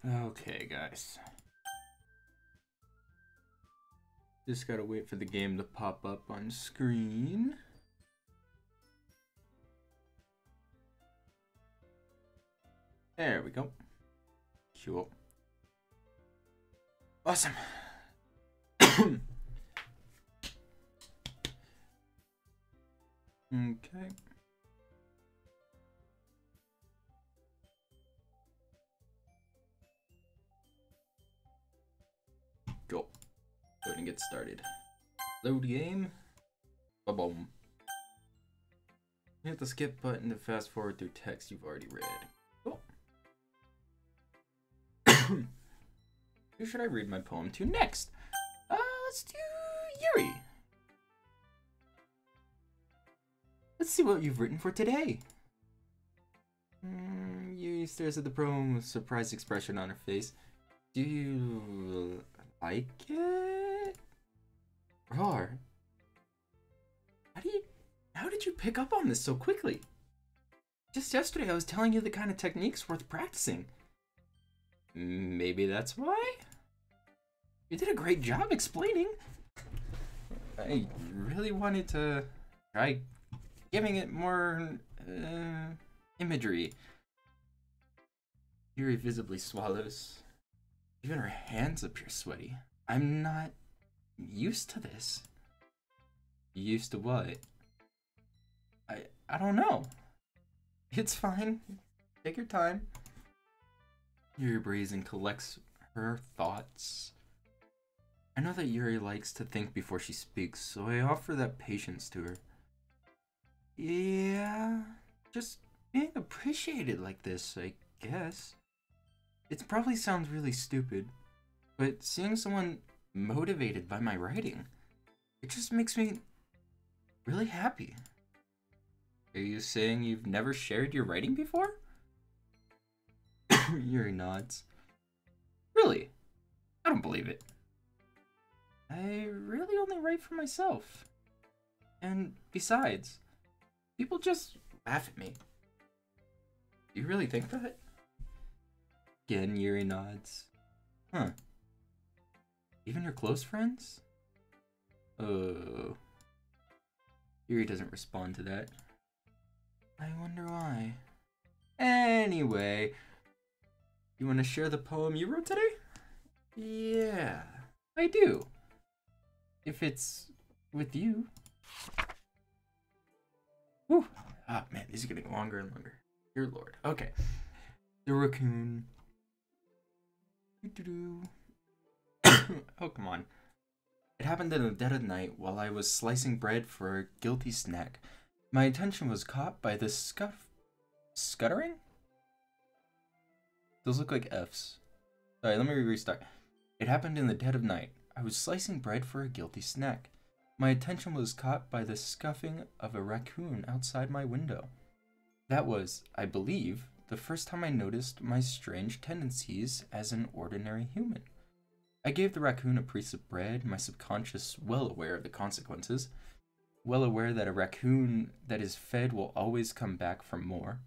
Okay, guys. Just gotta wait for the game to pop up on screen. There we go. Cool. Awesome. Okay. Go. Go ahead and get started. Load game. Ba-boom. Hit the skip button to fast forward through text you've already read. Cool. Who should I read my poem to next? Let's do Yuri. Let's see what you've written for today. Yuri stares at the poem with a surprised expression on her face. Do you like it? Roar. How did you pick up on this so quickly? Just yesterday I was telling you the kind of techniques worth practicing. Maybe that's why? You did a great job explaining. I really wanted to try giving it more imagery. Yuri visibly swallows. Even her hands appear sweaty. I'm not used to this. Used to what? I don't know. It's fine. Take your time. Yuri breathes and collects her thoughts. I know that Yuri likes to think before she speaks, so I offer that patience to her. Yeah, just being appreciated like this, I guess. It probably sounds really stupid, but seeing someone motivated by my writing, it just makes me really happy. Are you saying you've never shared your writing before? Yuri nods. Really? I don't believe it. I really only write for myself. And besides, people just laugh at me. Do you really think that? Again, Yuri nods. Huh. Even your close friends? Oh. Yuri doesn't respond to that. I wonder why. Anyway, you want to share the poem you wrote today? Yeah, I do. If it's with you. Whew. Ah, man, these are getting longer and longer. Dear Lord. Okay. The raccoon. Oh, come on. It happened in the dead of night while I was slicing bread for a guilty snack. My attention was caught by the scuttering? Those look like F's. Sorry, let me restart. It happened in the dead of night. I was slicing bread for a guilty snack. My attention was caught by the scuffing of a raccoon outside my window. That was, I believe, the first time I noticed my strange tendencies as an ordinary human. I gave the raccoon a piece of bread, my subconscious well aware of the consequences, well aware that a raccoon that is fed will always come back for more.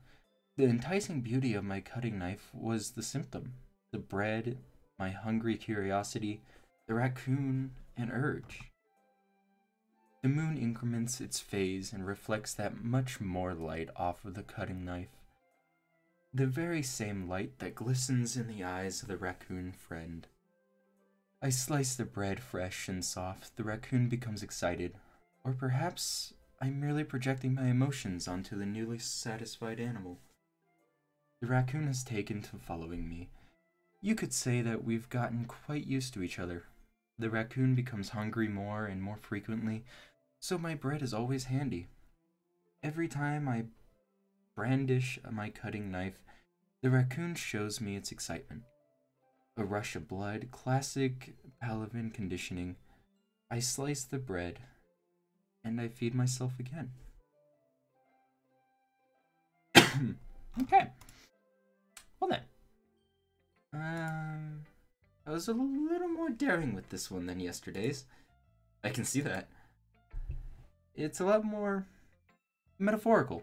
The enticing beauty of my cutting knife was the symptom. The bread, my hungry curiosity, the raccoon, an urge. The moon increments its phase and reflects that much more light off of the cutting knife. The very same light that glistens in the eyes of the raccoon friend. I slice the bread fresh and soft. The raccoon becomes excited. Or perhaps I'm merely projecting my emotions onto the newly satisfied animal. The raccoon has taken to following me. You could say that we've gotten quite used to each other. The raccoon becomes hungry more and more frequently, so my bread is always handy. Every time I brandish my cutting knife, the raccoon shows me its excitement. A rush of blood, classic Pavlovian conditioning. I slice the bread, and I feed myself again. Okay. Well then. I was a little more daring with this one than yesterday's. I can see that. It's a lot more metaphorical.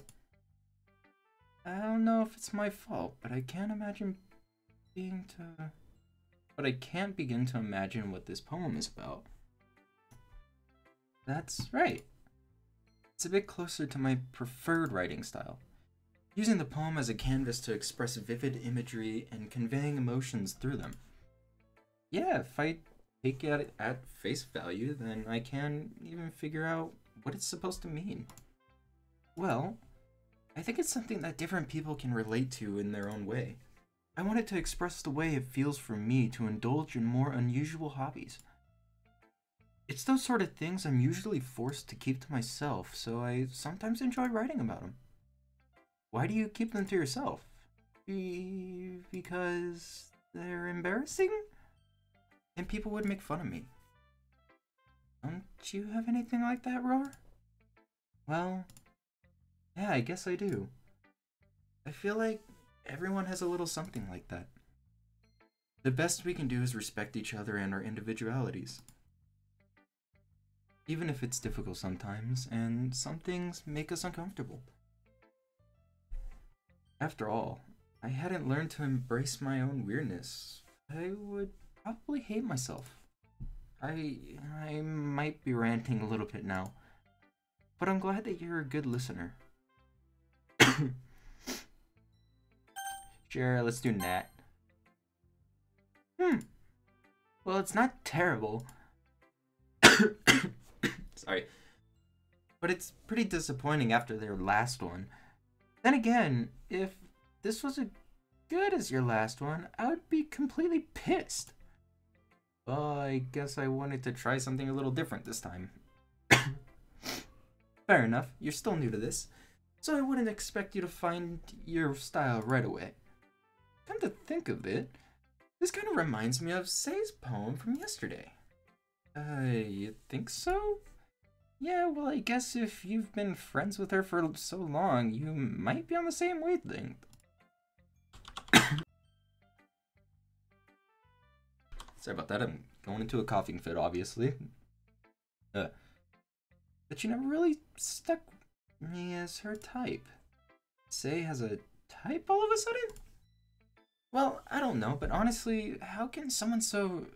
I don't know if it's my fault, but I can't imagine But I can't begin to imagine what this poem is about. That's right. It's a bit closer to my preferred writing style, using the poem as a canvas to express vivid imagery and conveying emotions through them. Yeah, if I take it at face value, then I can even figure out what it's supposed to mean. Well, I think it's something that different people can relate to in their own way. I wanted to express the way it feels for me to indulge in more unusual hobbies. It's those sort of things I'm usually forced to keep to myself, so I sometimes enjoy writing about them. Why do you keep them to yourself? Because they're embarrassing? And people would make fun of me. Don't you have anything like that, Roar? Well, yeah, I guess I do. I feel like everyone has a little something like that. The best we can do is respect each other and our individualities. Even if it's difficult sometimes, and some things make us uncomfortable. After all, I hadn't learned to embrace my own weirdness. I would probably hate myself. I might be ranting a little bit now, but I'm glad that you're a good listener. Sure, let's do Nat. Well, it's not terrible. Sorry. But it's pretty disappointing after their last one. Then again, if this was as good as your last one, I would be completely pissed. Well, I guess I wanted to try something a little different this time. Fair enough, you're still new to this, so I wouldn't expect you to find your style right away. Come to think of it, this kind of reminds me of Say's poem from yesterday. You think so? Yeah, well, I guess if you've been friends with her for so long, you might be on the same wavelength. Sorry about that, I'm going into a coughing fit, obviously. But she never really stuck me as her type. Say has a type all of a sudden? Well, I don't know, but honestly, how can someone so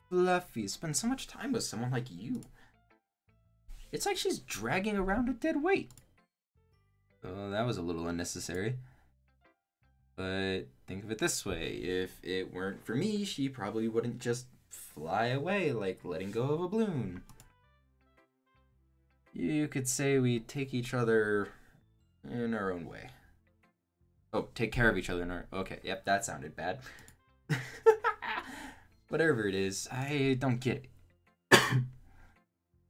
fluffy spend so much time with someone like you? It's like she's dragging around a dead weight. Oh, that was a little unnecessary. But think of it this way, if it weren't for me, she probably wouldn't just fly away like letting go of a balloon. You could say we take each other in our own way. Oh, take care of each other in our... Okay, yep, that sounded bad. Whatever it is, I don't get it.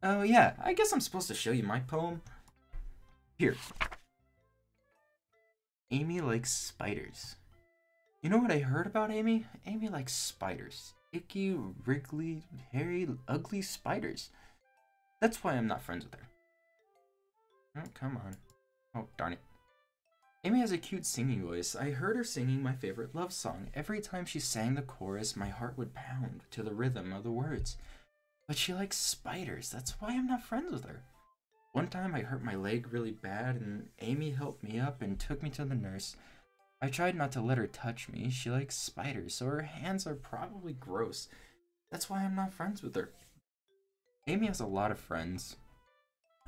Oh yeah, I guess I'm supposed to show you my poem. Here. Amy likes spiders. You know what I heard about Amy? Amy likes spiders. Icky, wriggly, hairy, ugly spiders. That's why I'm not friends with her. Oh, come on. Oh, darn it. Amy has a cute singing voice. I heard her singing my favorite love song. Every time she sang the chorus, my heart would pound to the rhythm of the words. But she likes spiders. That's why I'm not friends with her. One time I hurt my leg really bad and Amy helped me up and took me to the nurse. I tried not to let her touch me. She likes spiders, so her hands are probably gross. That's why I'm not friends with her. Amy has a lot of friends.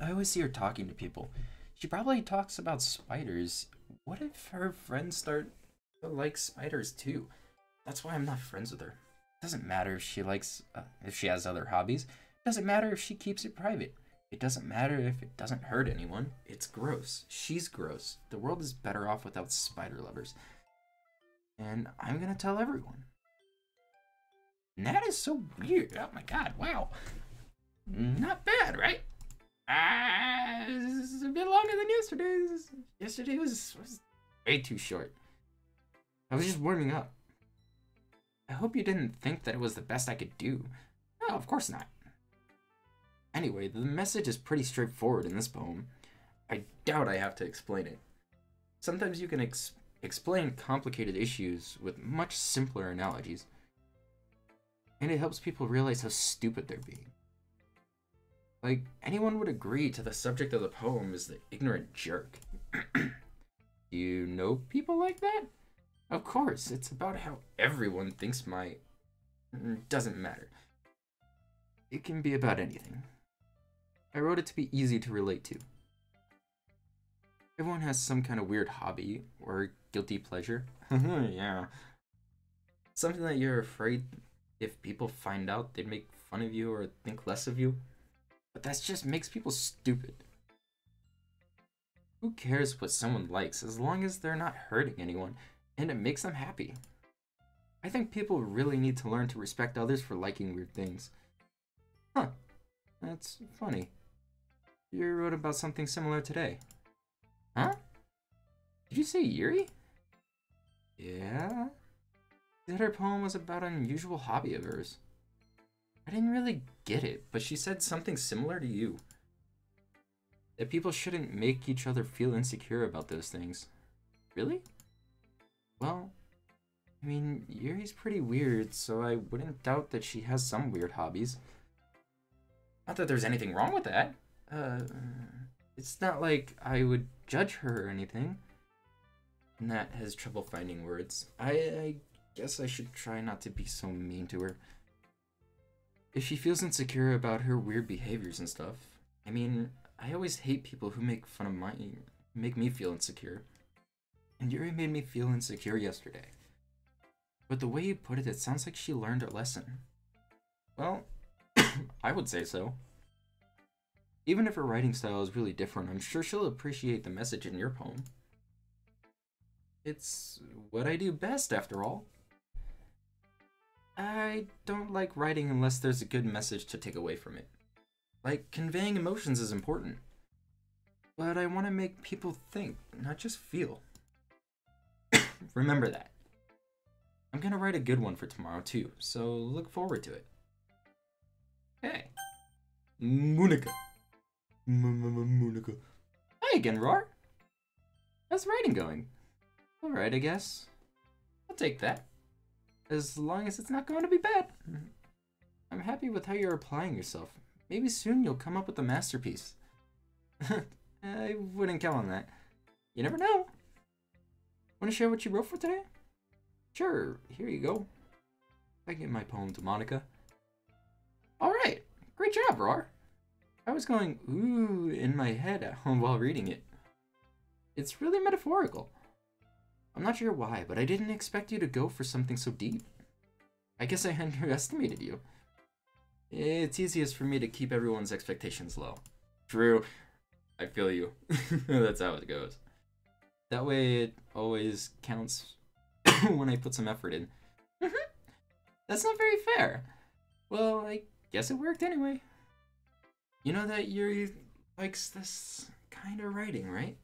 I always see her talking to people. She probably talks about spiders. What if her friends start to like spiders too? That's why I'm not friends with her. Doesn't matter if she likes, if she has other hobbies. Doesn't matter if she keeps it private. It doesn't matter if it doesn't hurt anyone. It's gross. She's gross. The world is better off without spider lovers. And I'm gonna tell everyone. And that is so weird. Oh my god, wow. Not bad, right? This is a bit longer than yesterday's. Yesterday was way too short. I was just warming up. I hope you didn't think that it was the best I could do. No, of course not. Anyway, the message is pretty straightforward in this poem. I doubt I have to explain it. Sometimes you can explain complicated issues with much simpler analogies. And it helps people realize how stupid they're being. Like, anyone would agree to the subject of the poem is the ignorant jerk. Do you know people like that? Of course, it's about how everyone thinks my... Doesn't matter. It can be about anything. I wrote it to be easy to relate to. Everyone has some kind of weird hobby or guilty pleasure. Yeah. Something that you're afraid if people find out they'd make fun of you or think less of you. But that just makes people stupid. Who cares what someone likes as long as they're not hurting anyone and it makes them happy? I think people really need to learn to respect others for liking weird things. Huh. That's funny. You wrote about something similar today. Huh? Did you say Yuri? Yeah? She said her poem was about an unusual hobby of hers. I didn't really get it, but she said something similar to you. That people shouldn't make each other feel insecure about those things. Really? Well, I mean, Yuri's pretty weird, so I wouldn't doubt that she has some weird hobbies. Not that there's anything wrong with that. It's not like I would judge her or anything. Nat has trouble finding words. I guess I should try not to be so mean to her. If she feels insecure about her weird behaviors and stuff, I mean, I always hate people who make fun of make me feel insecure. And Yuri made me feel insecure yesterday. But the way you put it, it sounds like she learned her lesson. Well, I would say so. Even if her writing style is really different, I'm sure she'll appreciate the message in your poem. It's what I do best, after all. I don't like writing unless there's a good message to take away from it. Like, conveying emotions is important. But I want to make people think, not just feel. Remember that. I'm gonna write a good one for tomorrow too, so look forward to it. Hey. Monica. Monica. Hi again, Roar. How's writing going? Alright, I guess. I'll take that. As long as it's not going to be bad. I'm happy with how you're applying yourself. Maybe soon you'll come up with a masterpiece. I wouldn't count on that. You never know. Want to share what you wrote for today? Sure, here you go. I give my poem to Monica. Alright, great job, Roar. I was going ooh in my head while reading it. It's really metaphorical. I'm not sure why, but I didn't expect you to go for something so deep. I guess I underestimated you. It's easiest for me to keep everyone's expectations low. True. I feel you. That's how it goes. That way it always counts when I put some effort in. That's not very fair. Well, I guess it worked anyway. You know that Yuri likes this kind of writing, right?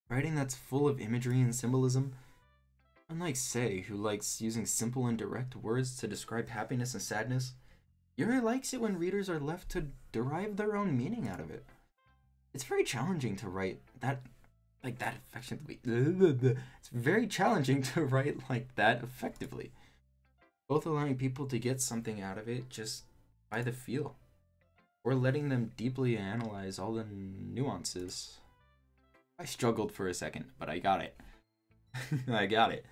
Writing that's full of imagery and symbolism. Unlike Sei, who likes using simple and direct words to describe happiness and sadness, Yuri likes it when readers are left to derive their own meaning out of it. It's very challenging to write that effectively. It's very challenging to write like that effectively. Both allowing people to get something out of it just by the feel, or letting them deeply analyze all the nuances. I struggled for a second, but I got it. I got it.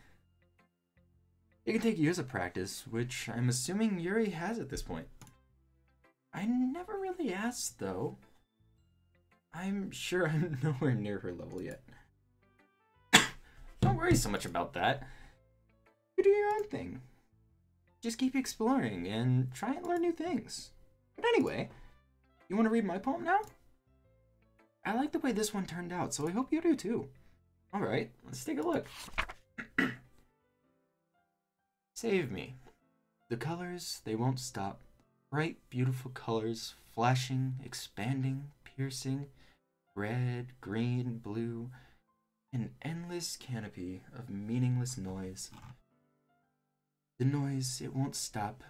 It can take years of practice, which I'm assuming Yuri has at this point. I never really asked, though. I'm sure I'm nowhere near her level yet. Don't worry so much about that. You do your own thing. Just keep exploring and try and learn new things. But anyway, you want to read my poem now? I like the way this one turned out, so I hope you do too. Alright, let's take a look. Save me. The colors, they won't stop. Bright, beautiful colors, flashing, expanding, piercing, red, green, blue, an endless canopy of meaningless noise. The noise, it won't stop.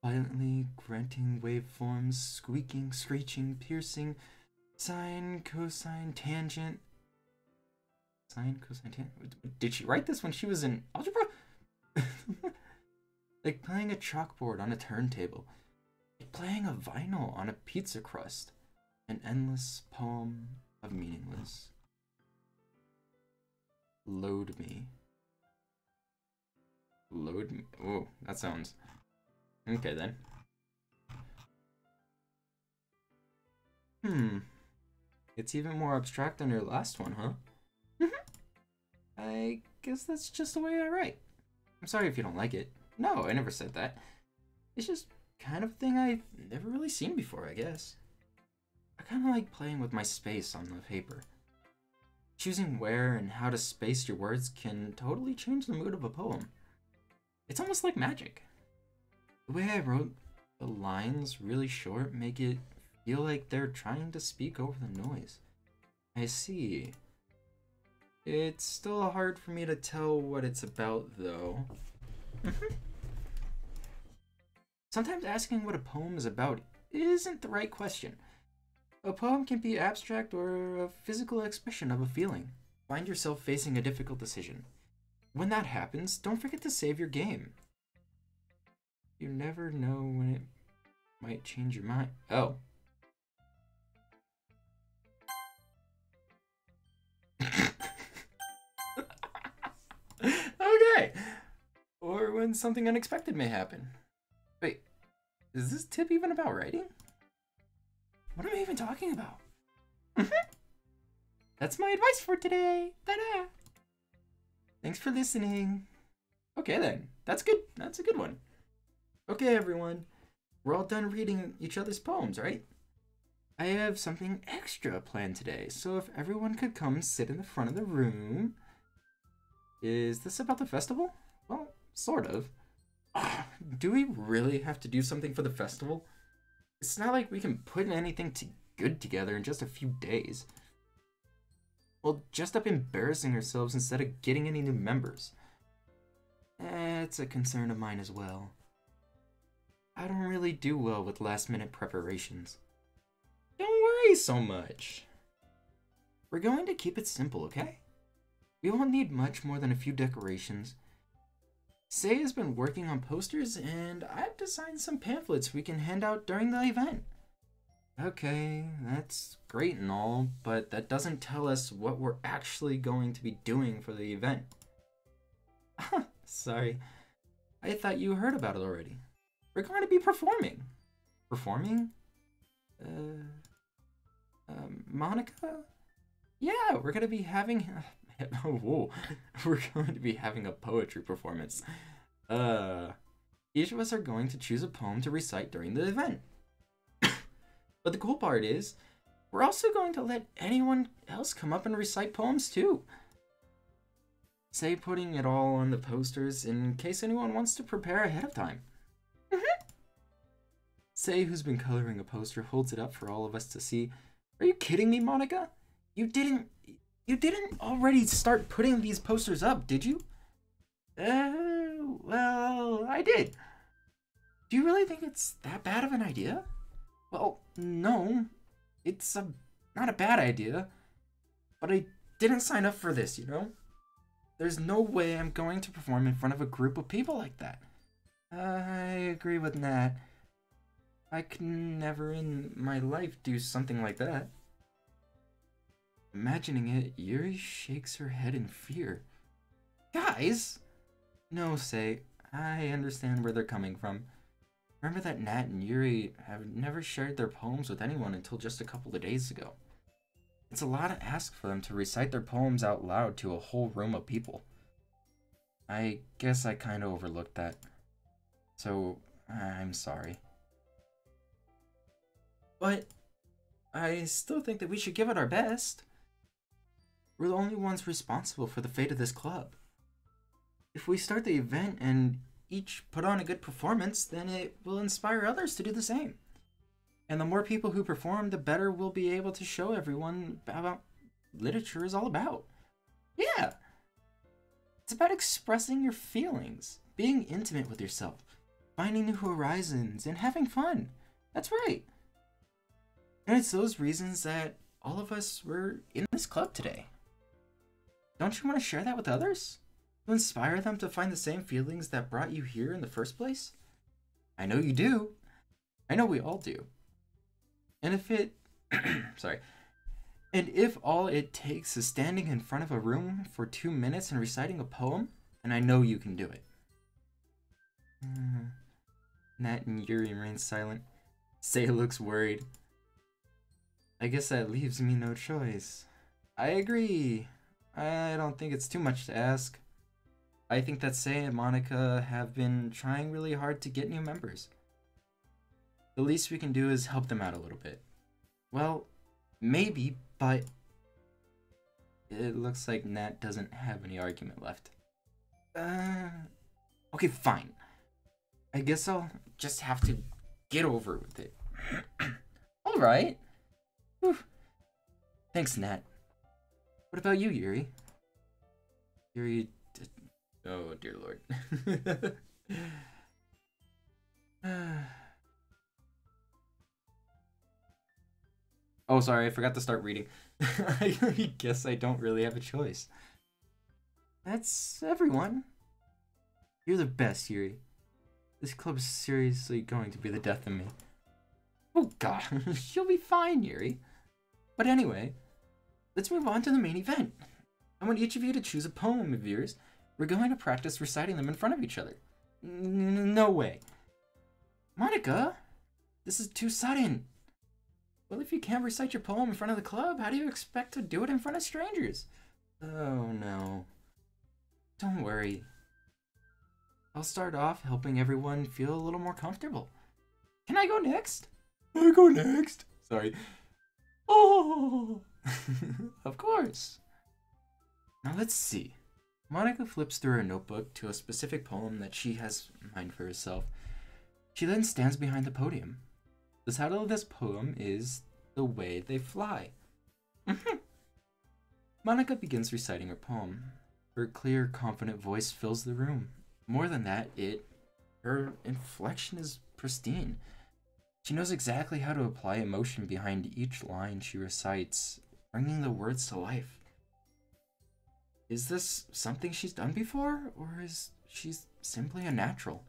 Violently granting waveforms, squeaking, screeching, piercing, sine, cosine, tangent. Sine, cosine, tangent. Did she write this when she was in algebra? Like playing a chalkboard on a turntable. Like playing a vinyl on a pizza crust. An endless poem of meaningless. Load me. Load me. Oh, that sounds... Okay, then. It's even more abstract than your last one, huh? I guess that's just the way I write. I'm sorry if you don't like it. No, I never said that. It's just kind of a thing I've never really seen before, I guess. I kind of like playing with my space on the paper. Choosing where and how to space your words can totally change the mood of a poem. It's almost like magic. The way I wrote the lines really short make it feel like they're trying to speak over the noise. I see. It's still hard for me to tell what it's about, though. Sometimes asking what a poem is about isn't the right question. A poem can be abstract or a physical expression of a feeling. Find yourself facing a difficult decision. When that happens, don't forget to save your game. You never know when it might change your mind. Oh. Okay. Or when something unexpected may happen. Wait, is this tip even about writing? What am I even talking about? That's my advice for today. Ta-da! Thanks for listening. Okay then, that's good. That's a good one. Okay everyone, we're all done reading each other's poems, right? I have something extra planned today, so if everyone could come sit in the front of the room. Is this about the festival? Well, sort of. Do we really have to do something for the festival? It's not like we can put anything good together in just a few days. We'll just up embarrassing ourselves instead of getting any new members. It's a concern of mine as well. I don't really do well with last-minute preparations. Don't worry so much. We're going to keep it simple, okay? We won't need much more than a few decorations. Say has been working on posters, and I've designed some pamphlets we can hand out during the event. Okay, that's great and all, but that doesn't tell us what we're actually going to be doing for the event. Sorry, I thought you heard about it already. We're going to be performing. Performing? Monica? Yeah, we're going to be having... Whoa, we're going to be having a poetry performance. Each of us are going to choose a poem to recite during the event. But the cool part is, we're also going to let anyone else come up and recite poems too. Say putting it all on the posters in case anyone wants to prepare ahead of time. Say who's been coloring a poster holds it up for all of us to see. Are you kidding me, Monica? You didn't already start putting these posters up, did you? Well, I did. Do you really think it's that bad of an idea? Well, no. It's not a bad idea. But I didn't sign up for this, you know? There's no way I'm going to perform in front of a group of people like that. I agree with Nat. I could never in my life do something like that. Imagining it, Yuri shakes her head in fear. Guys! No, Say, I understand where they're coming from. Remember that Nat and Yuri have never shared their poems with anyone until just a couple of days ago. It's a lot to ask for them to recite their poems out loud to a whole room of people. I guess I kinda overlooked that. So, I'm sorry. But I still think that we should give it our best. We're the only ones responsible for the fate of this club. If we start the event and each put on a good performance, then it will inspire others to do the same. And the more people who perform, the better we'll be able to show everyone about literature is all about. Yeah! It's about expressing your feelings, being intimate with yourself, finding new horizons, and having fun. That's right. And it's those reasons that all of us were in this club today. Don't you want to share that with others? To inspire them to find the same feelings that brought you here in the first place? I know you do. I know we all do. And if it... sorry. And if all it takes is standing in front of a room for 2 minutes and reciting a poem, then I know you can do it. Nat and Yuri remain silent. Say looks worried. I guess that leaves me no choice. I agree. I don't think it's too much to ask. I think that Say and Monica have been trying really hard to get new members. The least we can do is help them out a little bit. Well, maybe, but it looks like Nat doesn't have any argument left. Okay, fine. I guess I'll just have to get over with it. Alright. Thanks, Nat. What about you, Yuri? Yuri... Oh, dear lord. Oh, sorry, I forgot to start reading. I guess I don't really have a choice. That's everyone. You're the best, Yuri. This club is seriously going to be the death of me. Oh god, you'll be fine, Yuri. But anyway, let's move on to the main event. I want each of you to choose a poem of yours. We're going to practice reciting them in front of each other. No way. Monica, this is too sudden. Well, if you can't recite your poem in front of the club, how do you expect to do it in front of strangers? Oh no. Don't worry. I'll start off helping everyone feel a little more comfortable. Can I go next? I go next. Sorry. Oh, of course. Now let's see. Monica flips through her notebook to a specific poem that she has in mind for herself. She then stands behind the podium. The title of this poem is The Way They Fly. Monica begins reciting her poem. Her clear, confident voice fills the room. More than that, her inflection is pristine. She knows exactly how to apply emotion behind each line she recites, bringing the words to life. Is this something she's done before, or is she simply a natural?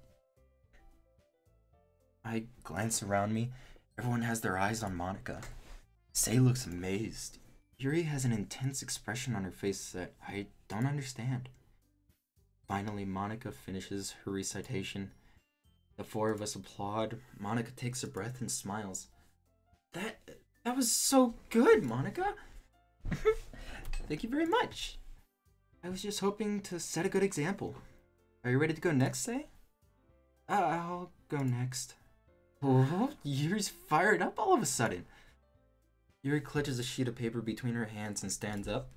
I glance around me. Everyone has their eyes on Monica. Say looks amazed. Yuri has an intense expression on her face that I don't understand. Finally, Monica finishes her recitation. The four of us applaud. Monica takes a breath and smiles. That was so good, Monica. Thank you very much. I was just hoping to set a good example. Are you ready to go next, Say? I'll go next. Oh, Yuri's fired up all of a sudden. Yuri clutches a sheet of paper between her hands and stands up.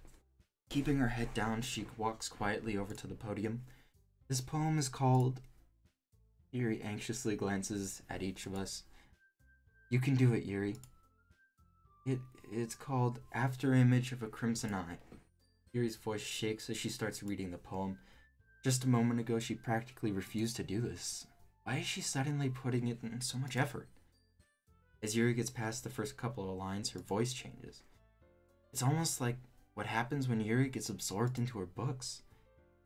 Keeping her head down, she walks quietly over to the podium. This poem is called... Yuri anxiously glances at each of us. You can do it, Yuri. It's called After Image of a Crimson Eye. Yuri's voice shakes as she starts reading the poem. Just a moment ago, she practically refused to do this. Why is she suddenly putting it in so much effort? As Yuri gets past the first couple of lines, her voice changes. It's almost like what happens when Yuri gets absorbed into her books.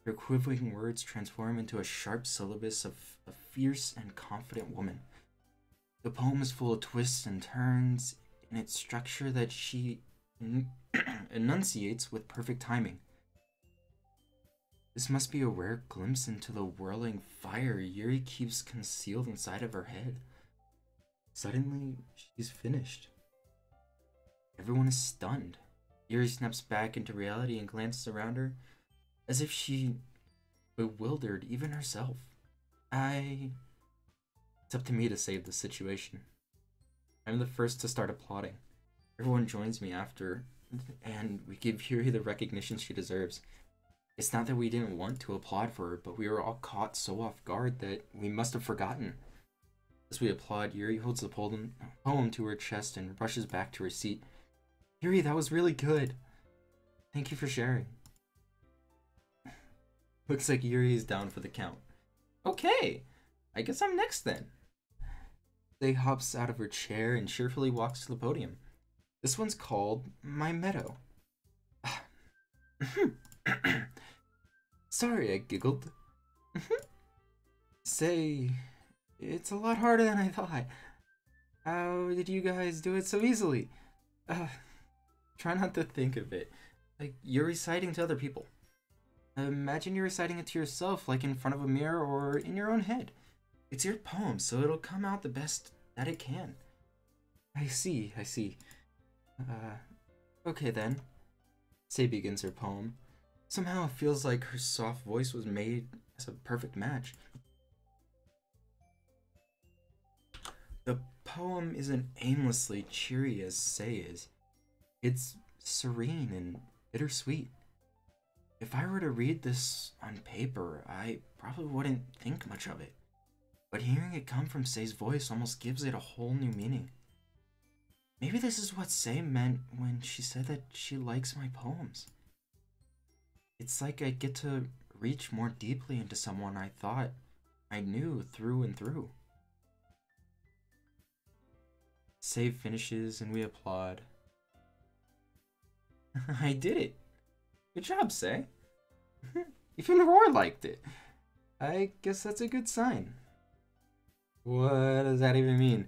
Her quivering words transform into a sharp syllabus of a fierce and confident woman. The poem is full of twists and turns in its structure that she enunciates with perfect timing. This must be a rare glimpse into the whirling fire Yuri keeps concealed inside of her head. Suddenly, she's finished. Everyone is stunned. Yuri snaps back into reality and glances around her, as if she bewildered even herself. It's up to me to save the situation. I'm the first to start applauding. Everyone joins me after, and we give Yuri the recognition she deserves. It's not that we didn't want to applaud for her, but we were all caught so off guard that we must have forgotten. As we applaud, Yuri holds the poem to her chest and rushes back to her seat. Yuri, that was really good. Thank you for sharing. Looks like Yuri is down for the count. Okay, I guess I'm next then. They hops out of her chair and cheerfully walks to the podium. This one's called My Meadow. Sorry, I giggled. Say, it's a lot harder than I thought. How did you guys do it so easily? Try not to think of it like you're reciting to other people. Imagine you're reciting it to yourself, like in front of a mirror or in your own head. It's your poem, so it'll come out the best that it can. I see, I see. Okay then. Say begins her poem. Somehow it feels like her soft voice was made as a perfect match. The poem isn't aimlessly cheery as Say is. It's serene and bittersweet. If I were to read this on paper, I probably wouldn't think much of it. But hearing it come from Say's voice almost gives it a whole new meaning. Maybe this is what Say meant when she said that she likes my poems. It's like I get to reach more deeply into someone I thought I knew through and through. Say finishes and we applaud. I did it! Good job, Say. Even Roar liked it. I guess that's a good sign. What does that even mean?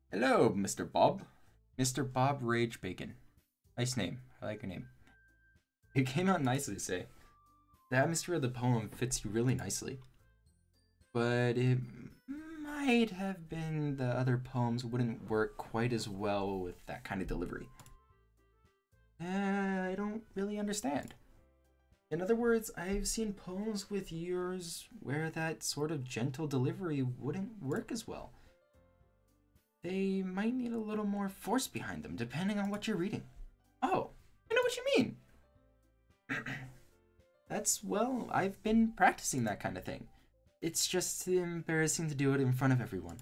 Hello, Mr. Bob. Mr. Bob Rage Bacon. Nice name. I like your name. It came out nicely, Say. The atmosphere of the poem fits you really nicely. But it might have been the other poems wouldn't work quite as well with that kind of delivery. I don't really understand. In other words, I've seen poems with yours where that sort of gentle delivery wouldn't work as well. They might need a little more force behind them, depending on what you're reading. Oh, I know what you mean. Well, I've been practicing that kind of thing. It's just embarrassing to do it in front of everyone.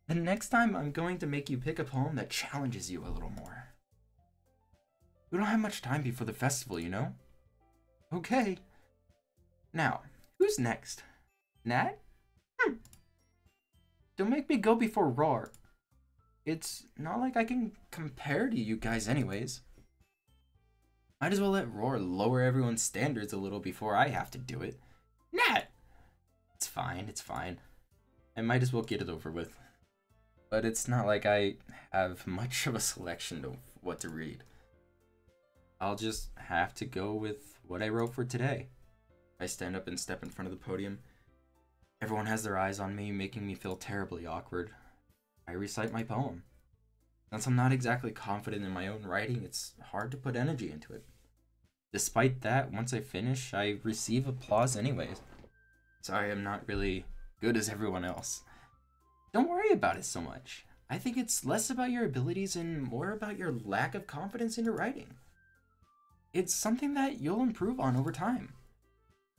The next time I'm going to make you pick a poem that challenges you a little more. We don't have much time before the festival, you know? Okay. Now, who's next? Nat? Don't make me go before Roar. It's not like I can compare to you guys anyways. Might as well let Roar lower everyone's standards a little before I have to do it. Nat! It's fine, it's fine. I might as well get it over with. But it's not like I have much of a selection of what to read. I'll just have to go with what I wrote for today. I stand up and step in front of the podium. Everyone has their eyes on me, making me feel terribly awkward. I recite my poem. Since I'm not exactly confident in my own writing, it's hard to put energy into it. Despite that, once I finish, I receive applause anyways. Sorry, I'm not really good as everyone else. Don't worry about it so much. I think it's less about your abilities and more about your lack of confidence in your writing. It's something that you'll improve on over time.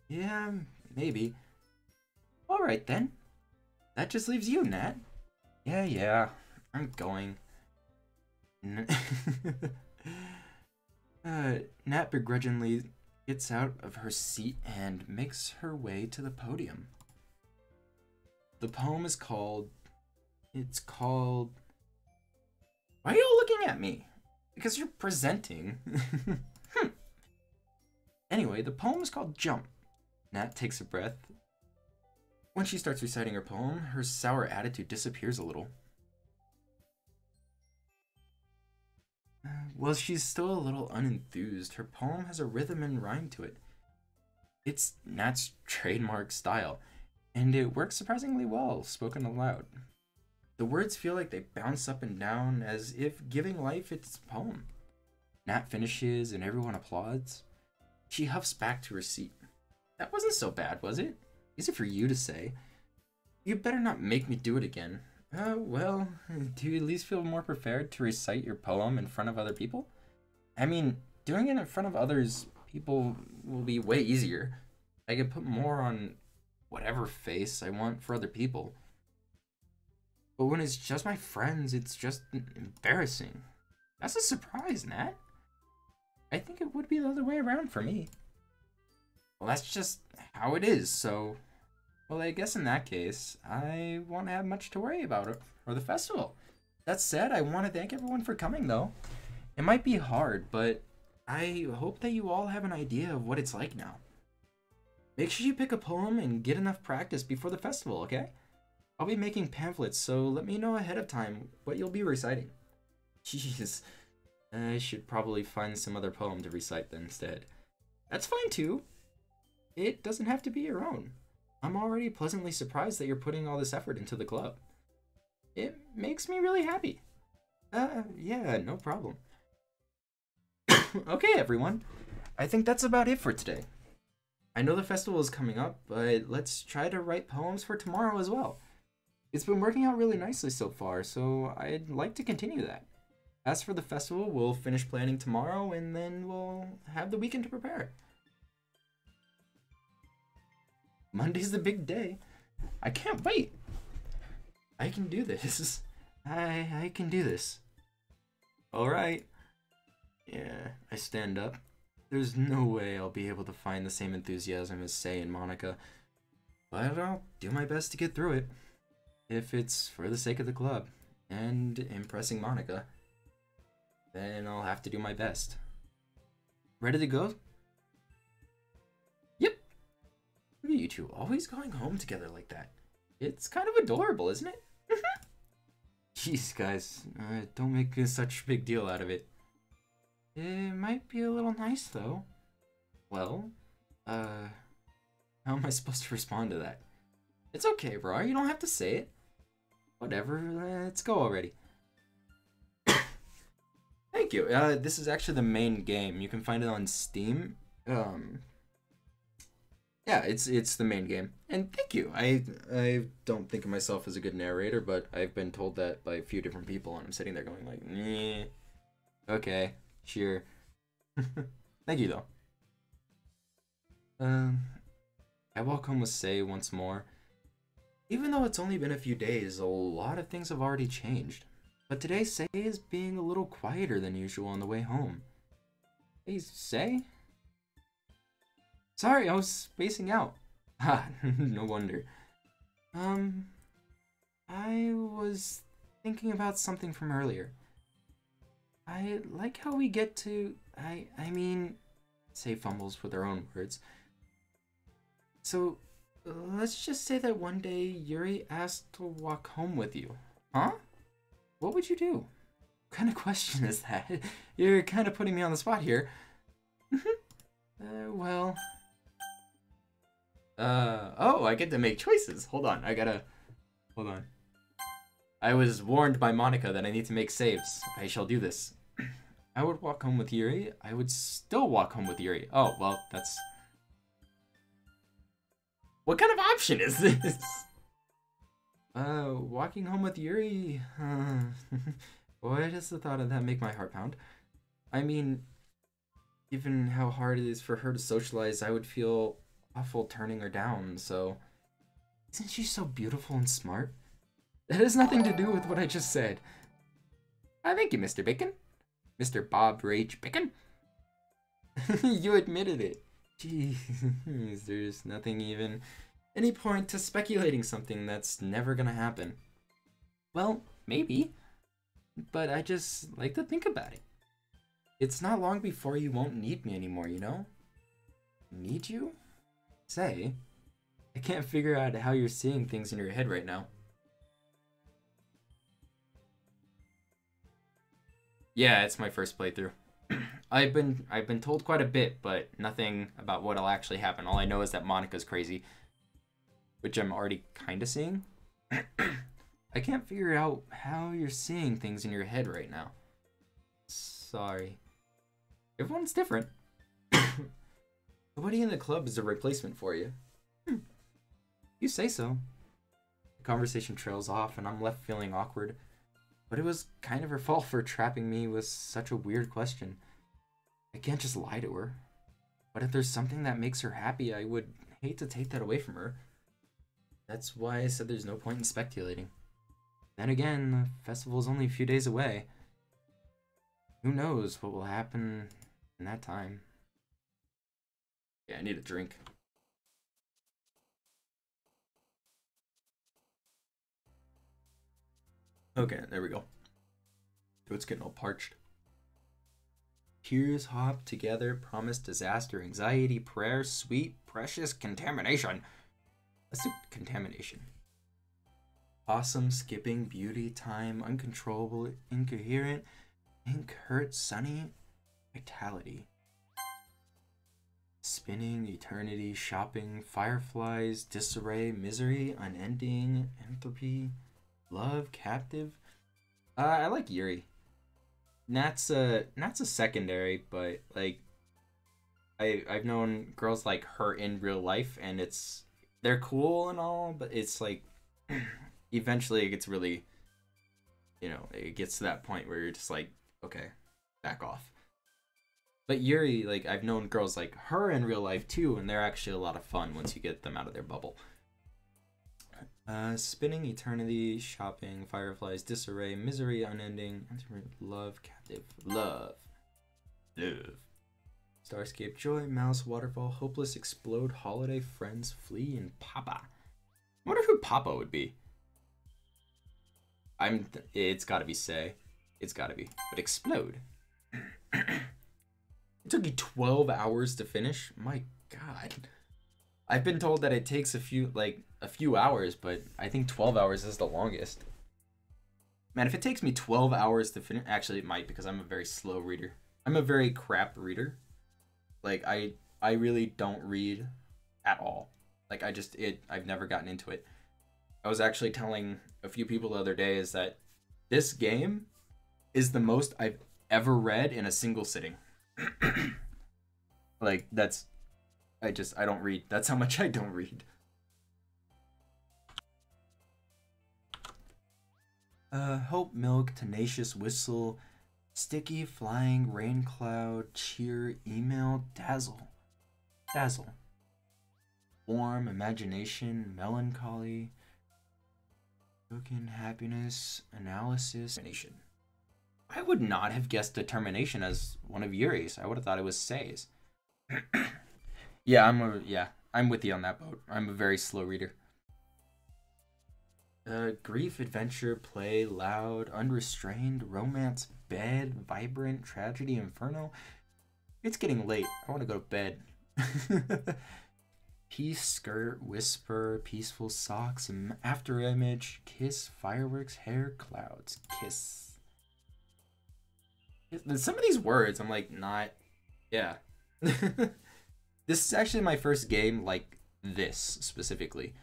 Yeah, maybe. Alright then. That just leaves you, Nat. Yeah, I'm going. Nat begrudgingly gets out of her seat and makes her way to the podium. The poem is called... Why are you all looking at me? Because you're presenting. Anyway, the poem is called Jump. Nat takes a breath. When she starts reciting her poem, her sour attitude disappears a little. While she's still a little unenthused, her poem has a rhythm and rhyme to it. It's Nat's trademark style, and it works surprisingly well spoken aloud. The words feel like they bounce up and down as if giving life its poem. Nat finishes and everyone applauds. She huffs back to her seat. That wasn't so bad, was it? Easy for you to say. You better not make me do it again. Well, do you at least feel more prepared to recite your poem in front of other people? I mean, doing it in front of others people will be way easier. I can put more on whatever face I want for other people. But when it's just my friends, it's just embarrassing. That's a surprise, Nat. I think it would be the other way around for me. Well, that's just how it is, so... Well, I guess in that case, I won't have much to worry about it for the festival. That said, I want to thank everyone for coming, though. It might be hard, but I hope that you all have an idea of what it's like now. Make sure you pick a poem and get enough practice before the festival, okay? I'll be making pamphlets, so let me know ahead of time what you'll be reciting. Jeez, I should probably find some other poem to recite then instead. That's fine too. It doesn't have to be your own. I'm already pleasantly surprised that you're putting all this effort into the club. It makes me really happy. Yeah, no problem. Okay, everyone. I think that's about it for today. I know the festival is coming up, but let's try to write poems for tomorrow as well. It's been working out really nicely so far, so I'd like to continue that. As for the festival, we'll finish planning tomorrow, and then we'll have the weekend to prepare. Monday's the big day. I can't wait. I can do this. I can do this. Alright. Yeah, I stand up. There's no way I'll be able to find the same enthusiasm as Sei and Monica, but I'll do my best to get through it. If it's for the sake of the club and impressing Monica, then I'll have to do my best. Ready to go? Yep. Look at you two, always going home together like that. It's kind of adorable, isn't it? Jeez, guys, don't make such a big deal out of it. It might be a little nice, though. Well, how am I supposed to respond to that? It's okay, bro, you don't have to say it. Whatever, let's go already. Thank you. This is actually the main game. You can find it on Steam. Yeah, it's the main game. And thank you. I don't think of myself as a good narrator, but I've been told that by a few different people, and I'm sitting there going like, "Nyeh. Okay, sure." Thank you, though. I walk home with Sei once more. Even though it's only been a few days, a lot of things have already changed. But today, Sei is being a little quieter than usual on the way home. Hey, Sei? Sorry, I was spacing out. Ha, no wonder. I was thinking about something from earlier. I like how we get to... I mean... Sei fumbles with her own words. So, let's just say that one day Yuri asked to walk home with you. Huh? What would you do? What kind of question is that? You're kind of putting me on the spot here. Well... oh, I get to make choices. Hold on, hold on. I was warned by Monica that I need to make saves. I shall do this. I would walk home with Yuri. I would still walk home with Yuri. Oh, well, that's... What kind of option is this? Walking home with Yuri... Why does the thought of that make my heart pound? I mean, given how hard it is for her to socialize, I would feel awful turning her down, so... Isn't she so beautiful and smart? That has nothing to do with what I just said. Thank you, Mr. Bacon. Mr. Bob Rage Bacon. You admitted it. Jeez, there's nothing even... any point to speculating something that's never gonna happen. Well, maybe. But I just like to think about it. It's not long before you won't need me anymore, you know? Need you? Sei, I can't figure out how you're seeing things in your head right now. Yeah, it's my first playthrough. I've been told quite a bit, but nothing about what'll actually happen. All I know is that Monica's crazy, which I'm already kind of seeing. I can't figure out how you're seeing things in your head right now. Sorry. Everyone's different. Nobody in the club is a replacement for you. You say so. The conversation trails off and I'm left feeling awkward. But it was kind of her fault for trapping me with such a weird question. I can't just lie to her. But if there's something that makes her happy, I would hate to take that away from her. That's why I said there's no point in speculating. Then again, the festival's only a few days away. Who knows what will happen in that time. Yeah, I need a drink. Okay, there we go. Oh, it's getting all parched. Tears hop together, promise disaster, anxiety, prayer, sweet, precious, contamination. Let's do contamination. Awesome, skipping, beauty, time, uncontrollable, incoherent, ink, hurt, sunny, vitality. Spinning, eternity, shopping, fireflies, disarray, misery, unending, entropy, love, captive. I like Yuri. Nat's a secondary, but like I've known girls like her in real life, and they're cool and all, but it's like eventually it gets really, it gets to that point where you're just like, okay, back off. But Yuri, like, I've known girls like her in real life too, and they're actually a lot of fun once you get them out of their bubble. Spinning, eternity, shopping, fireflies, disarray, misery, unending, love, captive, love. Starscape, joy, mouse, waterfall, hopeless, explode, holiday, friends, flee, and Papa. I wonder who Papa would be. It's gotta be Say. It's gotta be. But explode. It took you 12 hours to finish? My god. I've been told that it takes a few hours, but I think 12 hours is the longest. Man, if it takes me 12 hours to finish, actually it might, because I'm a very slow reader. I'm a very crap reader. Like, I really don't read at all. Like, I've never gotten into it. I was actually telling a few people the other day is that this game is the most I've ever read in a single sitting. Like, I don't read. That's how much I don't read. Hope, milk, tenacious, whistle, sticky, flying, rain cloud, cheer, email, dazzle. Warm, imagination, melancholy, token, happiness, analysis, nation. I would not have guessed determination as one of Yuri's. I would have thought it was Say's. Yeah, I'm with you on that boat. I'm a very slow reader. Grief, adventure, play, loud, unrestrained, romance, bed, vibrant, tragedy, inferno. It's getting late. I want to go to bed. Peace, skirt, whisper, peaceful socks, after image, kiss, fireworks, hair, clouds, kiss. Some of these words, I'm like, not, yeah. This is actually my first game like this specifically.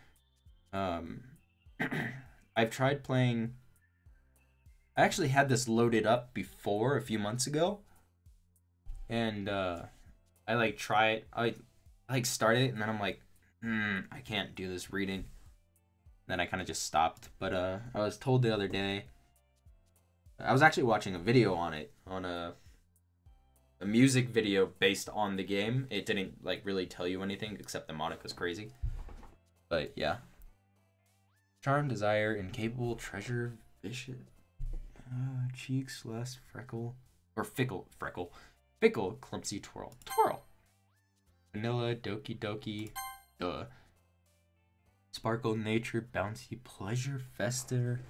I've tried playing. I actually had this loaded up before a few months ago, and I like try it. I like start it, and then I'm like, I can't do this reading. Then I kind of just stopped. But I was told the other day. I was actually watching a video on it, on a music video based on the game. It didn't like really tell you anything except the Monica's crazy. But yeah. Charm, desire, incapable, treasure, vicious, cheeks, less, freckle, or fickle, clumsy, twirl. Vanilla, Doki Doki, sparkle, nature, bouncy, pleasure, fester,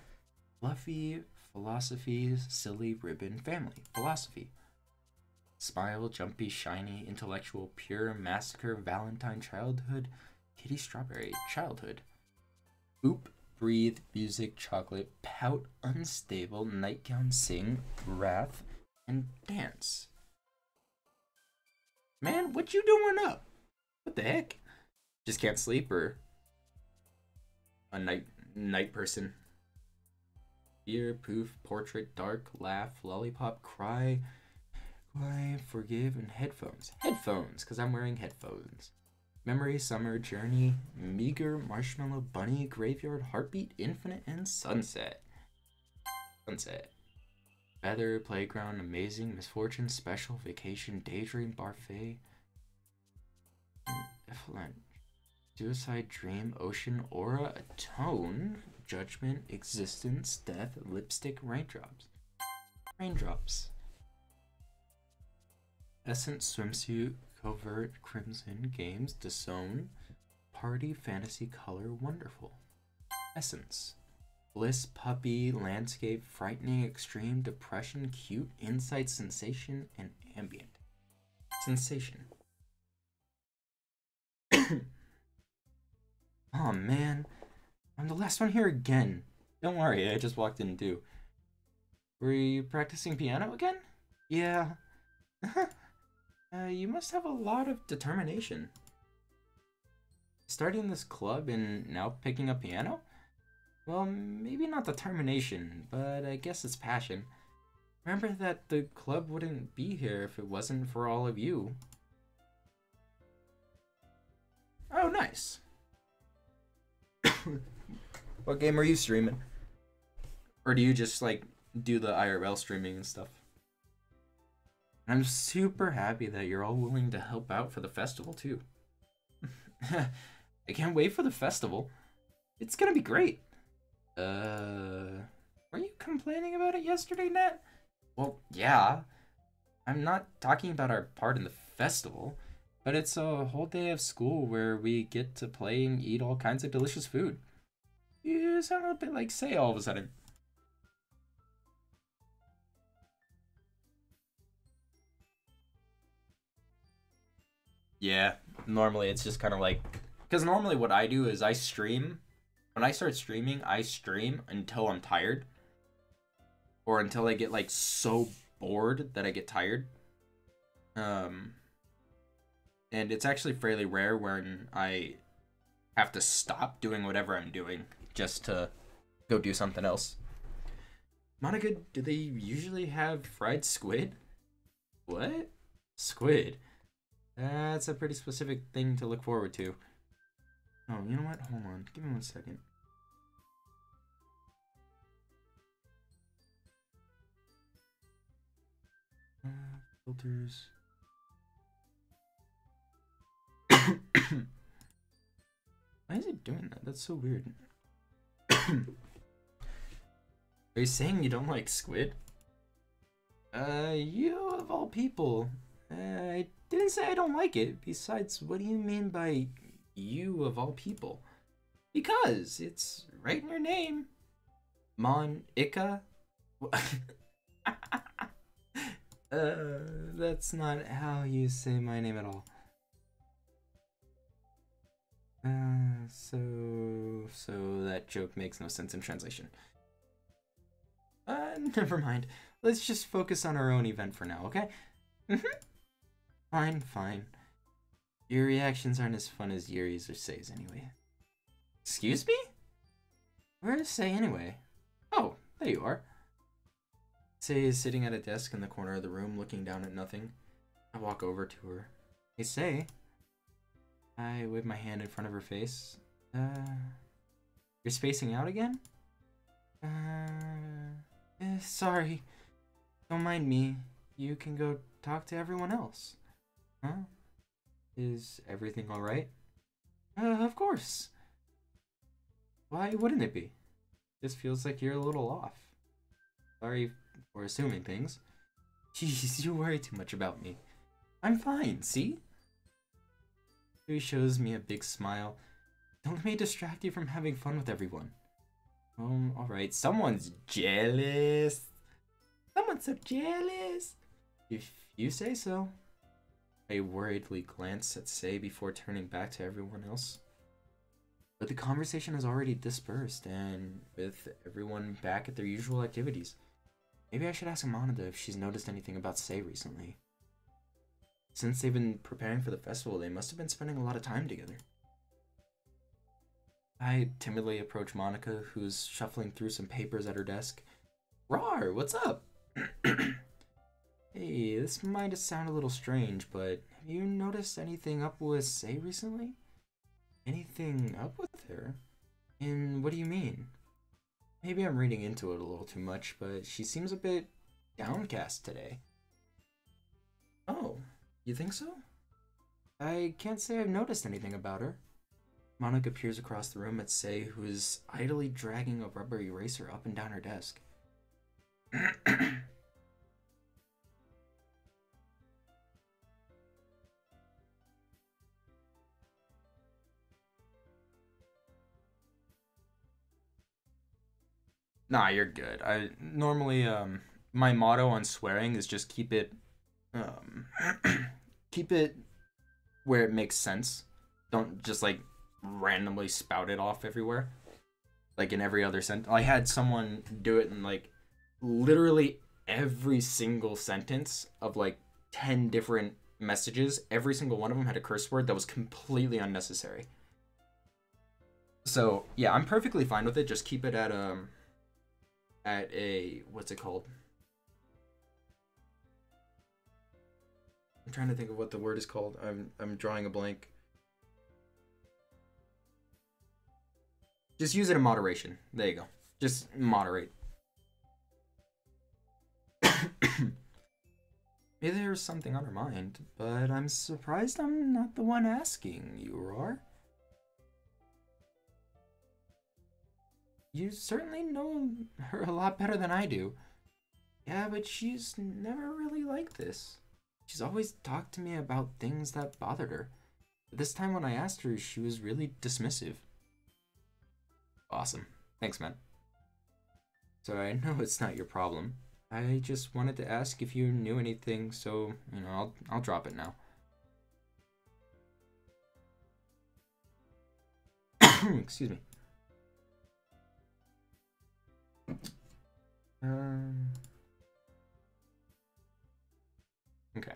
fluffy, philosophy, silly, ribbon, family, philosophy. Smile, jumpy, shiny, intellectual, pure, massacre, valentine, childhood, kitty, strawberry, childhood. Oop, breathe, music, chocolate, pout, unstable, nightgown, sing, wrath, and dance. Man, what you doing up? What the heck? Just can't sleep, or a night person? Fear, poof, portrait, dark, laugh, lollipop, cry, forgive, and headphones. Because I'm wearing headphones. Memory, summer, journey, meager, marshmallow, bunny, graveyard, heartbeat, infinite, and sunset. Feather, playground, amazing, misfortune, special, vacation, daydream, parfait, effluent, suicide, dream, ocean, aura, atone, judgment, existence, death, lipstick, raindrops. Essence, swimsuit, covert, crimson, games, disown, party, fantasy, color, wonderful. Essence. Bliss, puppy, landscape, frightening, extreme, depression, cute, insight, sensation, and ambient. Sensation. Oh man, I'm the last one here again. Don't worry, I just walked in too. Were you practicing piano again? Yeah. You must have a lot of determination. Starting this club and now picking up piano? Well, maybe not determination, but I guess it's passion. Remember that the club wouldn't be here if it wasn't for all of you. Oh, nice. What game are you streaming? Or do you just, like, do the IRL streaming and stuff? I'm super happy that you're all willing to help out for the festival, too. I can't wait for the festival. It's gonna be great. Were you complaining about it yesterday, Nat? Well, yeah. I'm not talking about our part in the festival, but it's a whole day of school where we get to play and eat all kinds of delicious food. You sound a bit like Say all of a sudden. Yeah, normally it's just kind of like... Because normally what I do is I stream. When I start streaming, I stream until I'm tired. Or until I get, like, so bored that I get tired. And it's actually fairly rare when I have to stop doing whatever I'm doing just to go do something else. Monica, do they usually have fried squid? What? Squid? That's a pretty specific thing to look forward to. Oh, you know what? Hold on. Give me 1 second. Filters. Why is it doing that? That's so weird. Are you saying you don't like squid? You of all people. I didn't say I don't like it. Besides, what do you mean by you of all people? Because it's right in your name. Monica? That's not how you say my name at all. So that joke makes no sense in translation. Never mind. Let's just focus on our own event for now, okay? Fine. Your reactions aren't as fun as Yuri's or Say's anyway. Excuse me? Where is Say anyway? Oh, there you are. Say is sitting at a desk in the corner of the room looking down at nothing. I walk over to her. Hey, Say. I wave my hand in front of her face. You're spacing out again? Sorry. Don't mind me. You can go talk to everyone else. Huh? Is everything alright? Of course. Why wouldn't it be? Just feels like you're a little off. Sorry for assuming things. Jeez, you worry too much about me. I'm fine, see? He shows me a big smile. Don't let me distract you from having fun with everyone. Alright, someone's jealous. Someone's so jealous. If you say so. I worriedly glance at Say before turning back to everyone else. But the conversation has already dispersed, and with everyone back at their usual activities. Maybe I should ask Amanada if she's noticed anything about Say recently. Since they've been preparing for the festival, they must have been spending a lot of time together. I timidly approach Monica, who's shuffling through some papers at her desk. Rar, what's up? Hey, this might sound a little strange, but have you noticed anything up with Say recently? Anything up with her? And what do you mean? Maybe I'm reading into it a little too much, but she seems a bit downcast today. Oh, you think so? I can't say I've noticed anything about her. Monica peers across the room at Say, who is idly dragging a rubber eraser up and down her desk. Nah, you're good. I normally my motto on swearing is just um keep it where it makes sense. Don't just like randomly spout it off everywhere. Like in every other sentence. I had someone do it in like literally every single sentence of like 10 different messages. Every single one of them had a curse word that was completely unnecessary. So yeah, I'm perfectly fine with it. Just keep it at a what's it called? I'm trying to think of what the word is called. I'm drawing a blank. Just use it in moderation. There you go. Just moderate. Maybe there's something on her mind, but I'm surprised I'm not the one asking you, Roar. You certainly know her a lot better than I do. Yeah, but she's never really like this. She's always talked to me about things that bothered her. But this time when I asked her, she was really dismissive. Awesome. Thanks, man. So I know it's not your problem. I just wanted to ask if you knew anything, so, you know, I'll drop it now. Excuse me. Okay.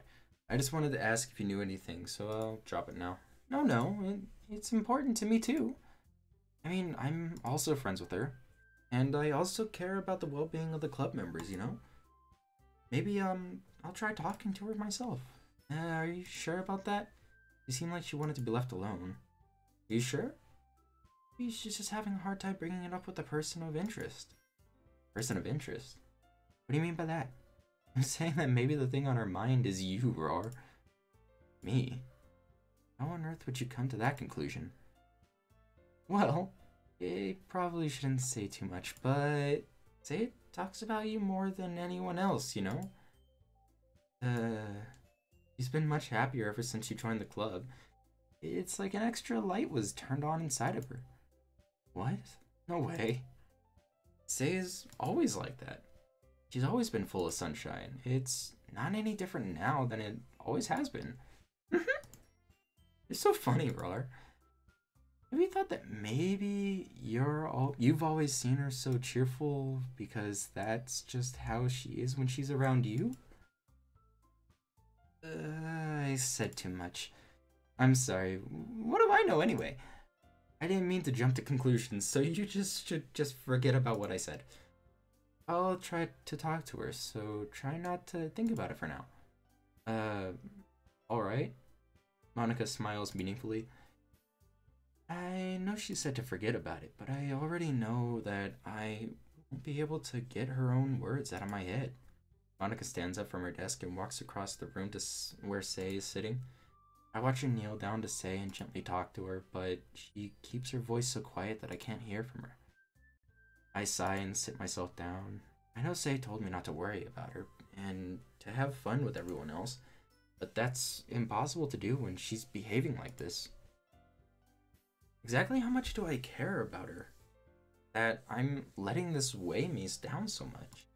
I just wanted to ask if you knew anything, so I'll drop it now. No, it's important to me too. I mean, I'm also friends with her, and I also care about the well-being of the club members, you know? Maybe, I'll try talking to her myself. Are you sure about that? You seem like she wanted to be left alone. Are you sure? Maybe she's just having a hard time bringing it up with a person of interest. Person of interest? What do you mean by that? I'm saying that maybe the thing on her mind is you, Roar. Me? How on earth would you come to that conclusion? Well, I probably shouldn't say too much, but say it talks about you more than anyone else, you know? She's been much happier ever since you joined the club. It's like an extra light was turned on inside of her. What? No way. Say is always like that. She's always been full of sunshine. It's not any different now than it always has been. You're so funny, Roar. Have you thought that maybe you've always seen her so cheerful because that's just how she is when she's around you? I said too much. I'm sorry. What do I know anyway? I didn't mean to jump to conclusions, so you should just forget about what I said. I'll try to talk to her, so try not to think about it for now. Alright. Monica smiles meaningfully. I know she said to forget about it, but I already know that I won't be able to get her own words out of my head. Monica stands up from her desk and walks across the room to where Sei is sitting. I watch her kneel down to Sei and gently talk to her, but she keeps her voice so quiet that I can't hear from her. I sigh and sit myself down. I know Sei told me not to worry about her and to have fun with everyone else, but that's impossible to do when she's behaving like this. Exactly how much do I care about her that I'm letting this weigh me down so much?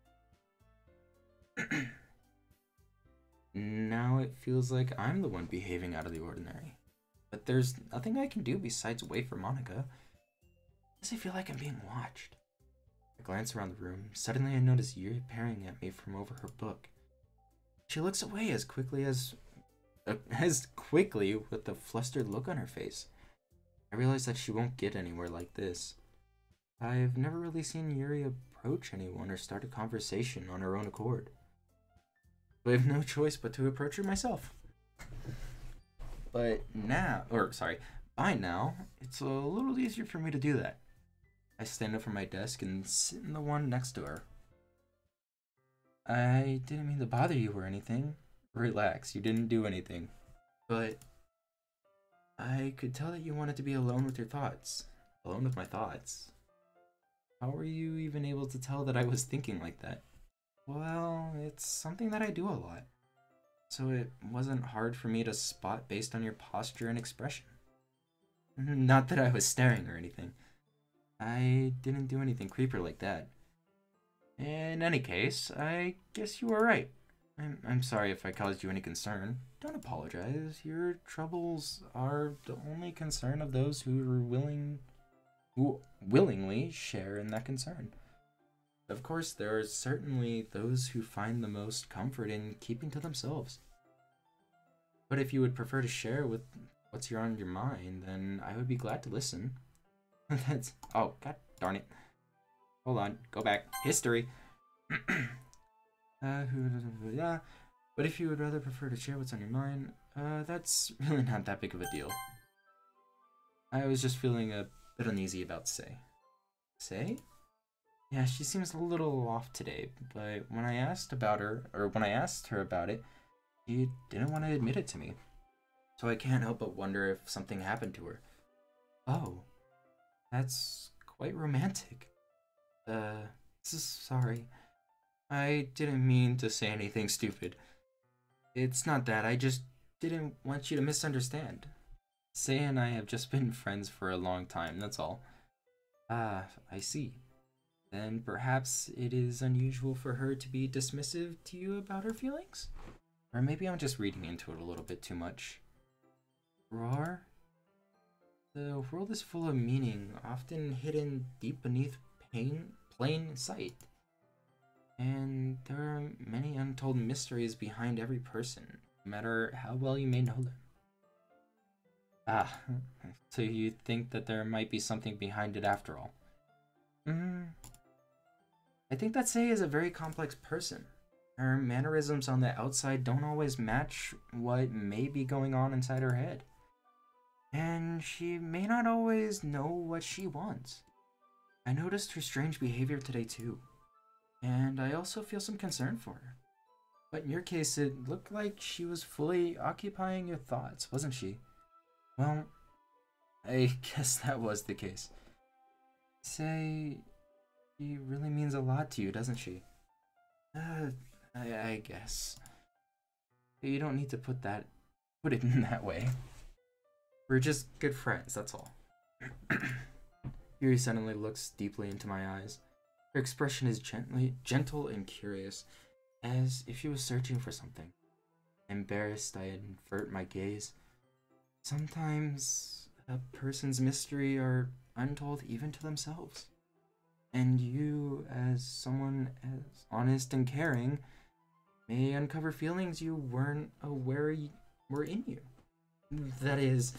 Now it feels like I'm the one behaving out of the ordinary. But there's nothing I can do besides wait for Monica. Does it feel like I'm being watched? I glance around the room. Suddenly I notice Yuri peering at me from over her book. She looks away as quickly with a flustered look on her face. I realize that she won't get anywhere like this. I've never really seen Yuri approach anyone or start a conversation on her own accord. I have no choice but to approach her myself. By now, it's a little easier for me to do that. I stand up from my desk and sit in the one next to her. I didn't mean to bother you or anything. Relax, you didn't do anything. But I could tell that you wanted to be alone with your thoughts. Alone with my thoughts. How were you even able to tell that I was thinking like that? Well, it's something that I do a lot. So it wasn't hard for me to spot based on your posture and expression. Not that I was staring or anything. I didn't do anything creeper like that. In any case, I guess you were right. I'm sorry if I caused you any concern. Don't apologize. Your troubles are the only concern of those who willingly share in that concern. Of course, there are certainly those who find the most comfort in keeping to themselves. But if you would prefer to share with what's on your mind, then I would be glad to listen. Oh, god darn it. Hold on, go back. History. Yeah. But if you would rather prefer to share what's on your mind, that's really not that big of a deal. I was just feeling a bit uneasy about Sei. Sei? Yeah, she seems a little off today, but when I asked her about it, she didn't want to admit it to me. So I can't help but wonder if something happened to her. Oh, that's quite romantic. Sorry. I didn't mean to say anything stupid. It's not that, I just didn't want you to misunderstand. Sei and I have just been friends for a long time, that's all. Ah, I see. Then perhaps it is unusual for her to be dismissive to you about her feelings? Or maybe I'm just reading into it a little bit too much. Roar? The world is full of meaning, often hidden deep beneath plain sight. And there are many untold mysteries behind every person, no matter how well you may know them. Ah, so you think that there might be something behind it after all? I think that Sei is a very complex person. Her mannerisms on the outside don't always match what may be going on inside her head. And she may not always know what she wants. I noticed her strange behavior today too. And I also feel some concern for her. But in your case, it looked like she was fully occupying your thoughts, wasn't she? Well, I guess that was the case. Sei, she really means a lot to you, doesn't she? I guess. You don't need to put it in that way. We're just good friends, that's all. Yuri suddenly looks deeply into my eyes. Her expression is gentle and curious, as if she was searching for something. Embarrassed, I invert my gaze. Sometimes a person's mystery are untold even to themselves. And you, as someone as honest and caring, may uncover feelings you weren't aware were in you. That is,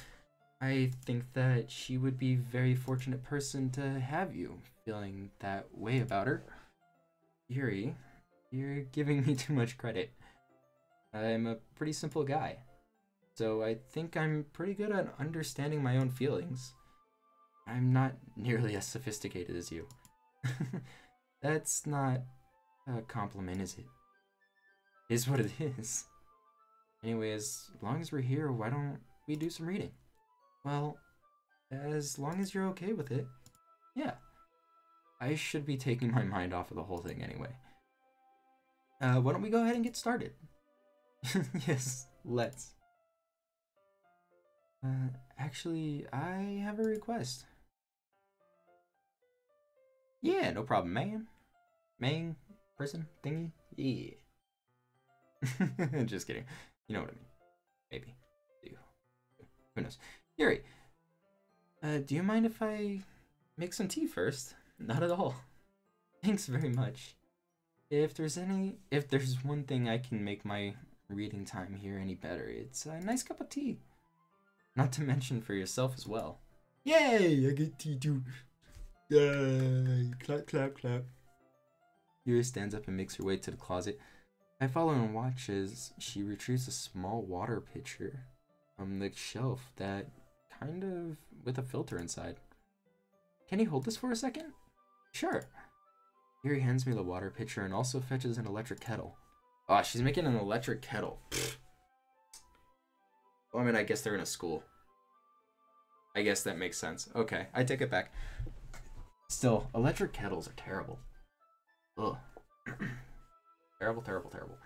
I think that she would be a very fortunate person to have you feeling that way about her. Yuri, you're giving me too much credit. I'm a pretty simple guy, so I think I'm pretty good at understanding my own feelings. I'm not nearly as sophisticated as you. That's not a compliment, is it? Is what it is. Anyway, as long as we're here, why don't we do some reading? Well, as long as you're okay with it. Yeah. I should be taking my mind off of the whole thing anyway. Why don't we go ahead and get started? Yes, let's. Actually, I have a request. Yeah, no problem, man. Man, person, thingy, yeah. Just kidding. You know what I mean. Maybe. Who knows? Yuri, do you mind if I make some tea first? Not at all. Thanks very much. If there's one thing I can make my reading time here any better, it's a nice cup of tea. Not to mention for yourself as well. Yay! I get tea too. Yay! Clap, clap, clap. Yuri stands up and makes her way to the closet. I follow and watch as she retrieves a small water pitcher from the shelf that kind of with a filter inside. Can you hold this for a second? Sure. Yuri hands me the water pitcher and also fetches an electric kettle. Oh, she's making an electric kettle. Well, I mean, I guess they're in a school. I guess that makes sense. Okay, I take it back. Still, electric kettles are terrible. Ugh. Terrible, terrible, terrible.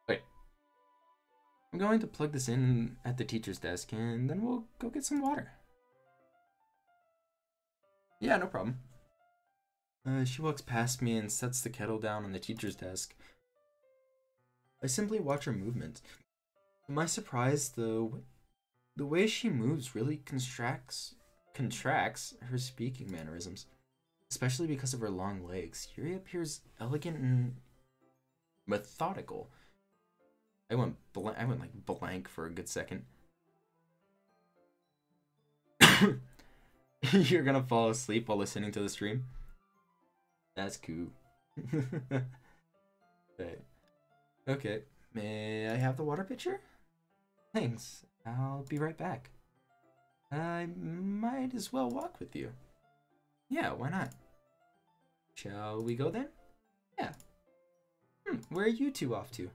Wait. I'm going to plug this in at the teacher's desk and then we'll go get some water. Yeah, no problem. She walks past me and sets the kettle down on the teacher's desk. I simply watch her movement. To my surprise, the way she moves really contracts her speaking mannerisms, especially because of her long legs. Yuri appears elegant and methodical. I went like blank for a good second. You're gonna fall asleep while listening to the stream? That's cool. Okay. Okay. May I have the water pitcher? Thanks. I'll be right back. I might as well walk with you. Yeah, why not? Shall we go then? Yeah. Where are you two off to?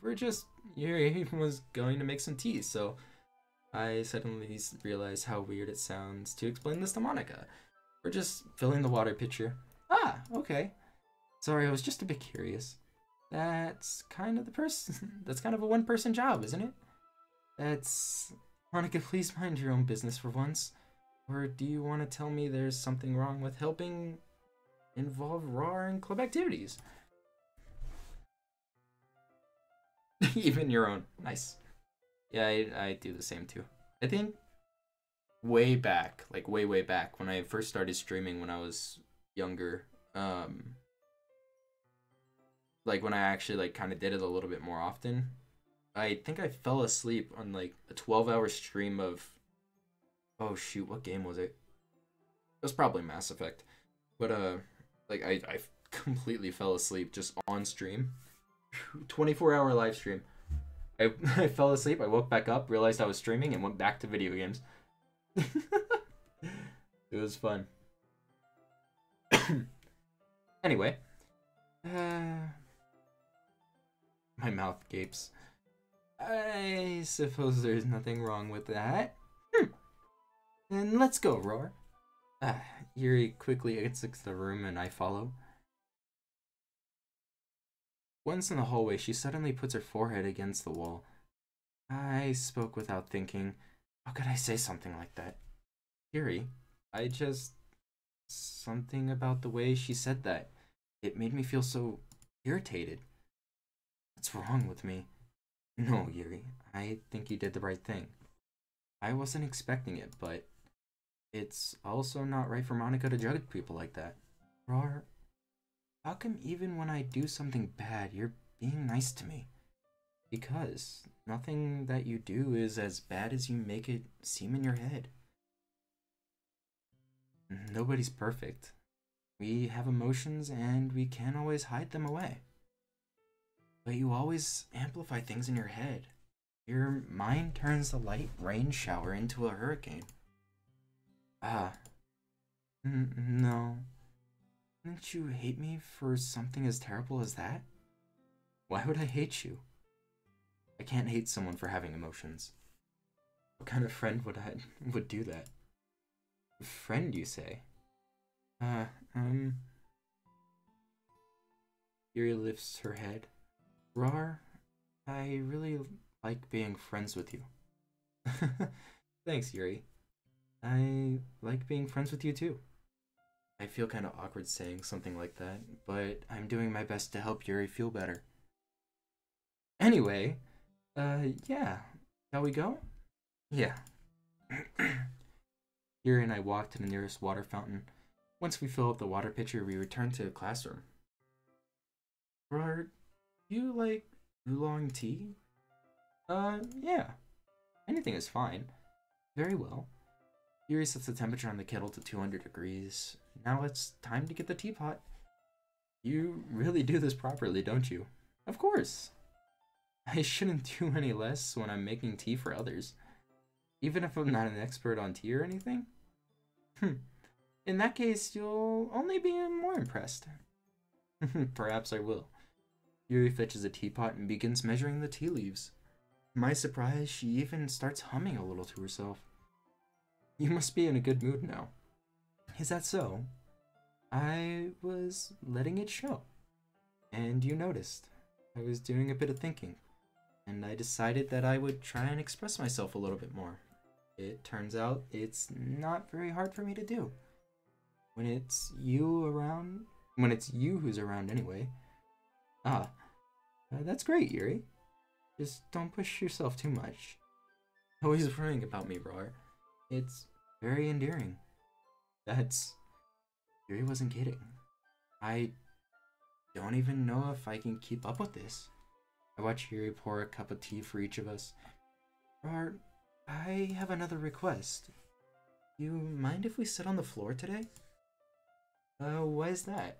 We're just... Yuri was going to make some tea, so I suddenly realized how weird it sounds to explain this to Monica. We're just filling the water pitcher. Ah, okay. Sorry, I was just a bit curious. That's kind of a one-person job, isn't it? Monica, please mind your own business for once. Or do you want to tell me there's something wrong with helping involve raw and club activities? Even your own. Nice. Yeah, I do the same too. I think way back, like way back, when I first started streaming when I was younger, like when I actually like kind of did it a little bit more often, I think I fell asleep on like a 12-hour stream of, oh shoot, what game was it? It was probably Mass Effect, but like I completely fell asleep just on stream. 24-hour live stream. I fell asleep, I woke back up, realized I was streaming, and went back to video games. It was fun. Anyway. My mouth gapes. I suppose there's nothing wrong with that. Then let's go, Roar. Yuri quickly exits the room and I follow. Once in the hallway, she suddenly puts her forehead against the wall. I spoke without thinking. How could I say something like that? Yuri, something about the way she said that. It made me feel so irritated. What's wrong with me? No, Yuri, I think you did the right thing. I wasn't expecting it, but it's also not right for Monica to judge people like that. Roar, how come even when I do something bad, you're being nice to me? Because nothing that you do is as bad as you make it seem in your head. Nobody's perfect. We have emotions and we can't always hide them away. But you always amplify things in your head. Your mind turns the light rain shower into a hurricane. No. Didn't you hate me for something as terrible as that? Why would I hate you? I can't hate someone for having emotions. What kind of friend would do that? Friend, you say? Yuri lifts her head. Rar, I really like being friends with you. Thanks, Yuri. I like being friends with you too. I feel kind of awkward saying something like that, but I'm doing my best to help Yuri feel better. Anyway, yeah. Shall we go? Yeah. Yuri and I walk to the nearest water fountain. Once we fill up the water pitcher, we return to the classroom. Gerard, you like oolong tea? Yeah. Anything is fine. Very well. Yuri sets the temperature on the kettle to 200 degrees. Now it's time to get the teapot. You really do this properly, don't you? Of course. I shouldn't do any less when I'm making tea for others. Even if I'm not an expert on tea or anything? In that case, you'll only be more impressed. Perhaps I will. Yuri fetches a teapot and begins measuring the tea leaves. To my surprise, she even starts humming a little to herself. You must be in a good mood now. Is that so? I was letting it show. And you noticed. I was doing a bit of thinking. And I decided that I would try and express myself a little bit more. It turns out it's not very hard for me to do. when it's you around, when it's you who's around anyway. Ah, that's great, Yuri. Just don't push yourself too much. Always worrying about me, Roar. It's very endearing. That's... Yuri wasn't kidding. I don't even know if I can keep up with this. I watch Yuri pour a cup of tea for each of us. Roar, I have another request. You mind if we sit on the floor today? Why is that?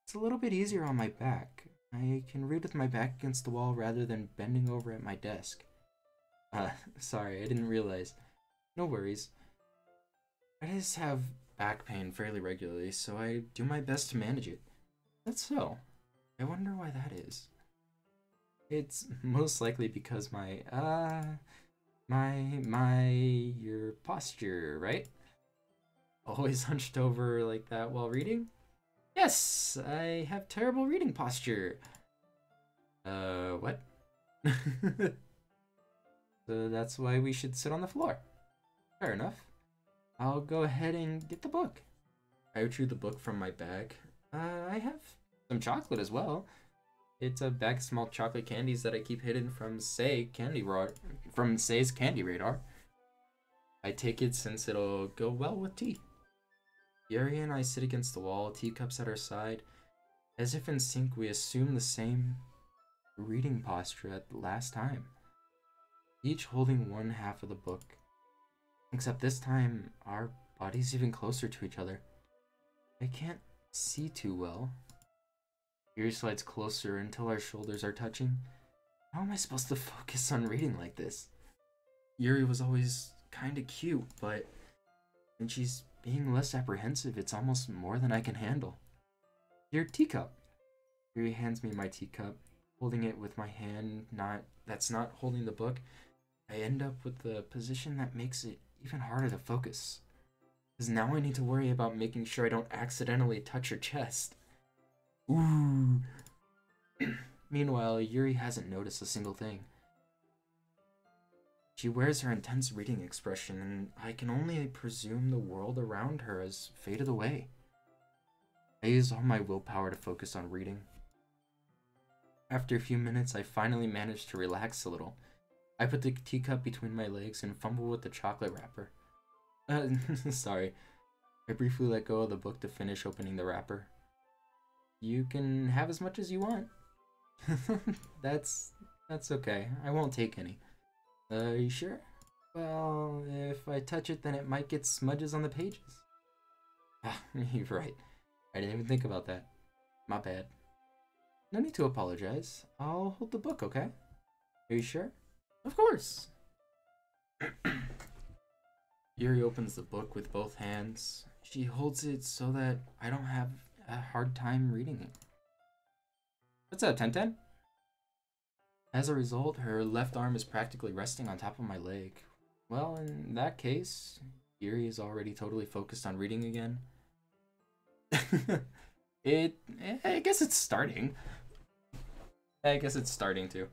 It's a little bit easier on my back. I can read with my back against the wall rather than bending over at my desk. Sorry, I didn't realize. No worries. I just have back pain fairly regularly, so I do my best to manage it. That's so. I wonder why that is. It's most likely because your posture, right? Always hunched over like that while reading? Yes, I have terrible reading posture. What? So that's why we should sit on the floor. Fair enough. I'll go ahead and get the book. I retrieve the book from my bag. I have some chocolate as well. It's a bag of small chocolate candies that I keep hidden from Say's candy radar. I take it since it'll go well with tea. Yuri and I sit against the wall, teacups at our side. As if in sync, we assume the same reading posture at the last time. Each holding one half of the book. Except this time, our bodies even closer to each other. I can't see too well. Yuri slides closer until our shoulders are touching. How am I supposed to focus on reading like this? Yuri was always kinda cute, but when she's being less apprehensive, it's almost more than I can handle. Your teacup. Yuri hands me my teacup, holding it with my hand that's not holding the book. I end up with the position that makes it even harder to focus. Because now I need to worry about making sure I don't accidentally touch her chest. Ooh. Meanwhile, Yuri hasn't noticed a single thing. She wears her intense reading expression, and I can only presume the world around her has faded away. I use all my willpower to focus on reading. After a few minutes, I finally manage to relax a little. I put the teacup between my legs and fumble with the chocolate wrapper. Sorry. I briefly let go of the book to finish opening the wrapper. You can have as much as you want. That's okay. I won't take any. You sure? Well, if I touch it, then it might get smudges on the pages. Ah, you're right. I didn't even think about that. My bad. No need to apologize. I'll hold the book, okay? Are you sure? Of course! Yuri opens the book with both hands. She holds it so that I don't have a hard time reading it. What's up, Tenten? As a result, her left arm is practically resting on top of my leg. Well, in that case, Yuri is already totally focused on reading again. I guess it's starting. I guess it's starting to.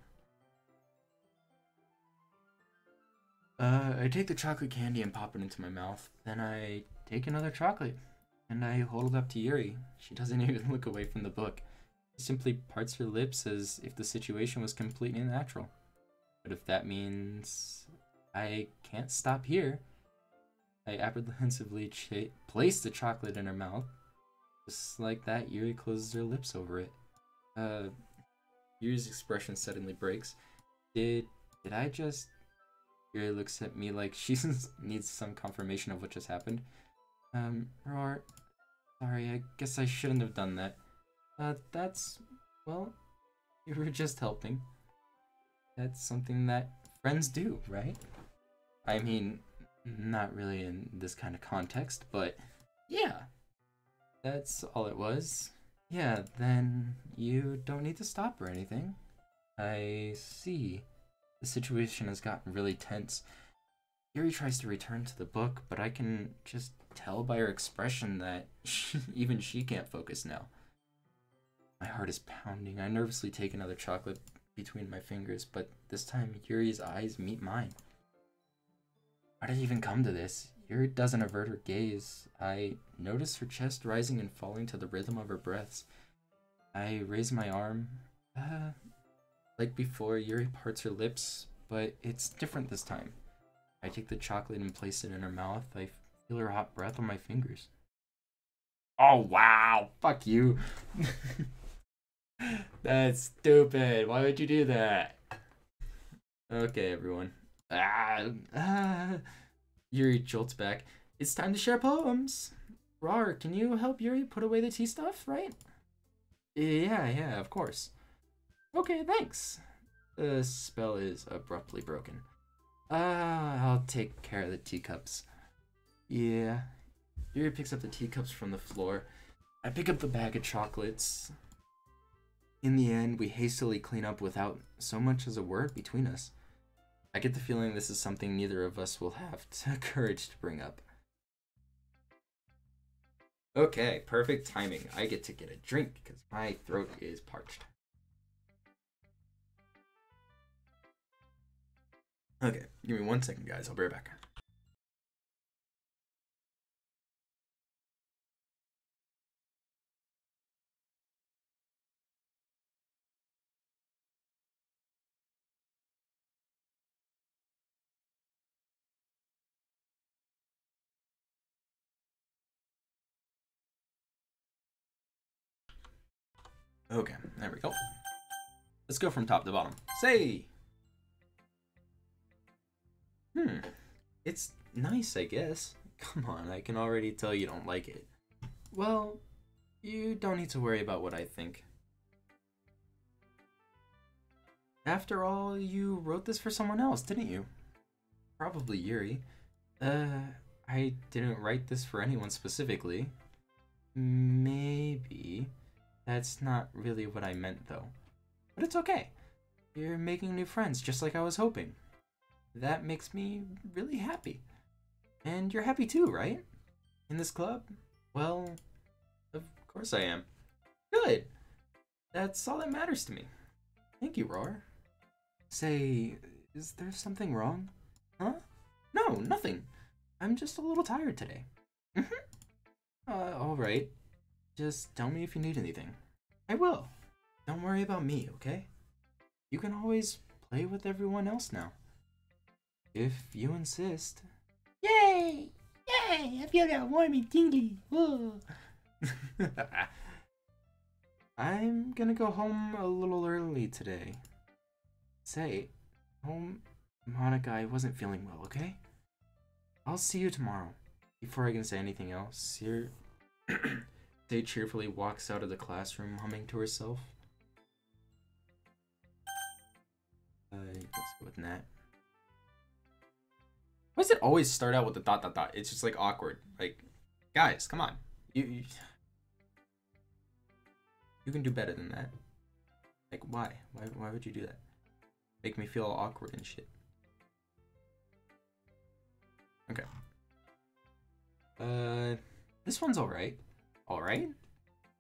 I take the chocolate candy and pop it into my mouth. Then I take another chocolate, and I hold it up to Yuri. She doesn't even look away from the book. She simply parts her lips as if the situation was completely natural. But if that means I can't stop here, I apprehensively place the chocolate in her mouth. Just like that, Yuri closes her lips over it. Yuri's expression suddenly breaks. Did I just... Yuri looks at me like she needs some confirmation of what just happened. Roar, sorry, I guess I shouldn't have done that. Well, you were just helping. That's something that friends do, right? I mean, not really in this kind of context, but yeah. That's all it was. Yeah, then you don't need to stop or anything. I see. The situation has gotten really tense. Yuri tries to return to the book, but I can just tell by her expression that even she can't focus now. My heart is pounding. I nervously take another chocolate between my fingers, but this time Yuri's eyes meet mine. How did it even come to this? Yuri doesn't avert her gaze. I notice her chest rising and falling to the rhythm of her breaths. I raise my arm. Like before, Yuri parts her lips, but it's different this time. I take the chocolate and place it in her mouth. I feel her hot breath on my fingers. Oh, wow! Fuck you! That's stupid! Why would you do that? Okay, everyone. Yuri jolts back. It's time to share poems! Rar, can you help Yuri put away the tea stuff, right? Yeah, of course. Okay, thanks. The spell is abruptly broken. I'll take care of the teacups. Yeah. Yuri picks up the teacups from the floor. I pick up the bag of chocolates. In the end, we hastily clean up without so much as a word between us. I get the feeling this is something neither of us will have the courage to bring up. Okay, perfect timing. I get to get a drink because my throat is parched. Okay, give me 1 second, guys. I'll be right back. Okay, there we go. Let's go from top to bottom. Say! It's nice, I guess. Come on, I can already tell you don't like it. Well, you don't need to worry about what I think. After all, you wrote this for someone else, didn't you? Probably Yuri. I didn't write this for anyone specifically. Maybe. That's not really what I meant, though. But it's okay. You're making new friends, just like I was hoping. That makes me really happy. And you're happy too, right? In this club? Well, of course I am. Good! That's all that matters to me. Thank you, Roar. Say, is there something wrong? Huh? No, nothing. I'm just a little tired today. Alright. Just tell me if you need anything. I will. Don't worry about me, okay? You can always play with everyone else now. If you insist. Yay! Yay! I feel that warm and tingly. Whoa. I'm gonna go home a little early today. Say, Monica, I wasn't feeling well, okay? I'll see you tomorrow. Before I can say anything else, Say cheerfully walks out of the classroom, humming to herself. Let's go with Nat. Why does it always start out with the dot dot dot? It's just like awkward. Like, guys, come on. You can do better than that. Like, why? Why would you do that? Make me feel awkward and shit. Okay. This one's alright. Alright?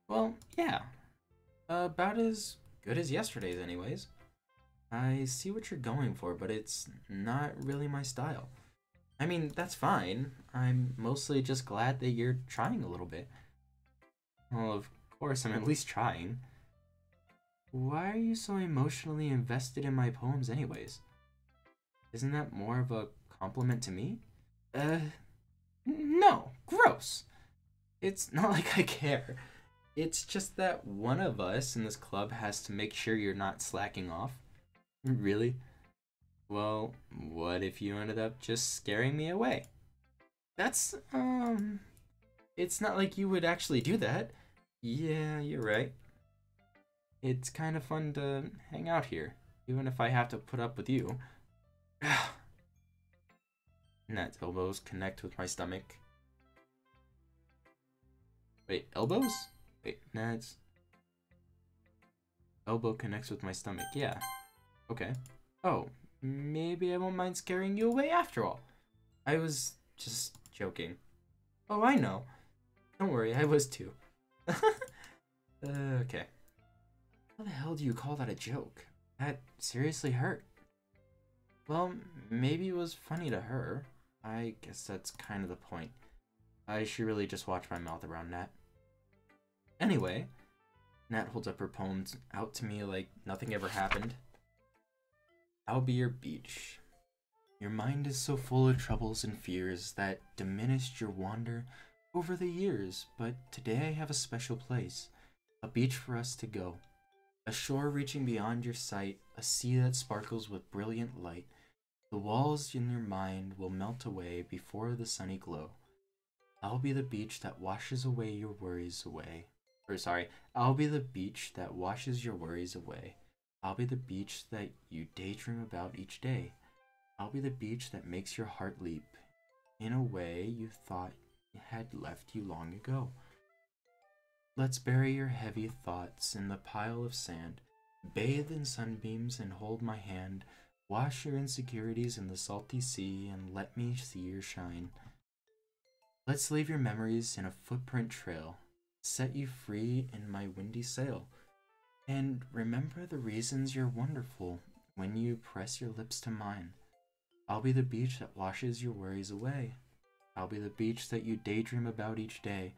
Well, yeah. About as good as yesterday's anyways. I see what you're going for, but it's not really my style. I mean, that's fine. I'm mostly just glad that you're trying a little bit. Well, of course, I'm at least trying. Why are you so emotionally invested in my poems anyways? Isn't that more of a compliment to me? No, gross. It's not like I care. It's just that one of us in this club has to make sure you're not slacking off. Really? Well, what if you ended up just scaring me away? That's, it's not like you would actually do that. Yeah, you're right. It's kind of fun to hang out here, even if I have to put up with you. Nat's elbows connect with my stomach. Wait, elbows? Wait, Nat's elbow connects with my stomach. Yeah. Okay. Oh, maybe I won't mind scaring you away after all. I was just joking. Oh, I know. Don't worry, I was too. Okay. How the hell do you call that a joke? That seriously hurt. Well, maybe it was funny to her. I guess that's kind of the point. I should really just watch my mouth around Nat. Anyway, Nat holds up her poems out to me like nothing ever happened. I'll be your beach. Your mind is so full of troubles and fears that diminished your wander over the years, but today I have a special place, a beach for us to go. A shore reaching beyond your sight, a sea that sparkles with brilliant light. The walls in your mind will melt away before the sunny glow. I'll be the beach that washes away your worries away. I'll be the beach that washes your worries away. I'll be the beach that you daydream about each day. I'll be the beach that makes your heart leap in a way you thought had left you long ago. Let's bury your heavy thoughts in the pile of sand, bathe in sunbeams and hold my hand, wash your insecurities in the salty sea and let me see your shine. Let's leave your memories in a footprint trail, set you free in my windy sail, and remember the reasons you're wonderful when you press your lips to mine. I'll be the beach that washes your worries away. I'll be the beach that you daydream about each day.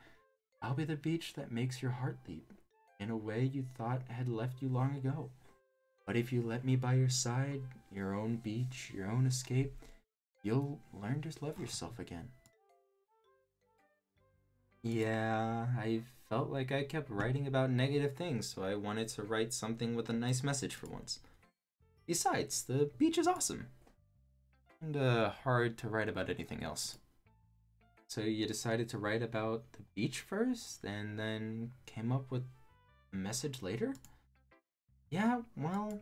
I'll be the beach that makes your heart leap in a way you thought had left you long ago. But if you let me by your side, your own beach, your own escape, you'll learn to love yourself again. Yeah, I felt like I kept writing about negative things, so I wanted to write something with a nice message for once. Besides, the beach is awesome. And hard to write about anything else. So you decided to write about the beach first, and then came up with a message later? Yeah, well,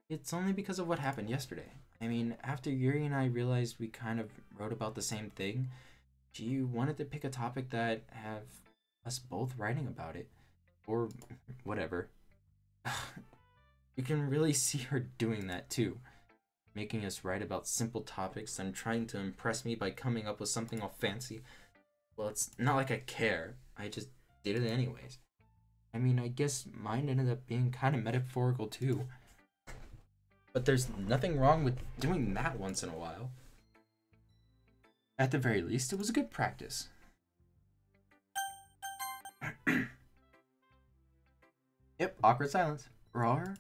it's only because of what happened yesterday. I mean, after Yuri and I realized we kind of wrote about the same thing, she wanted to pick a topic that have us both writing about it. Or whatever. You can really see her doing that too. Making us write about simple topics and trying to impress me by coming up with something all fancy. Well, it's not like I care. I just did it anyways. I mean, I guess mine ended up being kind of metaphorical too. But there's nothing wrong with doing that once in a while. At the very least, it was a good practice. Yep, awkward silence. Rawr.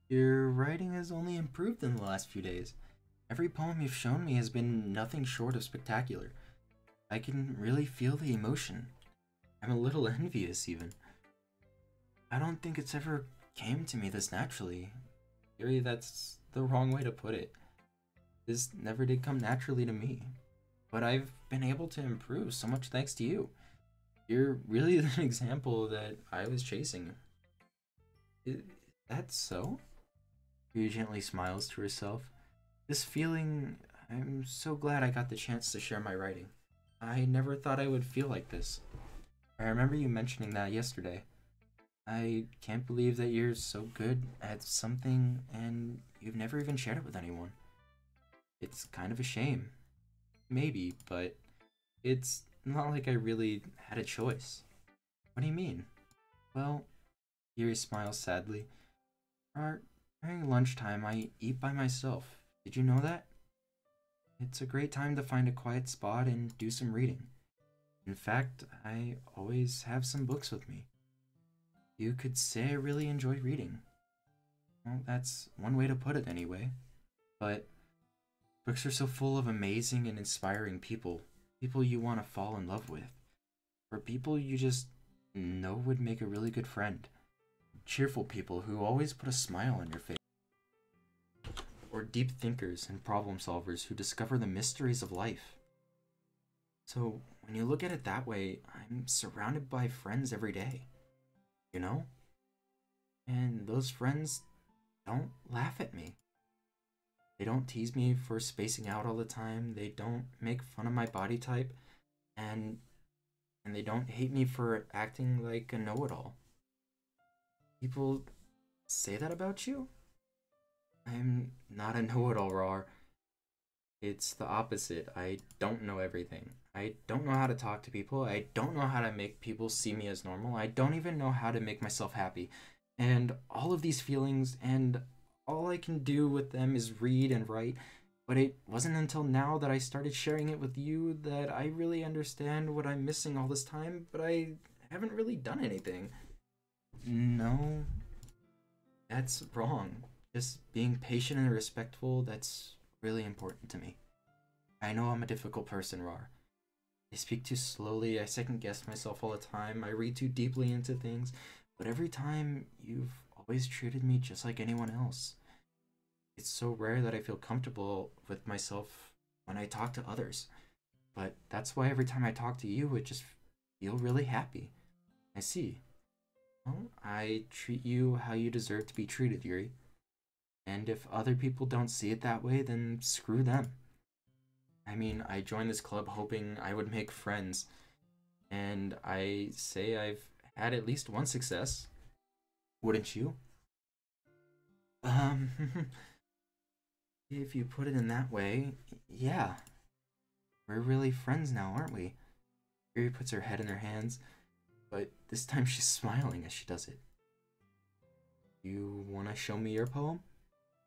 Your writing has only improved in the last few days. Every poem you've shown me has been nothing short of spectacular. I can really feel the emotion. I'm a little envious, even. I don't think it's ever came to me this naturally. Yuri, that's the wrong way to put it. This never did come naturally to me. But I've been able to improve so much thanks to you. You're really the example that I was chasing. Is that so? Yuri gently smiles to herself. This feeling, I'm so glad I got the chance to share my writing. I never thought I would feel like this. I remember you mentioning that yesterday. I can't believe that you're so good at something and you've never even shared it with anyone. It's kind of a shame. Maybe, but it's not like I really had a choice. What do you mean? Well, Yuri smiles sadly. During lunchtime, I eat by myself. Did you know that? It's a great time to find a quiet spot and do some reading. In fact, I always have some books with me. You could say I really enjoy reading. Well, that's one way to put it anyway. But books are so full of amazing and inspiring people. People you want to fall in love with. Or people you just know would make a really good friend. Cheerful people who always put a smile on your face. Or deep thinkers and problem solvers who discover the mysteries of life. So, when you look at it that way, I'm surrounded by friends every day. You know? And those friends don't laugh at me. They don't tease me for spacing out all the time. They don't make fun of my body type. And they don't hate me for acting like a know-it-all. People say that about you? I'm not a know-it-all, Rar. It's the opposite. I don't know everything. I don't know how to talk to people. I don't know how to make people see me as normal. I don't even know how to make myself happy. And all of these feelings, and all I can do with them is read and write. But it wasn't until now that I started sharing it with you that I really understand what I'm missing all this time, but I haven't really done anything. No, that's wrong. Just being patient and respectful, that's really important to me. I know I'm a difficult person, Rar. I speak too slowly, I second guess myself all the time, I read too deeply into things, but every time you've always treated me just like anyone else. It's so rare that I feel comfortable with myself when I talk to others. But that's why every time I talk to you, it just feel really happy. I see. Well, I treat you how you deserve to be treated, Yuri. And if other people don't see it that way, then screw them. I mean, I joined this club hoping I would make friends, and I say I've had at least one success. Wouldn't you? Um, if you put it in that way, yeah. We're really friends now, aren't we? Yuri puts her head in her hands, but this time she's smiling as she does it. You want to show me your poem?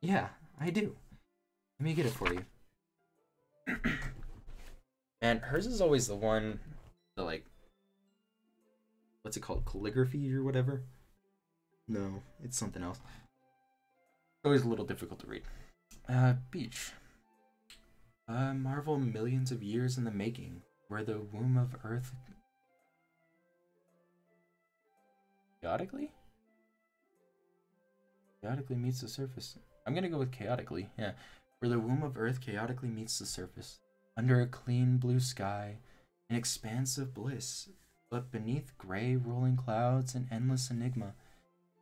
Yeah, I do. Let me get it for you. And hers is always the one, the like, what's it called, calligraphy or whatever? No, it's something else. Always a little difficult to read. Beach. A marvel millions of years in the making, where the womb of Earth chaotically meets the surface. I'm gonna go with chaotically, yeah. Where the womb of Earth chaotically meets the surface, under a clean blue sky, an expanse of bliss, but beneath gray rolling clouds and endless enigma,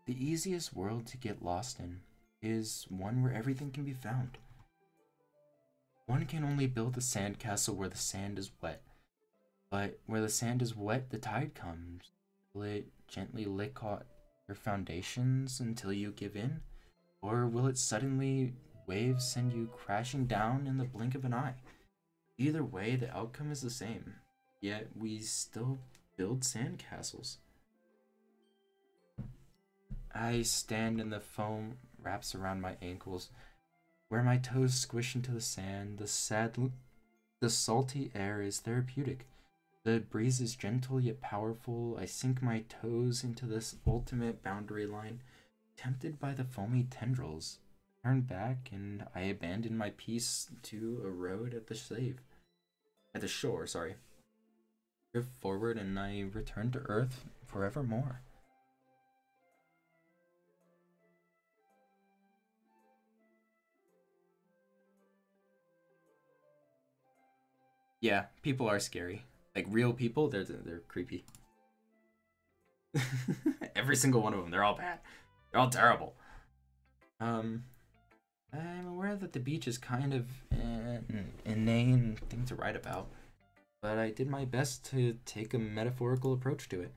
the easiest world to get lost in is one where everything can be found. One can only build a sandcastle where the sand is wet, but where the sand is wet, the tide comes. Will it gently lick out your foundations until you give in? Or will it suddenly waves send you crashing down in the blink of an eye? Either way, the outcome is the same, yet we still build sandcastles. I stand and the foam wraps around my ankles, where my toes squish into the sand. The salty air is therapeutic. The breeze is gentle yet powerful. I sink my toes into this ultimate boundary line, tempted by the foamy tendrils. Turn back and I abandon my piece to a road at the shore, sorry. Drift forward and I return to Earth forevermore. Yeah, people are scary. Like real people, they're creepy. Every single one of them, they're all bad. They're all terrible. I'm aware that the beach is kind of an inane thing to write about, but I did my best to take a metaphorical approach to it.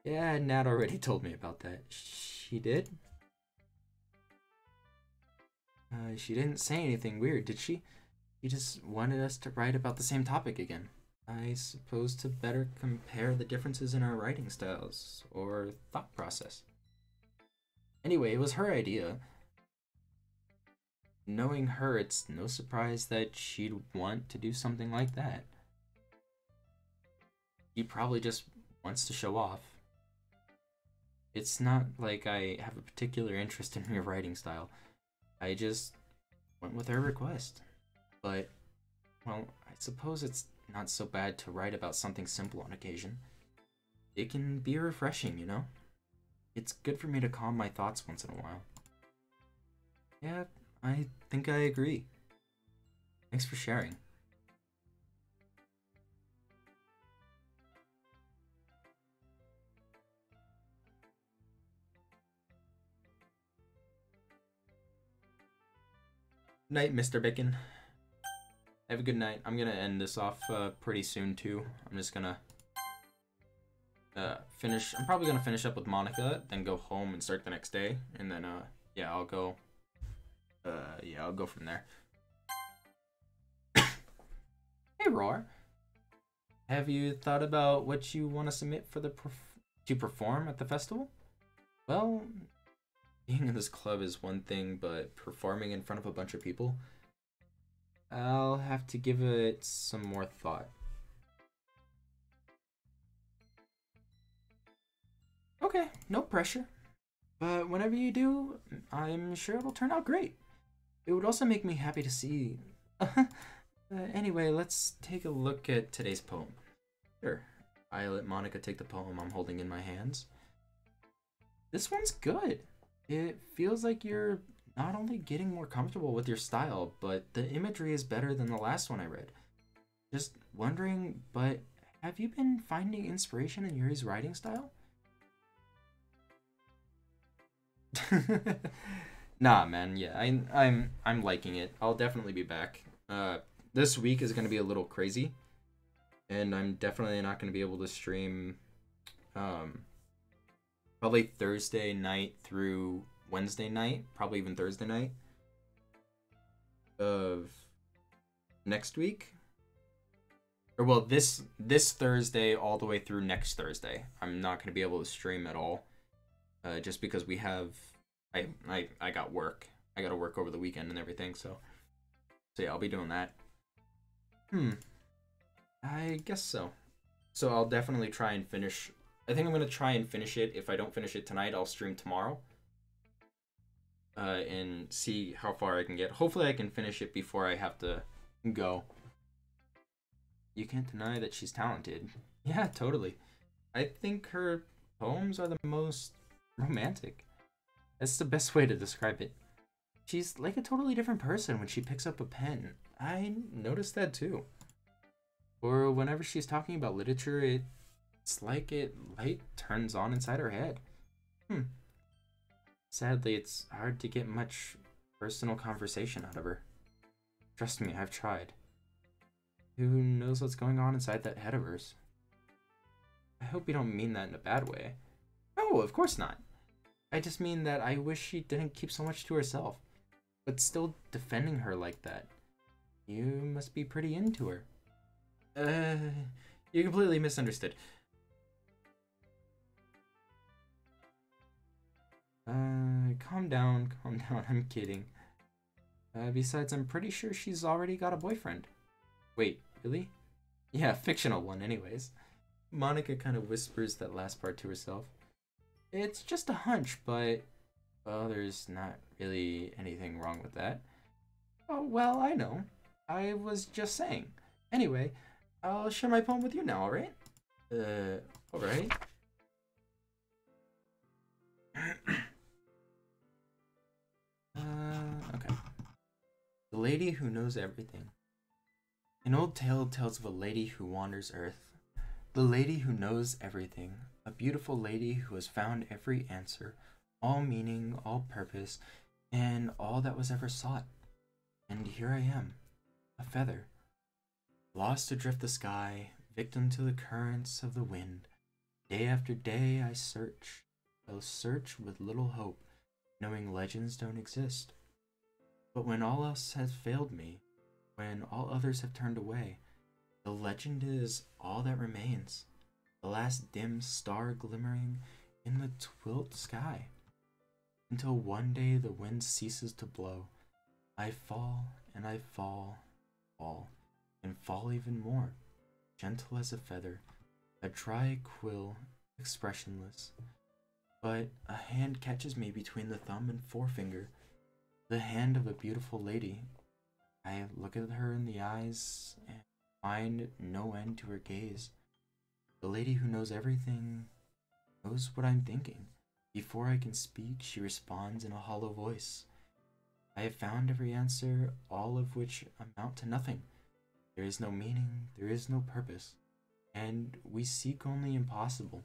Yeah, Nat already told me about that. She did? She didn't say anything weird, did she? She just wanted us to write about the same topic again. I suppose to better compare the differences in our writing styles, or thought process. Anyway, it was her idea. Knowing her, it's no surprise that she'd want to do something like that. She probably just wants to show off. It's not like I have a particular interest in your writing style. I just went with her request. But, well, I suppose it's not so bad to write about something simple on occasion. It can be refreshing, you know? It's good for me to calm my thoughts once in a while. Yeah, I think I agree. Thanks for sharing. Night, Mr. Bacon. Have a good night. I'm gonna end this off pretty soon too. I'm just gonna finish. I'm probably gonna finish up with Monica, then go home and start the next day, and then yeah, I'll go. Yeah, I'll go from there. Hey, Roar. Have you thought about what you want to submit for to perform at the festival? Well, being in this club is one thing, but performing in front of a bunch of people, I'll have to give it some more thought. Okay, no pressure. But whenever you do, I'm sure it'll turn out great. It would also make me happy to see. Anyway, let's take a look at today's poem. Sure. I let Monica take the poem I'm holding in my hands. This one's good. It feels like you're not only getting more comfortable with your style, but the imagery is better than the last one I read. Just wondering, but have you been finding inspiration in Yuri's writing style? Nah, man. Yeah, I'm liking it. I'll definitely be back. This week is gonna be a little crazy, and I'm definitely not gonna be able to stream. Probably Thursday night through Wednesday night, probably even Thursday night of next week. Or well, this Thursday all the way through next Thursday. I'm not gonna be able to stream at all. Just because we have, I got work. I gotta work over the weekend and everything, so yeah, I'll be doing that. I guess so. So I'll definitely try and finish. I think I'm gonna try and finish it. If I don't finish it tonight, I'll stream tomorrow. And see how far I can get. Hopefully I can finish it before I have to go. You can't deny that she's talented. Yeah, totally. I think her poems are the most romantic. That's the best way to describe it. She's like a totally different person when she picks up a pen. I noticed that too. Or whenever she's talking about literature, it's like light turns on inside her head. Sadly, it's hard to get much personal conversation out of her. Trust me, I've tried. Who knows what's going on inside that head of hers? I hope you don't mean that in a bad way. No, of course not. I just mean that I wish she didn't keep so much to herself, but still defending her like that. You must be pretty into her. You completely misunderstood. Calm down, I'm kidding. Besides, I'm pretty sure she's already got a boyfriend. Wait, really? Yeah, fictional one anyways. Monica kind of whispers that last part to herself. It's just a hunch, but, well, there's not really anything wrong with that. Oh, well, I know. I was just saying. Anyway, I'll share my poem with you now, alright? Alright. Okay. The Lady Who Knows Everything. An old tale tells of a lady who wanders Earth. The lady who knows everything. A beautiful lady who has found every answer, all meaning, all purpose, and all that was ever sought. And here I am, a feather, lost adrift the sky, victim to the currents of the wind. Day after day I search. I'll search with little hope, knowing legends don't exist. But when all else has failed me, when all others have turned away, the legend is all that remains, the last dim star glimmering in the twilit sky. Until one day the wind ceases to blow, I fall and I fall, and fall even more, gentle as a feather, a dry quill, expressionless. But a hand catches me between the thumb and forefinger, the hand of a beautiful lady. I look at her in the eyes and find no end to her gaze. The lady who knows everything knows what I'm thinking. Before I can speak, she responds in a hollow voice. I have found every answer, all of which amount to nothing. There is no meaning, there is no purpose, and we seek only impossible.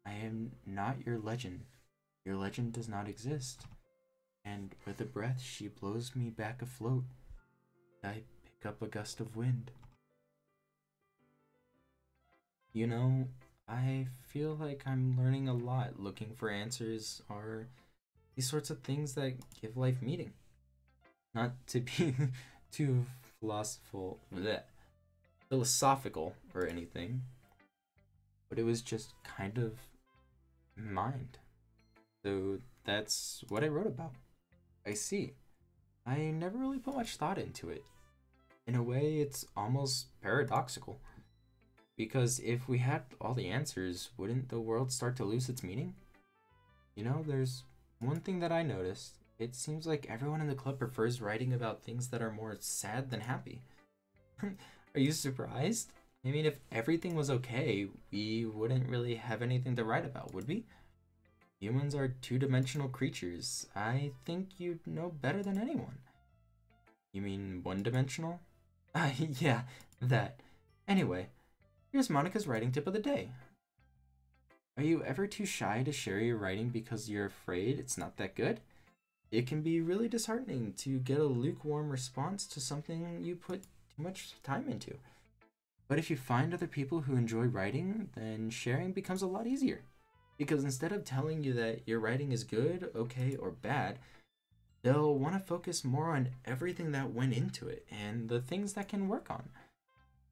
I am not your legend. Your legend does not exist. And with a breath, she blows me back afloat. I pick up a gust of wind. You know, I feel like I'm learning a lot. Looking for answers are these sorts of things that give life meaning. Not to be too philosophical or anything, but it was just kind of mind. So that's what I wrote about. I see. I never really put much thought into it. In a way, it's almost paradoxical. Because if we had all the answers, wouldn't the world start to lose its meaning? You know, there's one thing that I noticed. It seems like everyone in the club prefers writing about things that are more sad than happy. Are you surprised? I mean, if everything was okay, we wouldn't really have anything to write about, would we? Humans are two-dimensional creatures. I think you'd know better than anyone. You mean one-dimensional? Yeah, that. Anyway, here's Monica's writing tip of the day. Are you ever too shy to share your writing because you're afraid it's not that good? It can be really disheartening to get a lukewarm response to something you put too much time into. But if you find other people who enjoy writing, then sharing becomes a lot easier. Because instead of telling you that your writing is good, okay, or bad, they'll want to focus more on everything that went into it and the things that can work on.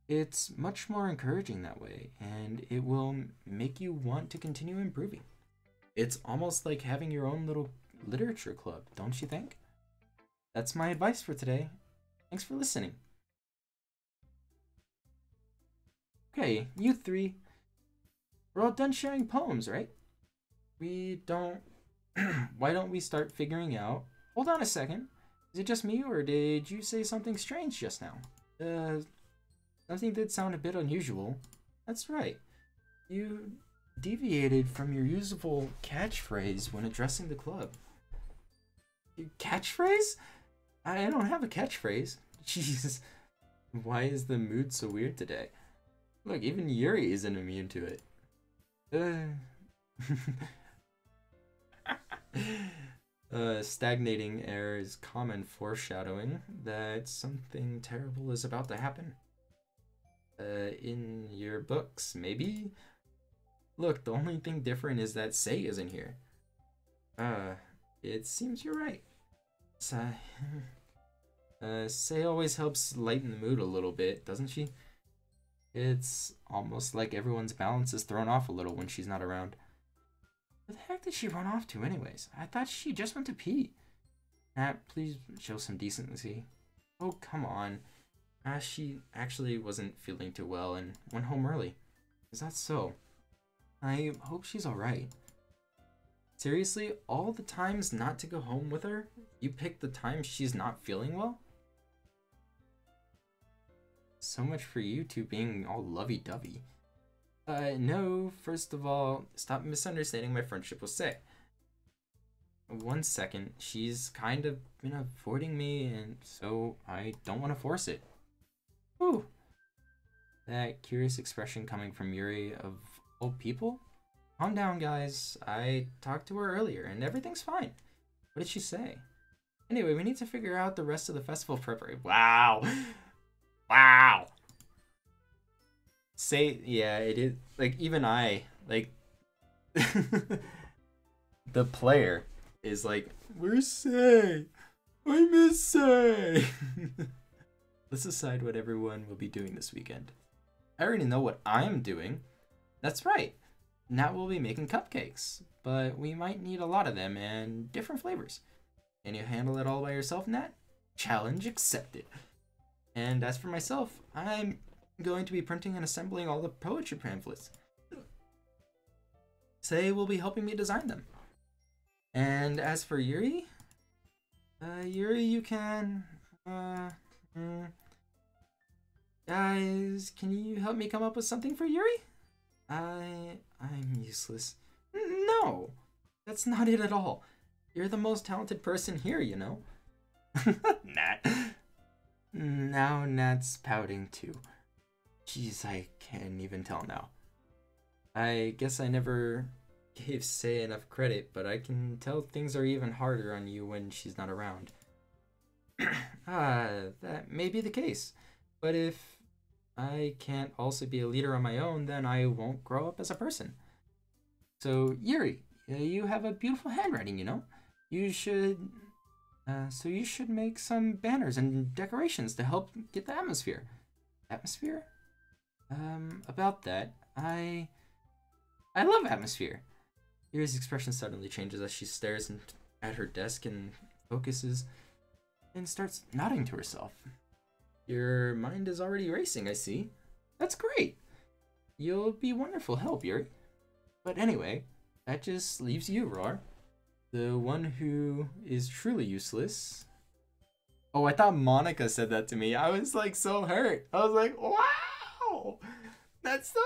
It's much more encouraging that way, and it will make you want to continue improving. It's almost like having your own little literature club, don't you think? That's my advice for today. Thanks for listening. Okay, you three. We're all done sharing poems, right? We don't... Why don't we start figuring out... Hold on a second. Is it just me, or did you say something strange just now? Something did sound a bit unusual. That's right. You deviated from your usual catchphrase when addressing the club. Your catchphrase? I don't have a catchphrase. Jeez. Why is the mood so weird today? Look, even Yuri isn't immune to it. Stagnating air is common foreshadowing that something terrible is about to happen. In your books, maybe? Look, the only thing different is that Sei isn't here. It seems you're right. Sei always helps lighten the mood a little bit, doesn't she? It's almost like everyone's balance is thrown off a little when she's not around. Where the heck did she run off to anyways? I thought she just went to pee. Please show some decency. Oh, come on. She actually wasn't feeling too well and went home early. Is that so? I hope she's alright. Seriously, all the times not to go home with her, you pick the time she's not feeling well? So much for you two being all lovey-dovey. No, first of all, stop misunderstanding my friendship with Sei. 1 second, she's kind of been avoiding me, and so I don't want to force it. Whew. That curious expression coming from Yuri of all people? Calm down, guys. I talked to her earlier, and everything's fine. What did she say? Anyway, we need to figure out the rest of the festival preparation. Wow! Wow! Say, yeah, it is, like, even I, like, the player is like, where's Sei? I miss Sei! Let's decide what everyone will be doing this weekend. I already know what I'm doing. That's right. Nat will be making cupcakes, but we might need a lot of them and different flavors. Can you handle it all by yourself, Nat? Challenge accepted. And as for myself, I'm going to be printing and assembling all the poetry pamphlets. Sei will be helping me design them. And as for Yuri, Yuri, you can, guys, can you help me come up with something for Yuri? I'm useless. No, that's not it at all. You're the most talented person here, you know. Nat. Now Nat's pouting too. Jeez, I can't even tell now. I guess I never gave Sei enough credit, but I can tell things are even harder on you when she's not around. That may be the case. But if I can't also be a leader on my own, then I won't grow up as a person. So, Yuri, you have a beautiful handwriting, you know? You should... so you should make some banners and decorations to help get the atmosphere. Atmosphere? About that, I love atmosphere. Yuri's expression suddenly changes as she stares at her desk and focuses and starts nodding to herself. Your mind is already racing, I see. That's great. You'll be wonderful help, Yuri. But anyway, that just leaves you, Roar. The one who is truly useless. Oh, I thought Monica said that to me. I was like so hurt. I was like, wow, that's so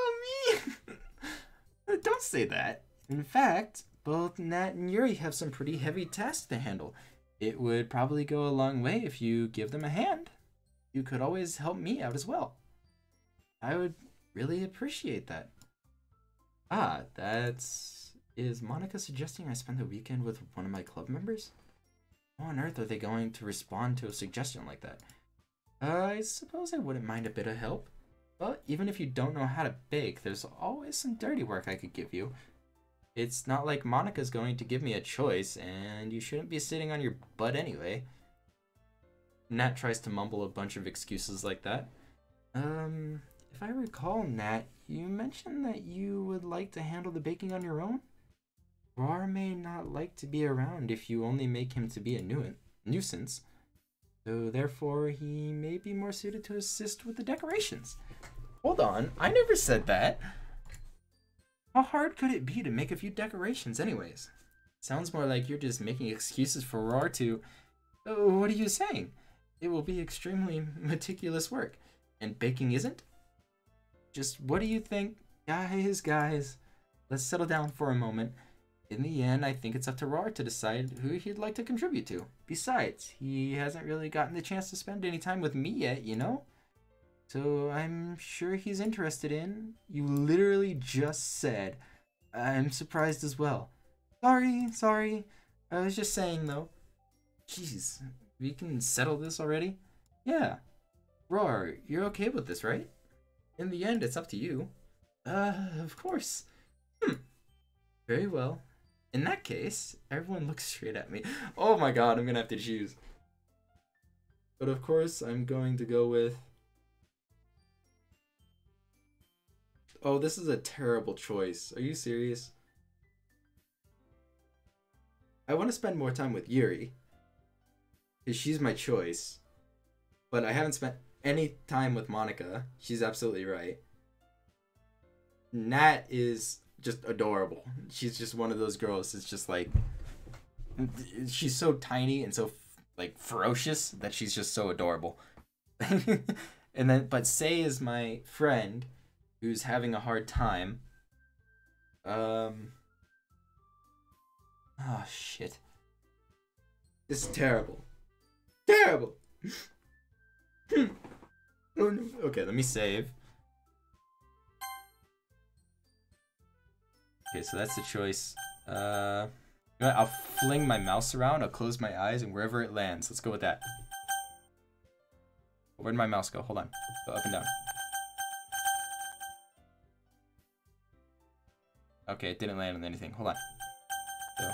mean. Don't say that. In fact, both Nat and Yuri have some pretty heavy tasks to handle. It would probably go a long way if you give them a hand. You could always help me out as well. I would really appreciate that. Ah, is Monica suggesting I spend the weekend with one of my club members? How on earth are they going to respond to a suggestion like that? I suppose I wouldn't mind a bit of help. But even if you don't know how to bake, there's always some dirty work I could give you. It's not like Monica's going to give me a choice, and you shouldn't be sitting on your butt anyway. Nat tries to mumble a bunch of excuses like that. If I recall, Nat, you mentioned that you would like to handle the baking on your own? Roar may not like to be around if you only make him to be a nuisance. So therefore, he may be more suited to assist with the decorations. Hold on, I never said that. How hard could it be to make a few decorations anyways? Sounds more like you're just making excuses for Roar to... what are you saying? It will be extremely meticulous work. And baking isn't? Just what do you think? Guys, let's settle down for a moment. In the end, I think it's up to Roar to decide who he'd like to contribute to. Besides, he hasn't really gotten the chance to spend any time with me yet, you know? So I'm sure he's interested in... You literally just said, I'm surprised as well. Sorry. I was just saying, though. Jeez, we can settle this already? Yeah. Roar, you're okay with this, right? In the end, it's up to you. Of course. Very well. In that case, everyone looks straight at me. Oh my god, I'm gonna have to choose. But of course, I'm going to go with... Oh, this is a terrible choice. Are you serious? I want to spend more time with Yuri, because she's my choice. But I haven't spent any time with Monica. She's absolutely right. Nat is just adorable. She's just one of those girls. It's just like... She's so tiny and so, like, ferocious that she's just so adorable. And then, but Sei is my friend who's having a hard time. Oh, shit. This is terrible. Terrible! Oh, no. Okay, let me save. Okay, so that's the choice. You know what? I'll fling my mouse around, I'll close my eyes, and wherever it lands, let's go with that. Where'd my mouse go? Hold on. Go up and down. Okay, it didn't land on anything. Hold on. So.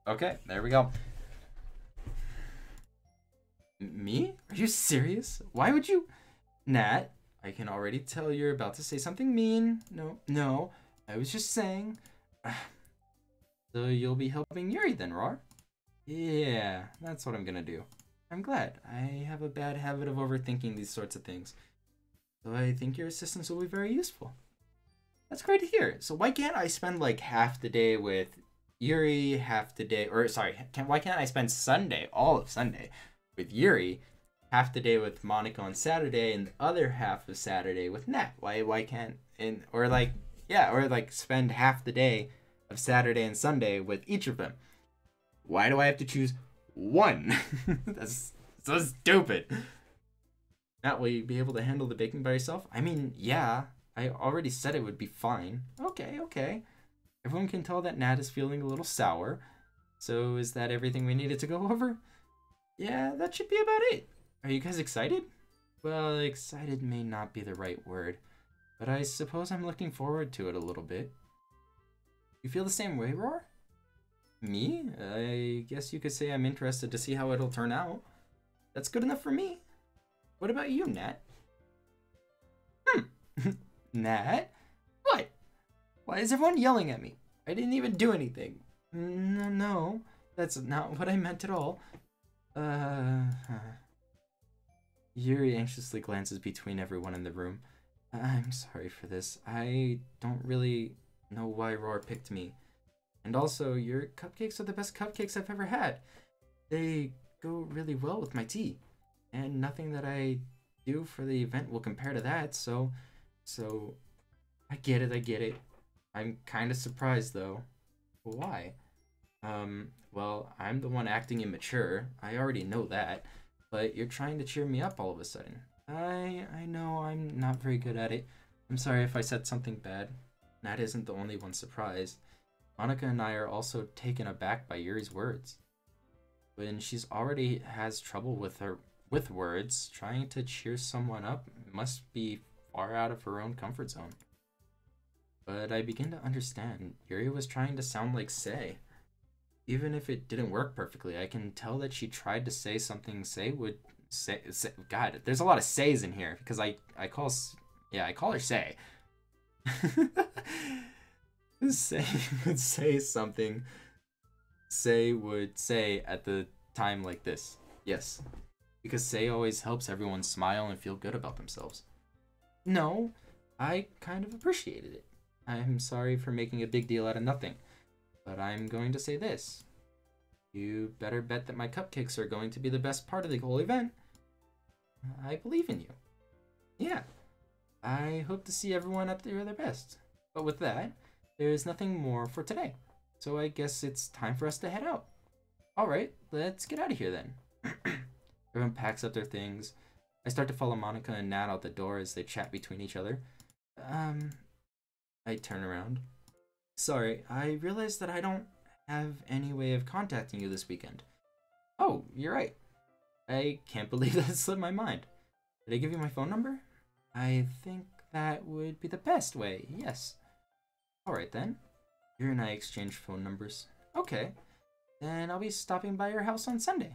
Okay, there we go. Me? Are you serious? Why would you... Nat, I can already tell you're about to say something mean. No, I was just saying. So you'll be helping Yuri then, Roar? Yeah, that's what I'm gonna do. I'm glad. I have a bad habit of overthinking these sorts of things. So I think your assistance will be very useful. That's great to hear. So why can't I spend like half the day with Yuri, half the day, or sorry, why can't I spend Sunday, all of Sunday, with Yuri, half the day with Monica on Saturday, and the other half of Saturday with Nat? Why can't, or spend half the day of Saturday and Sunday with each of them? Why do I have to choose one? That's so stupid. Nat, will you be able to handle the baking by yourself? I mean, yeah, I already said it would be fine. Okay. Everyone can tell that Nat is feeling a little sour. So is that everything we needed to go over? Yeah, that should be about it. Are you guys excited? Well, excited may not be the right word, but I suppose I'm looking forward to it a little bit. You feel the same way, Roar? Me? I guess you could say I'm interested to see how it'll turn out. That's good enough for me. What about you, Nat? Nat? What? Why is everyone yelling at me? I didn't even do anything. No, that's not what I meant at all. Uh... Yuri anxiously glances between everyone in the room. I'm sorry for this. I don't really know why Roar picked me. And also, your cupcakes are the best cupcakes I've ever had. They go really well with my tea. And nothing that I do for the event will compare to that, so I get it. I'm kind of surprised though. Why? Well, I'm the one acting immature. I already know that. But you're trying to cheer me up all of a sudden. I know I'm not very good at it. I'm sorry if I said something bad. Nat isn't the only one surprised. Monica and I are also taken aback by Yuri's words. When she's already has trouble with words, trying to cheer someone up must be far out of her own comfort zone. But I begin to understand. Yuri was trying to sound like Sei. Even if it didn't work perfectly, I can tell that she tried to say something Sei would say. God, there's a lot of Seis in here because I call her Sei. Sei would say something Sei would say at the time like this. Yes, because Sei always helps everyone smile and feel good about themselves. No, I kind of appreciated it. I'm sorry for making a big deal out of nothing, but I'm going to say this. You better bet that my cupcakes are going to be the best part of the whole event. I believe in you. Yeah, I hope to see everyone at their best. But with that, there's nothing more for today. So I guess it's time for us to head out. Alright, let's get out of here then. Everyone packs up their things. I start to follow Monica and Nat out the door as they chat between each other. I turn around. Sorry, I realized that I don't have any way of contacting you this weekend. Oh, you're right. I can't believe that slipped my mind. Did I give you my phone number? I think that would be the best way, yes. Alright then. You and I exchange phone numbers. Okay. Then I'll be stopping by your house on Sunday.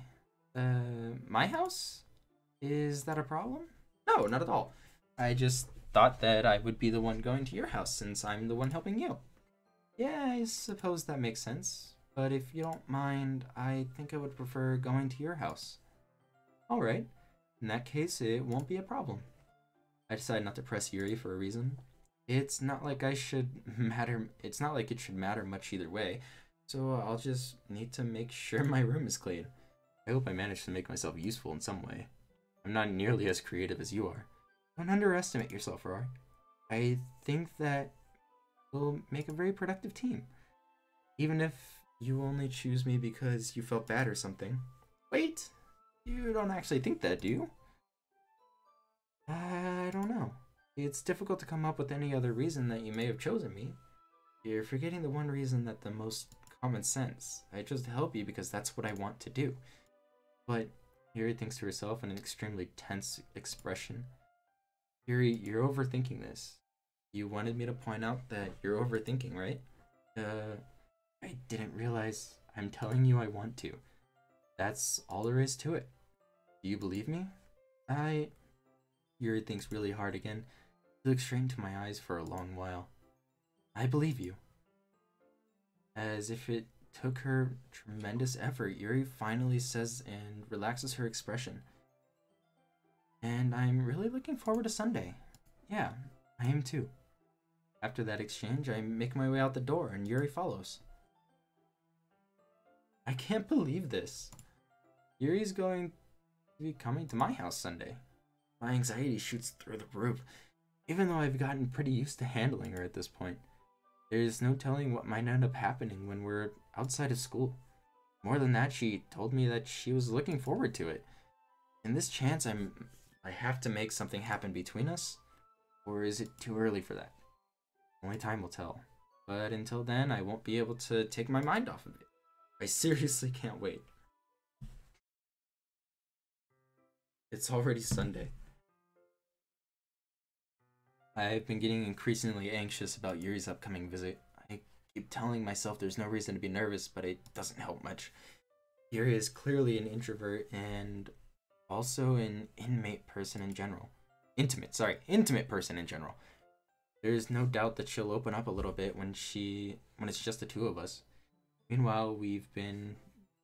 My house? Is that a problem? No, not at all. I just thought that I would be the one going to your house since I'm the one helping you. Yeah, I suppose that makes sense. But if you don't mind, I think I would prefer going to your house. Alright. In that case, it won't be a problem. I decide not to press Yuri for a reason. It's not like it should matter much either way, so I'll just need to make sure my room is clean. I hope I manage to make myself useful in some way. I'm not nearly as creative as you are. Don't underestimate yourself, Roar. I think that we'll make a very productive team. Even if you only choose me because you felt bad or something. Wait, you don't actually think that, do you? I don't know. It's difficult to come up with any other reason that you may have chosen me. You're forgetting the one reason that the most common sense. I chose to help you because that's what I want to do. But Yuri thinks to herself in an extremely tense expression. Yuri, you're overthinking this. You wanted me to point out that you're overthinking, right? I didn't realize. I'm telling you I want to. That's all there is to it. Do you believe me? Yuri thinks really hard again. She looks straight into my eyes for a long while. I believe you. As if it took her tremendous effort, Yuri finally says and relaxes her expression. And I'm really looking forward to Sunday. Yeah, I am too. After that exchange, I make my way out the door and Yuri follows. I can't believe this. Yuri's going to be coming to my house Sunday. My anxiety shoots through the roof, even though I've gotten pretty used to handling her at this point. There's no telling what might end up happening when we're outside of school. More than that, she told me that she was looking forward to it. In this chance, I have to make something happen between us? Or is it too early for that? Only time will tell. But until then, I won't be able to take my mind off of it. I seriously can't wait. It's already Sunday. I've been getting increasingly anxious about Yuri's upcoming visit. I keep telling myself there's no reason to be nervous, but it doesn't help much. Yuri is clearly an introvert and also an intimate person in general. Intimate person in general. There's no doubt that she'll open up a little bit when it's just the two of us. Meanwhile, we've been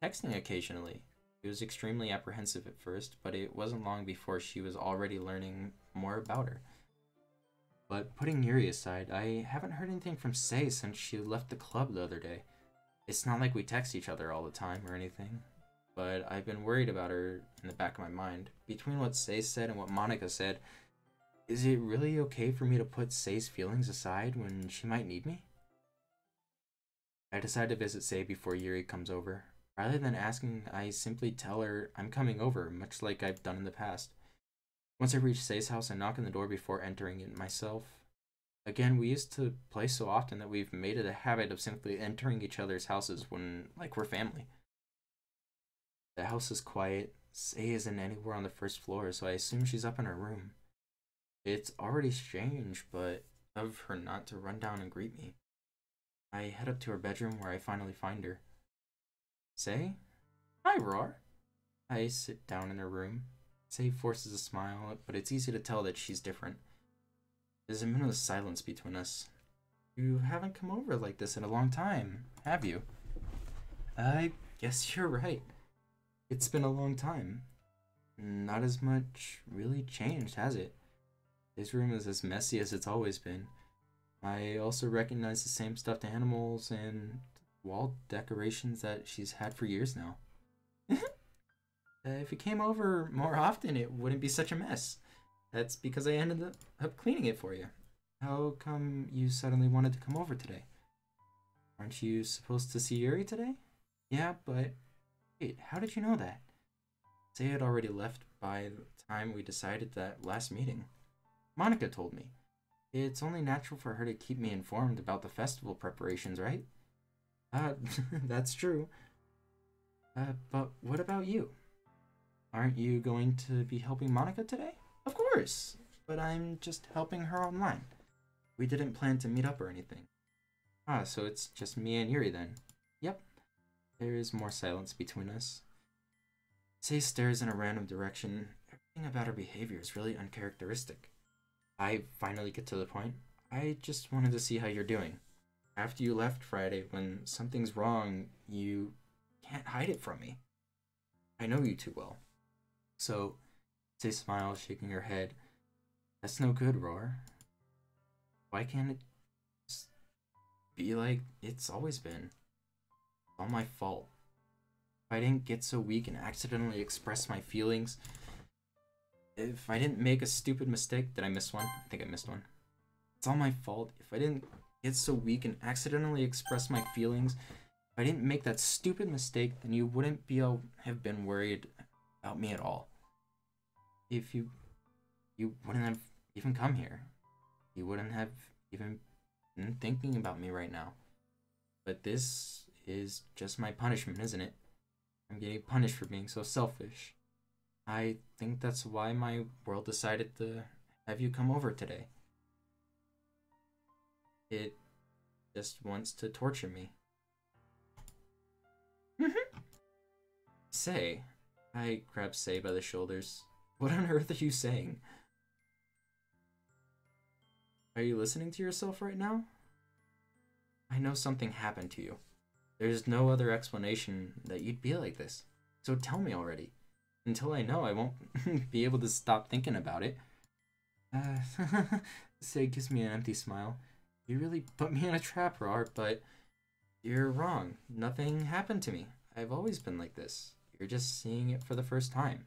texting occasionally. She was extremely apprehensive at first, but it wasn't long before she was already learning more about her. But putting Yuri aside, I haven't heard anything from Sei since she left the club the other day. It's not like we text each other all the time or anything, but I've been worried about her in the back of my mind. Between what Sei said and what Monica said, is it really okay for me to put Sei's feelings aside when she might need me? I decide to visit Sei before Yuri comes over. Rather than asking, I simply tell her I'm coming over, much like I've done in the past. Once I reach Sei's house, I knock on the door before entering it myself. Again, we used to play so often that we've made it a habit of simply entering each other's houses when, like, we're family. The house is quiet. Sei isn't anywhere on the first floor, so I assume she's up in her room. It's already strange, but of her not to run down and greet me. I head up to her bedroom where I finally find her. Sei? Hi, Roar. I sit down in her room. Sei forces a smile, but it's easy to tell that she's different. There's a minute of silence between us. You haven't come over like this in a long time, have you? I guess you're right. It's been a long time. Not as much really changed, has it? This room is as messy as it's always been. I also recognize the same stuffed animals and wall decorations that she's had for years now. If you came over more often, it wouldn't be such a mess. That's because I ended up cleaning it for you. How come you suddenly wanted to come over today? Aren't you supposed to see Yuri today? Yeah, but... Wait, how did you know that? Sei had already left by the time we decided that last meeting. Monica told me. It's only natural for her to keep me informed about the festival preparations, right? That's true. But what about you? Aren't you going to be helping Monica today? Of course, but I'm just helping her online. We didn't plan to meet up or anything. Ah, so it's just me and Yuri then. Yep. There is more silence between us. Sei stares in a random direction. Everything about her behavior is really uncharacteristic. I finally get to the point. I just wanted to see how you're doing. After you left Friday, when something's wrong, you can't hide it from me. I know you too well. So, Sei smiles, shaking her head. That's no good, Roar. Why can't it just be like it's always been? It's all my fault. If I didn't get so weak and accidentally express my feelings, if I didn't make a stupid mistake, did I miss one? I think I missed one. It's all my fault. If I didn't get so weak and accidentally express my feelings, if I didn't make that stupid mistake, then you wouldn't have been worried about me at all. If you wouldn't have even come here. You wouldn't have even been thinking about me right now. But this is just my punishment, isn't it? I'm getting punished for being so selfish. I think that's why my world decided to have you come over today. It just wants to torture me. Sei. I grab Sei by the shoulders. What on earth are you saying? Are you listening to yourself right now? I know something happened to you. There's no other explanation that you'd be like this. So tell me already. Until I know, I won't be able to stop thinking about it. Sei gives me an empty smile. You really put me in a trap, Roar, but you're wrong. Nothing happened to me. I've always been like this. You're just seeing it for the first time.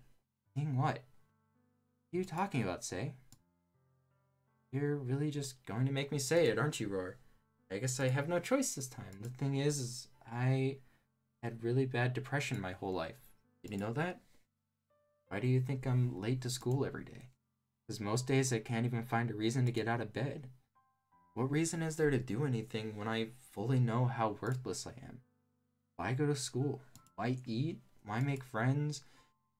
Seeing what? What are you talking about, Sei? You're really just going to make me say it, aren't you, Roar? I guess I have no choice this time. The thing is I had really bad depression my whole life. Did you know that? Why do you think I'm late to school every day? Because most days I can't even find a reason to get out of bed. What reason is there to do anything when I fully know how worthless I am? Why go to school? Why eat? Why make friends?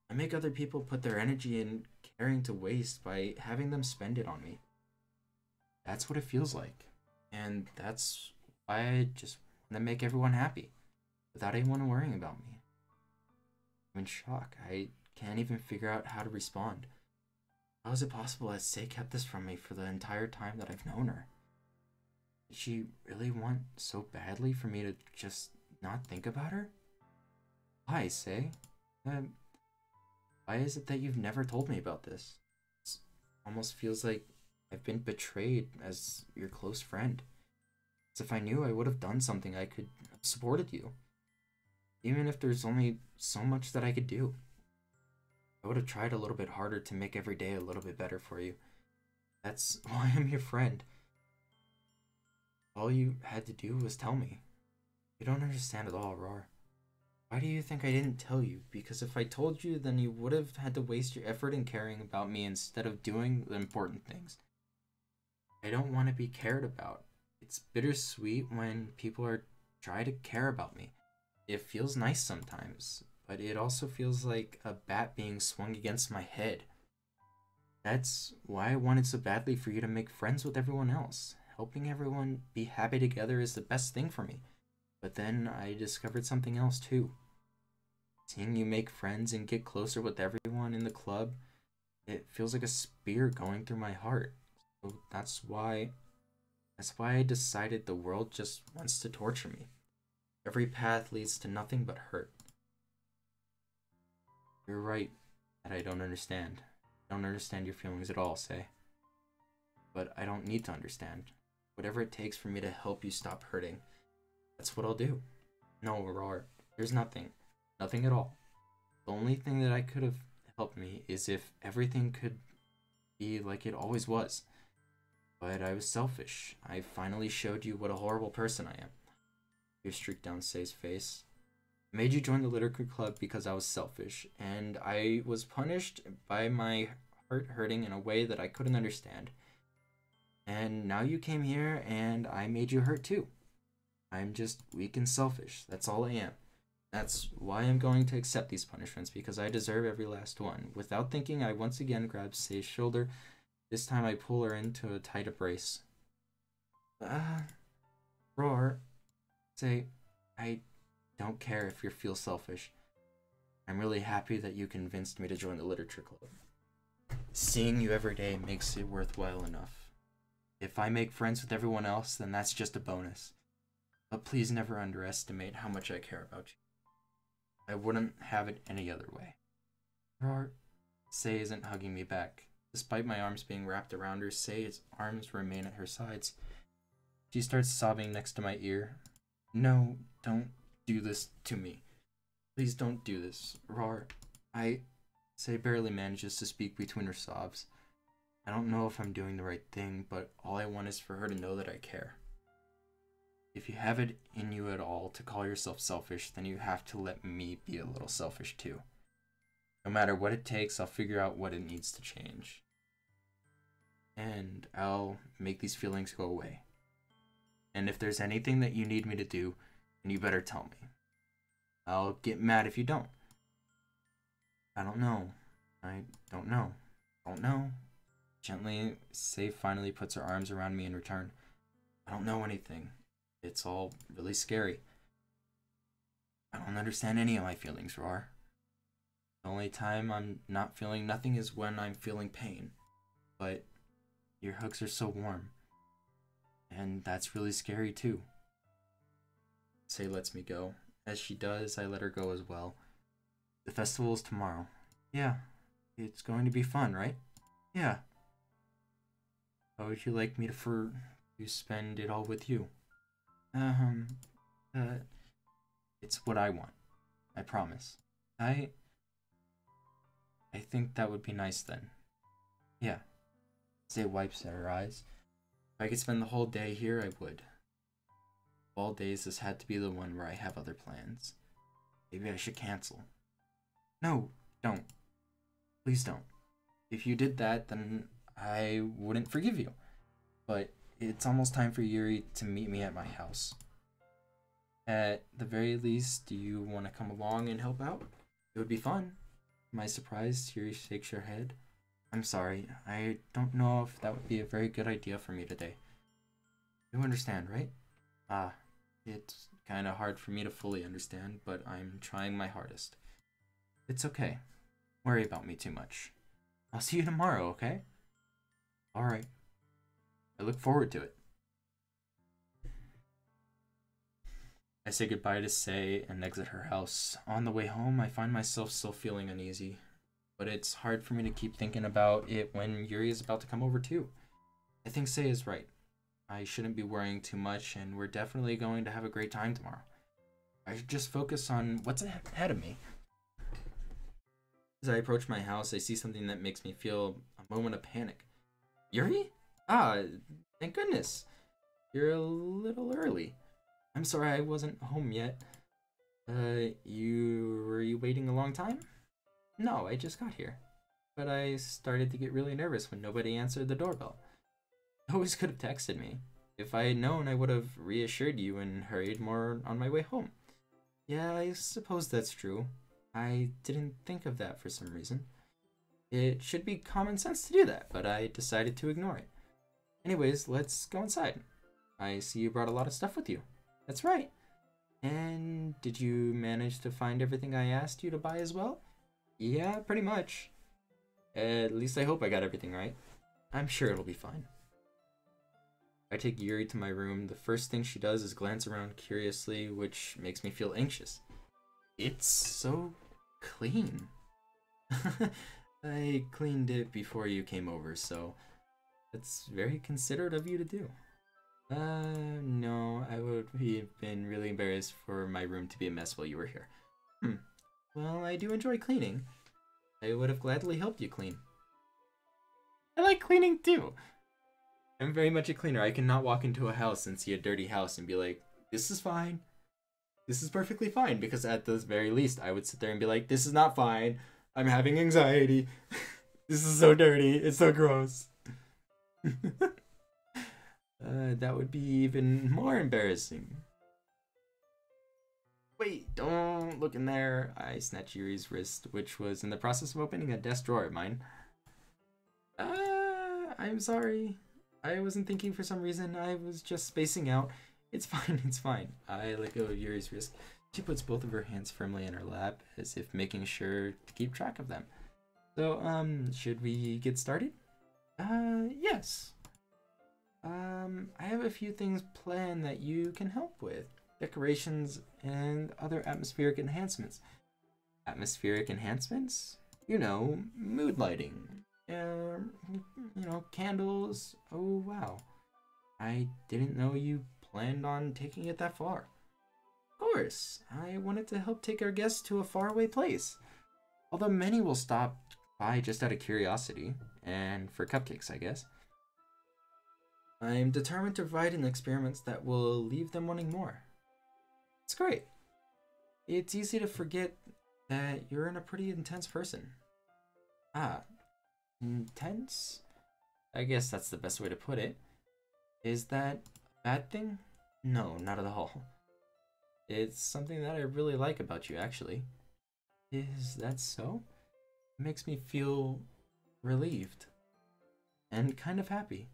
I make other people put their energy in caring to waste by having them spend it on me. That's what it feels like. And that's why I just want to make everyone happy, without anyone worrying about me. I'm in shock. I can't even figure out how to respond. How is it possible that Sei kept this from me for the entire time that I've known her? Did she really want so badly for me to just not think about her? Why, Sei? Um, why is it that you've never told me about this? It almost feels like I've been betrayed as your close friend. As if I knew I would have done something, I could have supported you. Even if there's only so much that I could do. I would have tried a little bit harder to make every day a little bit better for you. That's why I'm your friend. All you had to do was tell me. You don't understand at all, Roar. Why do you think I didn't tell you? Because if I told you, then you would have had to waste your effort in caring about me instead of doing the important things. I don't want to be cared about. It's bittersweet when people are trying to care about me. It feels nice sometimes, but it also feels like a bat being swung against my head. That's why I wanted so badly for you to make friends with everyone else. Helping everyone be happy together is the best thing for me. But then I discovered something else too. Seeing you make friends and get closer with everyone in the club, it feels like a spear going through my heart. So that's why I decided the world just wants to torture me. Every path leads to nothing but hurt. You're right that I don't understand. I don't understand your feelings at all, Say. But I don't need to understand. Whatever it takes for me to help you stop hurting, that's what I'll do. No, Roar, there's nothing. Nothing at all. The only thing that I could have helped me is if everything could be like it always was. But I was selfish. I finally showed you what a horrible person I am. Tears streaked down Say's face. I made you join the literature club because I was selfish, and I was punished by my heart hurting in a way that I couldn't understand. And now you came here, and I made you hurt too. I'm just weak and selfish. That's all I am. That's why I'm going to accept these punishments, because I deserve every last one. Without thinking, I once again grab Say's shoulder. This time I pull her into a tight embrace. Roar. Say, I don't care if you feel selfish. I'm really happy that you convinced me to join the literature club. Seeing you every day makes it worthwhile enough. If I make friends with everyone else, then that's just a bonus. But please never underestimate how much I care about you. I wouldn't have it any other way. Roar. Say isn't hugging me back. Despite my arms being wrapped around her, Say's arms remain at her sides. She starts sobbing next to my ear. No, don't do this to me. Please don't do this. Roar. Say barely manages to speak between her sobs. I don't know if I'm doing the right thing, but all I want is for her to know that I care. If you have it in you at all to call yourself selfish, then you have to let me be a little selfish too. No matter what it takes, I'll figure out what it needs to change. And I'll make these feelings go away. And if there's anything that you need me to do, then you better tell me. I'll get mad if you don't. I don't know. I don't know. Don't know. Gently, Say finally puts her arms around me in return. I don't know anything. It's all really scary. I don't understand any of my feelings, Roar. The only time I'm not feeling nothing is when I'm feeling pain. But your hugs are so warm. And that's really scary too. Say lets me go. As she does, I let her go as well. The festival is tomorrow. Yeah, it's going to be fun, right? Yeah. How would you like me to spend it all with you? It's what I want. I promise. I think that would be nice then. Yeah. Say wipes at her eyes. If I could spend the whole day here, I would. Of all days, this had to be the one where I have other plans. Maybe I should cancel. No, don't. Please don't. If you did that, then I wouldn't forgive you. But it's almost time for Yuri to meet me at my house. At the very least, do you want to come along and help out? It would be fun. Am I surprised? Yuri shakes her head. I'm sorry. I don't know if that would be a very good idea for me today. You understand, right? It's kind of hard for me to fully understand, but I'm trying my hardest. It's okay. Don't worry about me too much. I'll see you tomorrow, okay? Alright. I look forward to it. I say goodbye to Sei and exit her house. On the way home, I find myself still feeling uneasy, but it's hard for me to keep thinking about it when Yuri is about to come over too. I think Sei is right. I shouldn't be worrying too much, and we're definitely going to have a great time tomorrow. I should just focus on what's ahead of me. As I approach my house, I see something that makes me feel a moment of panic. Yuri? Ah, thank goodness. You're a little early. I'm sorry I wasn't home yet. Were you waiting a long time? No, I just got here. But I started to get really nervous when nobody answered the doorbell. You always could have texted me. If I had known, I would have reassured you and hurried more on my way home. Yeah, I suppose that's true. I didn't think of that for some reason. It should be common sense to do that, but I decided to ignore it. Anyways, let's go inside. I see you brought a lot of stuff with you. That's right. And did you manage to find everything I asked you to buy as well? Yeah, pretty much. At least I hope I got everything right. I'm sure it'll be fine. I take Yuri to my room. The first thing she does is glance around curiously, which makes me feel anxious. It's so clean. I cleaned it before you came over, so that's very considerate of you to do. No, I would have been really embarrassed for my room to be a mess while you were here. Well, I do enjoy cleaning. I would have gladly helped you clean. I like cleaning too. I'm very much a cleaner. I cannot walk into a house and see a dirty house and be like, this is fine. This is perfectly fine, because at the very least, I would sit there and be like, this is not fine. I'm having anxiety. This is so dirty. It's so gross. That would be even more embarrassing. Wait, don't look in there. I snatched Yuri's wrist, which was in the process of opening a desk drawer of mine. I'm sorry. I wasn't thinking for some reason. I was just spacing out. It's fine, it's fine. I let go of Yuri's wrist. She puts both of her hands firmly in her lap, as if making sure to keep track of them. So, should we get started? Yes. I have a few things planned that you can help with. Decorations and other atmospheric enhancements. Atmospheric enhancements? You know, mood lighting. Candles. Oh, wow. I didn't know you planned on taking it that far. Of course, I wanted to help take our guests to a faraway place. Although many will stop by just out of curiosity, and for cupcakes, I guess. I'm determined to provide an experience that will leave them wanting more. It's great. It's easy to forget that you're a pretty intense person. Ah, intense? I guess that's the best way to put it. Is that a bad thing? No, not at all. It's something that I really like about you, actually. Is that so? It makes me feel relieved and kind of happy.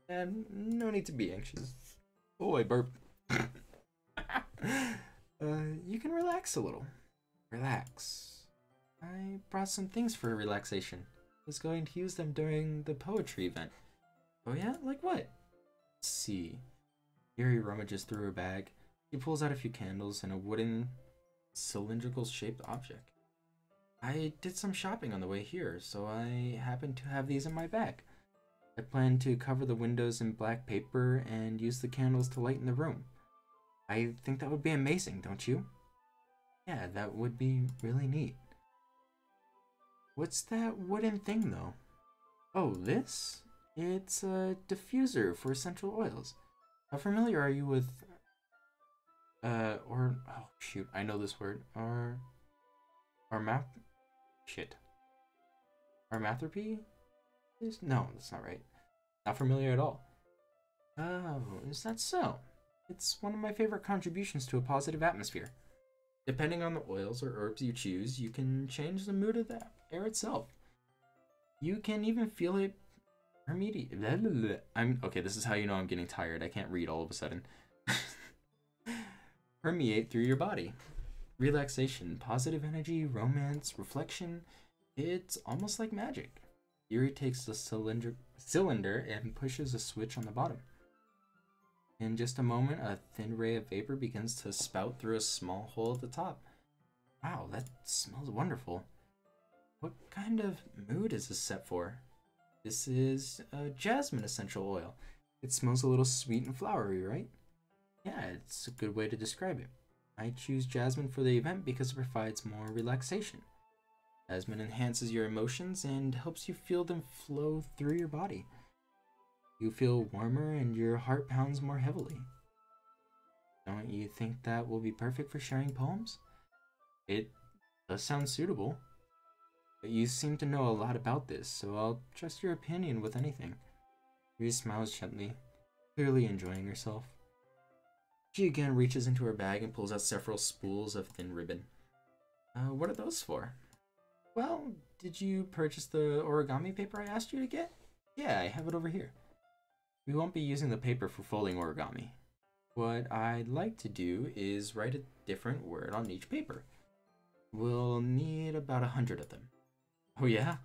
And no need to be anxious. Oh, I burped. You can relax a little. Relax. I brought some things for relaxation. I was going to use them during the poetry event. Oh yeah? Like what? Let's see. Yuri rummages through her bag. He pulls out a few candles and a wooden cylindrical shaped object. I did some shopping on the way here, so I happen to have these in my bag. I plan to cover the windows in black paper and use the candles to lighten the room. I think that would be amazing, don't you? Yeah, that would be really neat. What's that wooden thing, though? Oh, this? It's a diffuser for essential oils. How familiar are you with, oh shoot, I know this word. Aromatherapy? No, that's not right. Not familiar at all. Oh, is that so? It's one of my favorite contributions to a positive atmosphere. Depending on the oils or herbs you choose, you can change the mood of the air itself. You can even feel it permeate. Okay, this is how you know I'm getting tired. I can't read all of a sudden. Permeate through your body. Relaxation, positive energy, romance, reflection. It's almost like magic. Yuri takes the cylinder and pushes a switch on the bottom. In just a moment, a thin ray of vapor begins to spout through a small hole at the top. Wow, that smells wonderful. What kind of mood is this set for? This is jasmine essential oil. It smells a little sweet and flowery, right? Yeah, it's a good way to describe it. I choose jasmine for the event because it provides more relaxation. Jasmine enhances your emotions and helps you feel them flow through your body. You feel warmer and your heart pounds more heavily. Don't you think that will be perfect for sharing poems? It does sound suitable. But you seem to know a lot about this, so I'll trust your opinion with anything. Yuri smiles gently, clearly enjoying herself. She again reaches into her bag and pulls out several spools of thin ribbon. What are those for? Well, did you purchase the origami paper I asked you to get? Yeah, I have it over here. We won't be using the paper for folding origami. What I'd like to do is write a different word on each paper. We'll need about 100 of them. Oh yeah?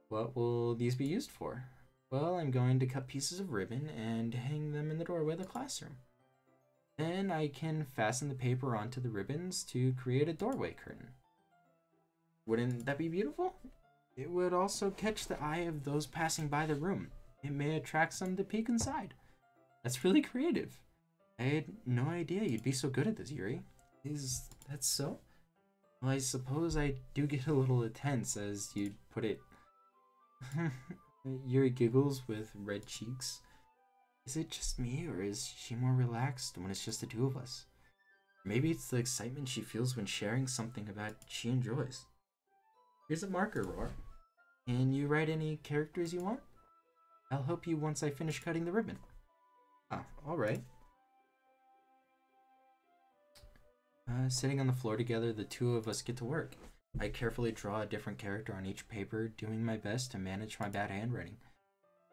What will these be used for? Well, I'm going to cut pieces of ribbon and hang them in the doorway of the classroom. Then I can fasten the paper onto the ribbons to create a doorway curtain. Wouldn't that be beautiful? It would also catch the eye of those passing by the room. It may attract some to peek inside. That's really creative. I had no idea you'd be so good at this, Yuri. Is that so? Well, I suppose I do get a little tense, as you'd put it. Yuri giggles with red cheeks. Is it just me, or is she more relaxed when it's just the two of us? Maybe it's the excitement she feels when sharing something about she enjoys. Here's a marker, Roar. Can you write any characters you want? I'll help you once I finish cutting the ribbon. Ah, alright. Sitting on the floor together, the two of us get to work. I carefully draw a different character on each paper, doing my best to manage my bad handwriting.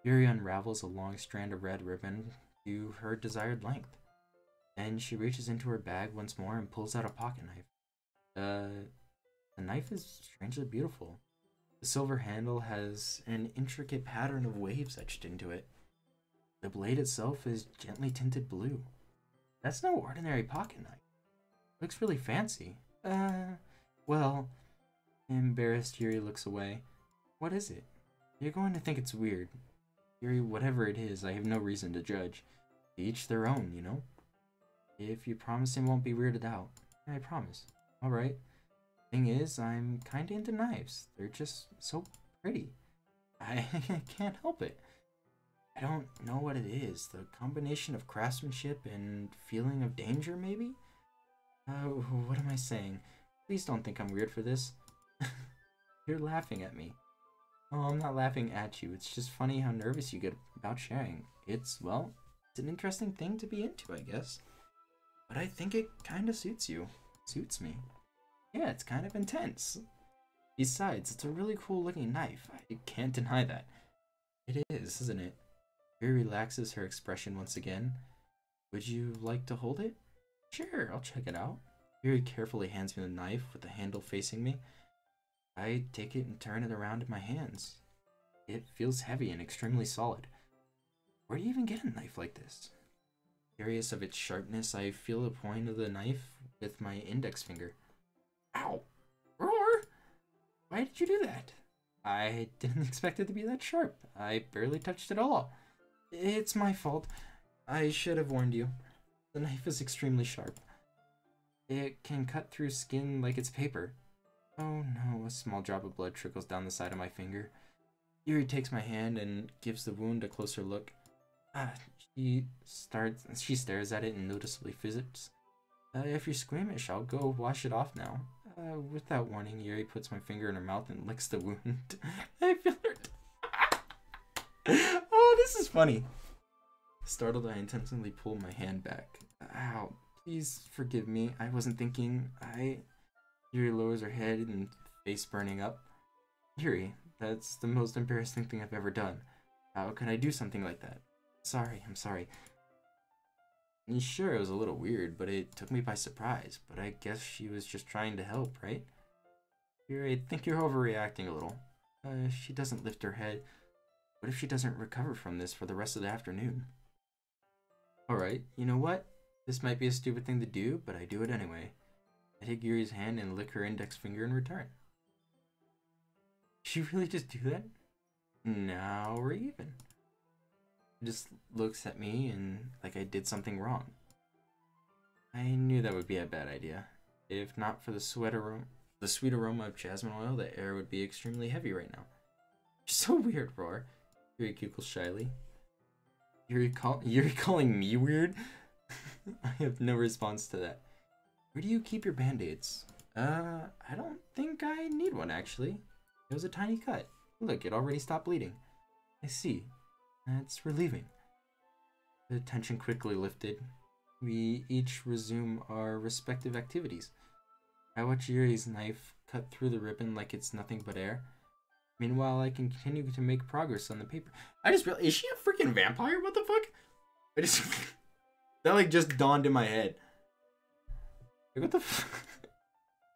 Yuri unravels a long strand of red ribbon to her desired length. Then she reaches into her bag once more and pulls out a pocket knife. The knife is strangely beautiful. The silver handle has an intricate pattern of waves etched into it. The blade itself is gently tinted blue. That's no ordinary pocket knife. Looks really fancy. Well, embarrassed, Yuri looks away. What is it? You're going to think it's weird. Yuri, whatever it is, I have no reason to judge. To each their own, you know? If you promise it won't be weirded out. I promise. Alright. Thing is, I'm kinda into knives. They're just so pretty. I can't help it. I don't know what it is. The combination of craftsmanship and feeling of danger, maybe? What am I saying? Please don't think I'm weird for this. You're laughing at me. Oh, I'm not laughing at you. It's just funny how nervous you get about sharing. Well, it's an interesting thing to be into, I guess. But I think it kinda suits you. Suits me. Yeah, it's kind of intense. Besides, it's a really cool looking knife. I can't deny that. It is, isn't it? Yuri relaxes her expression once again. Would you like to hold it? Sure, I'll check it out. Yuri carefully hands me the knife with the handle facing me. I take it and turn it around in my hands. It feels heavy and extremely solid. Where do you even get a knife like this? Curious of its sharpness, I feel the point of the knife with my index finger. Ow! Roar! Why did you do that? I didn't expect it to be that sharp. I barely touched it all. It's my fault. I should have warned you. The knife is extremely sharp. It can cut through skin like it's paper. Oh no, a small drop of blood trickles down the side of my finger. Yuri takes my hand and gives the wound a closer look. She stares at it and noticeably fidgets. If you're squeamish, I'll go wash it off now. Without warning, Yuri puts my finger in her mouth and licks the wound. I feel her. Oh, this is funny. Startled, I intentionally pull my hand back. Ow, please forgive me. I wasn't thinking. Yuri lowers her head and face burning up. Yuri, that's the most embarrassing thing I've ever done. How could I do something like that? Sorry, I'm sorry. And sure, it was a little weird, but it took me by surprise. But I guess she was just trying to help, right? Yuri, I think you're overreacting a little. She doesn't lift her head. What if she doesn't recover from this for the rest of the afternoon? Alright, you know what? This might be a stupid thing to do, but I do it anyway. I take Yuri's hand and lick her index finger in return. Did she really just do that? Now we're even. She just looks at me and like I did something wrong. I knew that would be a bad idea. If not for the sweet aroma of jasmine oil, the air would be extremely heavy right now. You're so weird, Roar. Yuri giggles shyly. Yuri calling me weird? I have no response to that. Where do you keep your band-aids? I don't think I need one, actually. It was a tiny cut. Look, it already stopped bleeding. I see. That's relieving. The tension quickly lifted. We each resume our respective activities. I watch Yuri's knife cut through the ribbon like it's nothing but air. Meanwhile, I can continue to make progress on the paper. I just realized, is she a freaking vampire? What the fuck? I just... that like just dawned in my head. Like, what the fuck?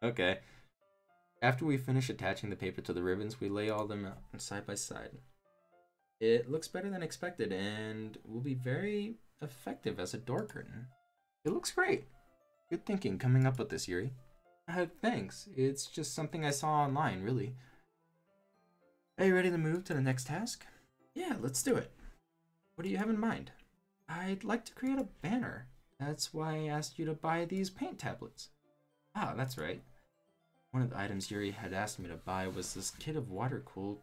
Okay. After we finish attaching the paper to the ribbons, we lay all them out side by side. It looks better than expected and will be very effective as a door curtain. It looks great. Good thinking coming up with this, Yuri. Thanks. It's just something I saw online, really. Are you ready to move to the next task? Yeah, let's do it. What do you have in mind? I'd like to create a banner. That's why I asked you to buy these paint tablets. Ah, that's right. One of the items Yuri had asked me to buy was this kit of watercolor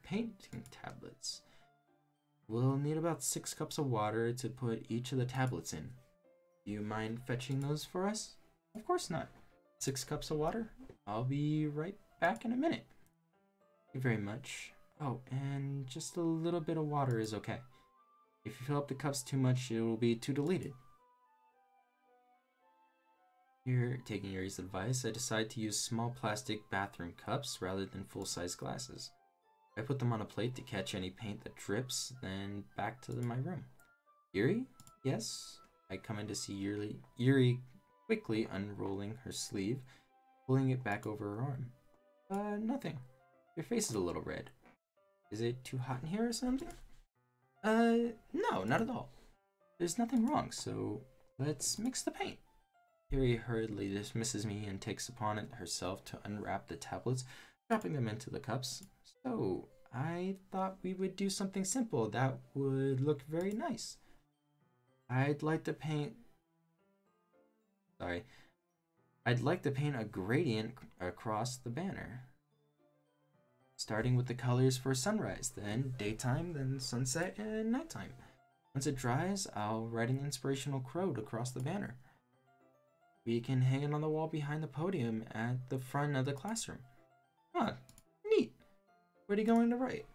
painting tablets. We'll need about 6 cups of water to put each of the tablets in. Do you mind fetching those for us? Of course not. 6 cups of water? I'll be right back in a minute. Thank you very much. Oh, and just a little bit of water is okay. If you fill up the cups too much, it will be too diluted. Here, taking Yuri's advice, I decide to use small plastic bathroom cups rather than full-size glasses. I put them on a plate to catch any paint that drips, then back to my room. Yuri? Yes? I come in to see Yuri quickly unrolling her sleeve, pulling it back over her arm. Nothing. Your face is a little red. Is it too hot in here or something? No, not at all. There's nothing wrong, so let's mix the paint. Yuri hurriedly dismisses me and takes upon it herself to unwrap the tablets, dropping them into the cups. So, I thought we would do something simple that would look very nice. I'd like to paint a gradient across the banner. Starting with the colors for sunrise, then daytime, then sunset, and nighttime. Once it dries, I'll write an inspirational quote across the banner. We can hang it on the wall behind the podium at the front of the classroom. Huh, neat. What are you going to write?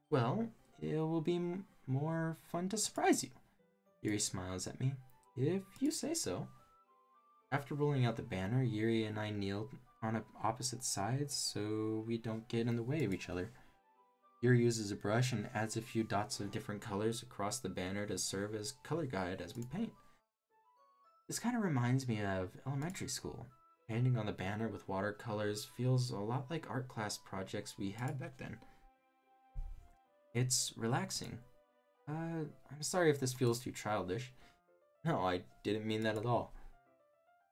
Well, it will be more fun to surprise you. Yuri smiles at me. If you say so. After rolling out the banner, Yuri and I kneel on opposite sides so we don't get in the way of each other. Yuri uses a brush and adds a few dots of different colors across the banner to serve as color guide as we paint. This kind of reminds me of elementary school. Painting on the banner with watercolors feels a lot like art class projects we had back then. It's relaxing. I'm sorry if this feels too childish. No, I didn't mean that at all.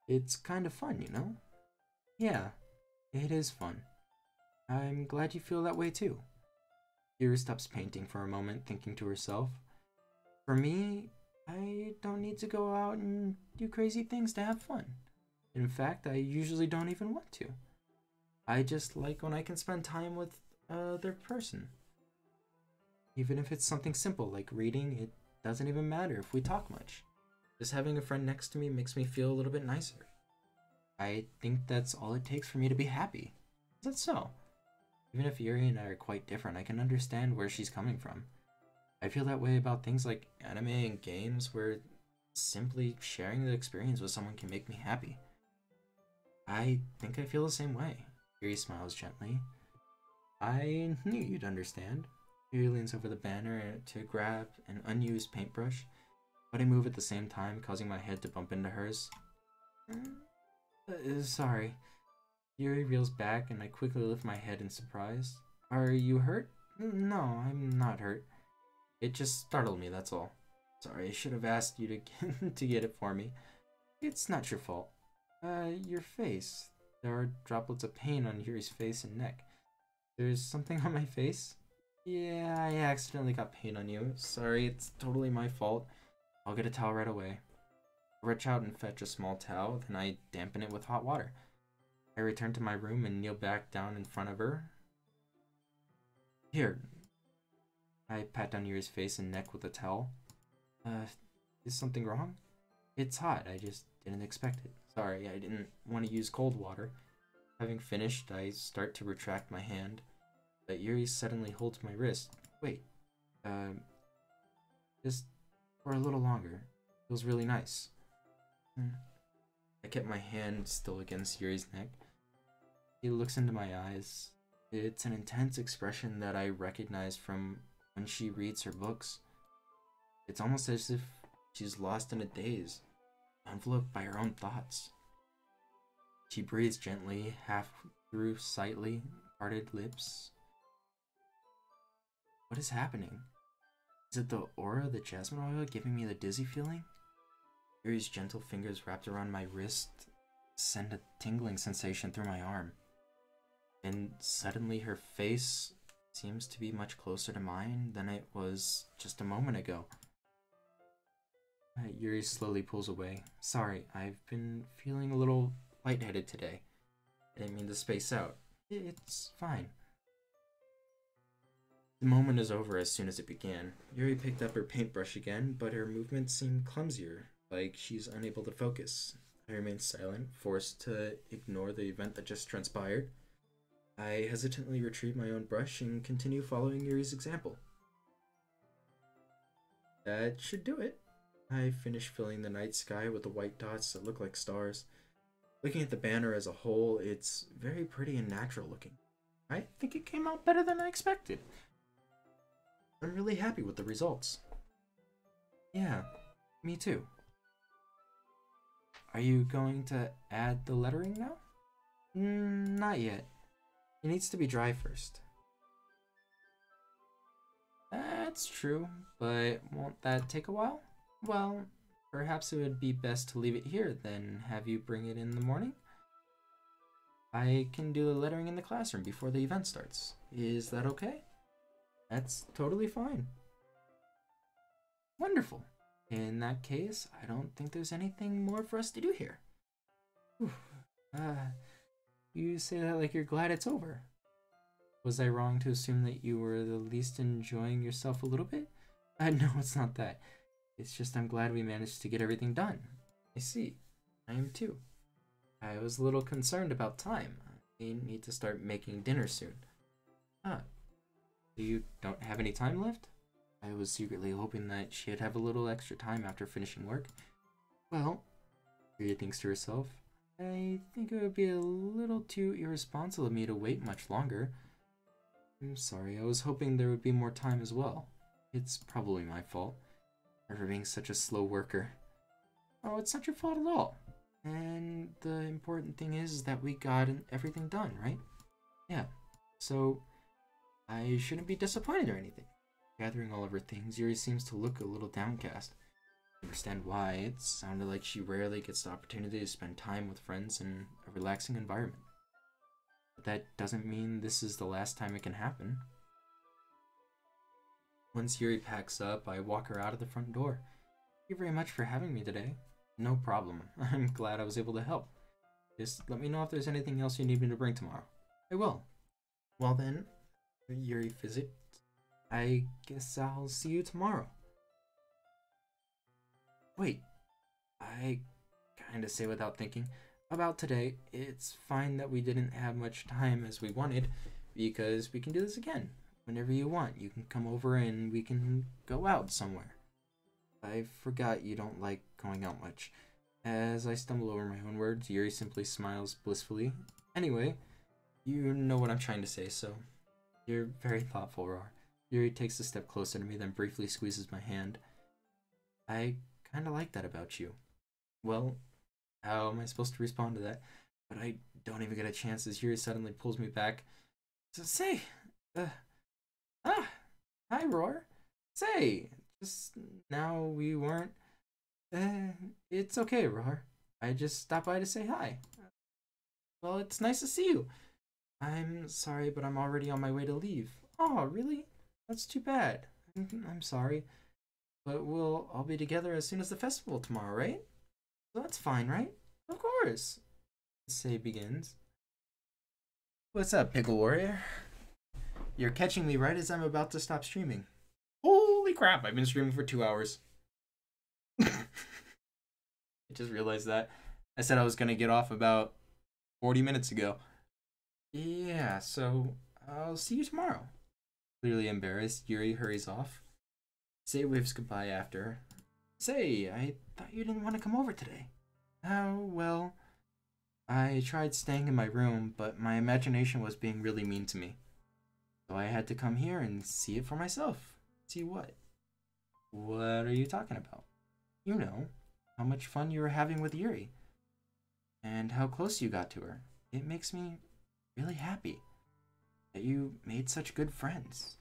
It's kind of fun, you know? Yeah, it is fun. I'm glad you feel that way too. Yuri stops painting for a moment, thinking to herself. For me, I don't need to go out and do crazy things to have fun. In fact, I usually don't even want to. I just like when I can spend time with another person. Even if it's something simple like reading, it doesn't even matter if we talk much. Just having a friend next to me makes me feel a little bit nicer. I think that's all it takes for me to be happy. Is that so? Even if Yuri and I are quite different, I can understand where she's coming from. I feel that way about things like anime and games where simply sharing the experience with someone can make me happy. I think I feel the same way. Yuri smiles gently. I knew you'd understand. Yuri leans over the banner to grab an unused paintbrush, but I move at the same time, causing my head to bump into hers. Sorry. Yuri reels back and I quickly lift my head in surprise. Are you hurt? No, I'm not hurt. It just startled me, that's all. Sorry, I should have asked you to, to get it for me. It's not your fault. Your face. There are droplets of paint on Yuri's face and neck. There's something on my face? Yeah, I accidentally got paint on you. Sorry, it's totally my fault. I'll get a towel right away. I reach out and fetch a small towel, then I dampen it with hot water. I return to my room and kneel back down in front of her. Here. I pat down Yuri's face and neck with a towel. Is something wrong? It's hot, I just didn't expect it. Sorry, I didn't want to use cold water. Having finished, I start to retract my hand, but Yuri suddenly holds my wrist. Wait, just for a little longer. Feels really nice. I kept my hand still against Yuri's neck. He looks into my eyes. It's an intense expression that I recognize from when she reads her books. It's almost as if she's lost in a daze, enveloped by her own thoughts. She breathes gently, half through slightly parted lips. What is happening? Is it the aura of the jasmine oil giving me the dizzy feeling? Yuri's gentle fingers wrapped around my wrist send a tingling sensation through my arm. And suddenly her face seems to be much closer to mine than it was just a moment ago. Yuri slowly pulls away. Sorry, I've been feeling a little lightheaded today. I didn't mean to space out. It's fine. The moment is over as soon as it began. Yuri picked up her paintbrush again, but her movements seemed clumsier, like she's unable to focus. I remained silent, forced to ignore the event that just transpired. I hesitantly retrieve my own brush and continue following Yuri's example. That should do it. I finish filling the night sky with the white dots that look like stars. Looking at the banner as a whole, it's very pretty and natural looking. I think it came out better than I expected. I'm really happy with the results. Yeah, me too. Are you going to add the lettering now? Not yet. It needs to be dry first. That's true, but won't that take a while? Well, perhaps it would be best to leave it here, then have you bring it in the morning? I can do the lettering in the classroom before the event starts. Is that okay? That's totally fine. Wonderful. In that case, I don't think there's anything more for us to do here. Whew. You say that like you're glad it's over. Was I wrong to assume that you were the least enjoying yourself a little bit? No, it's not that. It's just I'm glad we managed to get everything done. I see. I am too. I was a little concerned about time. I need to start making dinner soon. Ah. You don't have any time left? I was secretly hoping that she'd have a little extra time after finishing work. Well, Rhea thinks to herself, I think it would be a little too irresponsible of me to wait much longer. I'm sorry, I was hoping there would be more time as well. It's probably my fault for being such a slow worker. Oh, it's not your fault at all. And the important thing is that we got everything done, right? Yeah, so I shouldn't be disappointed or anything. Gathering all of her things, Yuri seems to look a little downcast. I understand why. It sounded like she rarely gets the opportunity to spend time with friends in a relaxing environment. But that doesn't mean this is the last time it can happen. Once Yuri packs up, I walk her out of the front door. Thank you very much for having me today. No problem. I'm glad I was able to help. Just let me know if there's anything else you need me to bring tomorrow. I will. Well then, Yuri visit. I guess I'll see you tomorrow. Wait, I kinda say without thinking. About today, it's fine that we didn't have much time as we wanted, because we can do this again. Whenever you want, you can come over and we can go out somewhere. I forgot you don't like going out much. As I stumble over my own words, Yuri simply smiles blissfully. Anyway, you know what I'm trying to say, so you're very thoughtful, Roar. Yuri takes a step closer to me, then briefly squeezes my hand. I kinda like that about you. Well, how am I supposed to respond to that? But I don't even get a chance as Yuri suddenly pulls me back. So say, hi Roar. Say, just now we weren't. It's okay, Roar. I just stopped by to say hi. Well, it's nice to see you. I'm sorry, but I'm already on my way to leave. Oh, really? That's too bad. I'm sorry. But we'll all be together as soon as the festival tomorrow, right? So that's fine, right? Of course. Say begins. What's up, Pickle Warrior? You're catching me right as I'm about to stop streaming. Holy crap, I've been streaming for 2 hours. I just realized that. I said I was going to get off about 40 minutes ago. Yeah, so I'll see you tomorrow. Clearly embarrassed, Yuri hurries off. Say waves goodbye after. Say, I thought you didn't want to come over today. Oh, well, I tried staying in my room, but my imagination was being really mean to me. So I had to come here and see it for myself. See what? What are you talking about? You know, how much fun you were having with Yuri. And how close you got to her. It makes me really happy that you made such good friends.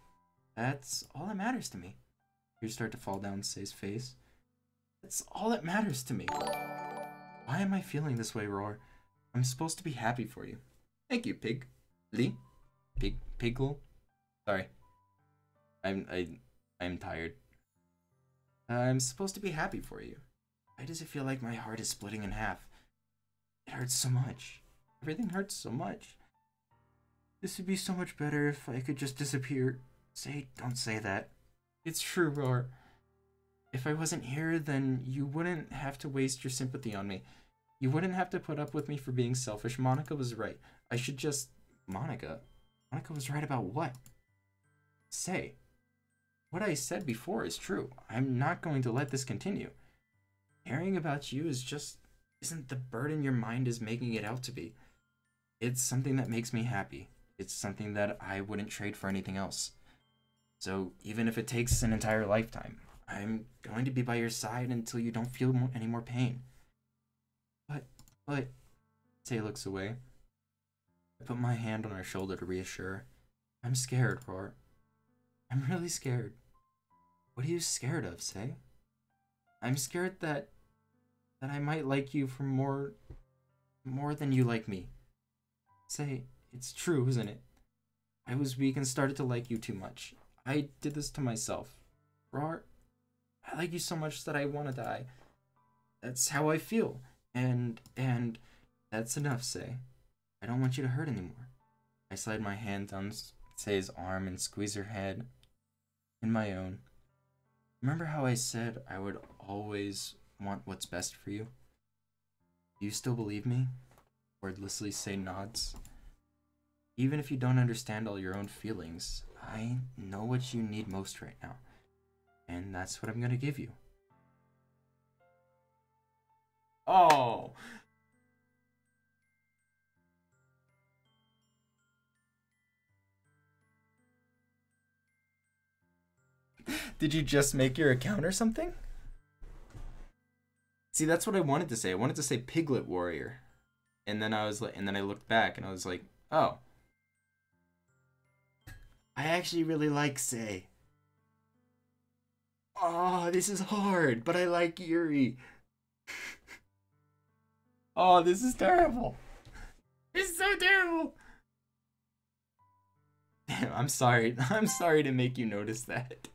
That's all that matters to me. Tears start to fall down Say's face. That's all that matters to me. Why am I feeling this way, Roar? I'm supposed to be happy for you. Thank you, Pig. Lee? Piggle? Sorry. I'm tired. I'm supposed to be happy for you. Why does it feel like my heart is splitting in half? It hurts so much. Everything hurts so much. This would be so much better if I could just disappear. Don't say that. It's true, Roar. If I wasn't here, then you wouldn't have to waste your sympathy on me. You wouldn't have to put up with me for being selfish. Monica was right. I should just... Monica was right about what? Say. What I said before is true. I'm not going to let this continue. Caring about you isn't the burden your mind is making it out to be. It's something that makes me happy. It's something that I wouldn't trade for anything else. So even if it takes an entire lifetime, I'm going to be by your side until you don't feel any more pain. But, Tay looks away. I put my hand on her shoulder to reassure her. I'm scared, Roar. I'm really scared. What are you scared of, Say? I'm scared that I might like you for more than you like me. Say, it's true, isn't it? I was weak and started to like you too much. I did this to myself. Roar, I like you so much that I want to die. That's how I feel. And that's enough, Say. I don't want you to hurt anymore. I slide my hand down Say's arm and squeeze her head in my own. Remember how I said I would always want what's best for you? Do you still believe me? Wordlessly Say nods. Even if you don't understand all your own feelings, I know what you need most right now. And that's what I'm gonna give you. Oh! Did you just make your account or something? See, that's what I wanted to say. I wanted to say Piglet Warrior. And then I looked back and I was like, oh. I actually really like Say. Oh, this is hard, but I like Yuri. Oh, this is terrible. This is so terrible. Damn, I'm sorry. I'm sorry to make you notice that.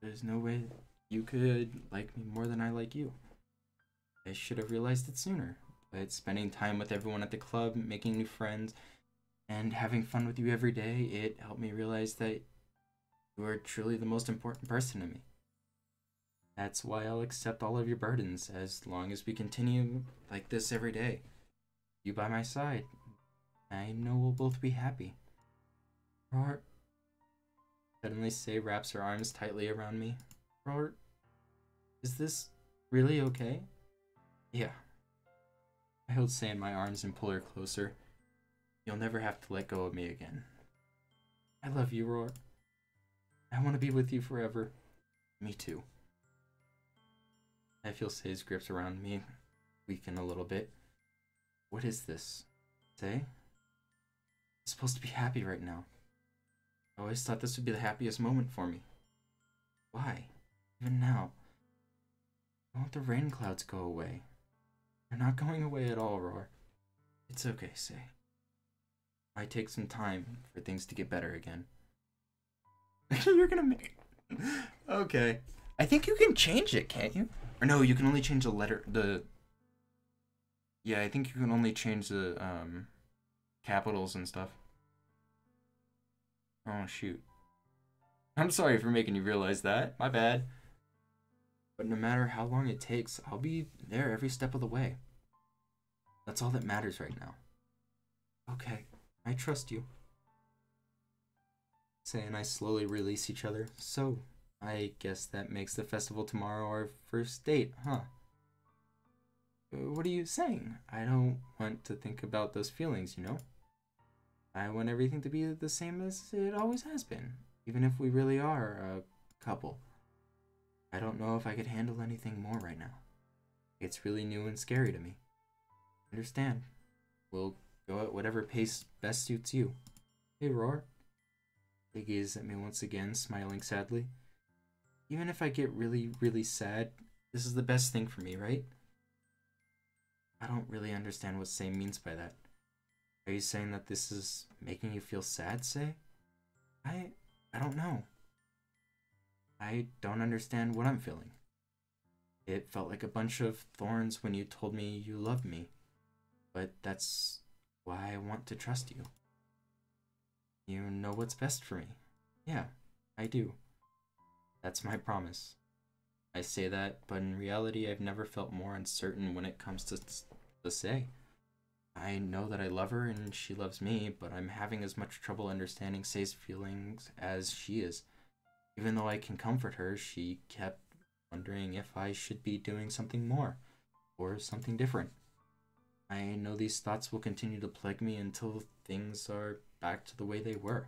There's no way you could like me more than I like you. I should have realized it sooner. But spending time with everyone at the club, making new friends, and having fun with you every day, it helped me realize that you are truly the most important person to me. That's why I'll accept all of your burdens as long as we continue like this every day. You by my side. I know we'll both be happy. Roar. Suddenly Say wraps her arms tightly around me. Roar, is this really okay? Yeah. I hold Say in my arms and pull her closer. You'll never have to let go of me again. I love you, Roar. I want to be with you forever. Me too. I feel Say's grips around me weaken a little bit. What is this? Say? I'm supposed to be happy right now. I always thought this would be the happiest moment for me. Why? Even now. I want the rain clouds go away. They're not going away at all, Roar. It's okay, Say. It might take some time for things to get better again. You're gonna make... Okay. I think you can change it, can't you? Or no, you can only change the letter... Yeah, I think you can only change the, capitals and stuff. Oh, shoot. I'm sorry for making you realize that. My bad. But no matter how long it takes, I'll be there every step of the way. That's all that matters right now. Okay, I trust you. Say and I slowly release each other. So, I guess that makes the festival tomorrow our first date, huh? What are you saying? I don't want to think about those feelings, you know? I want everything to be the same as it always has been, even if we really are a couple. I don't know if I could handle anything more right now. It's really new and scary to me. Understand. We'll go at whatever pace best suits you. Hey, Roar. They gaze at me once again, smiling sadly. Even if I get really, really sad, this is the best thing for me, right? I don't really understand what Say means by that. Are you saying that this is making you feel sad, Say? I don't know. I don't understand what I'm feeling. It felt like a bunch of thorns when you told me you loved me, but that's why I want to trust you. You know what's best for me. Yeah, I do. That's my promise. I say that, but in reality, I've never felt more uncertain when it comes to Say. I know that I love her and she loves me, but I'm having as much trouble understanding Say's feelings as she is. Even though I can comfort her, she kept wondering if I should be doing something more, or something different. I know these thoughts will continue to plague me until things are back to the way they were.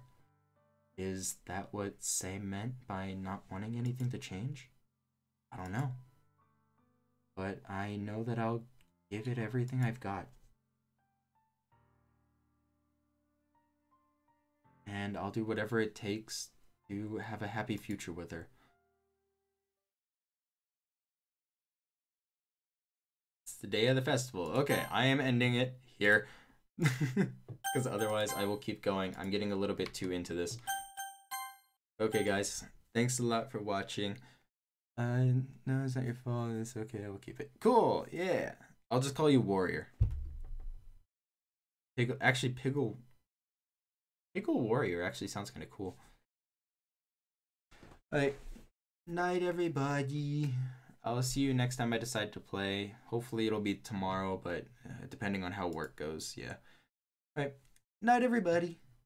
Is that what Say meant by not wanting anything to change? I don't know. But I know that I'll give it everything I've got. And I'll do whatever it takes to have a happy future with her. It's the day of the festival. Okay, I am ending it here. Because otherwise I will keep going. I'm getting a little bit too into this. Okay, guys. Thanks a lot for watching. No, it's not your fault. It's okay. I will keep it. Cool. Yeah. I'll just call you Warrior. Piggle Warrior actually sounds kind of cool. Alright. Night, everybody. I'll see you next time I decide to play. Hopefully it'll be tomorrow, but depending on how work goes, yeah. Alright. Night, everybody.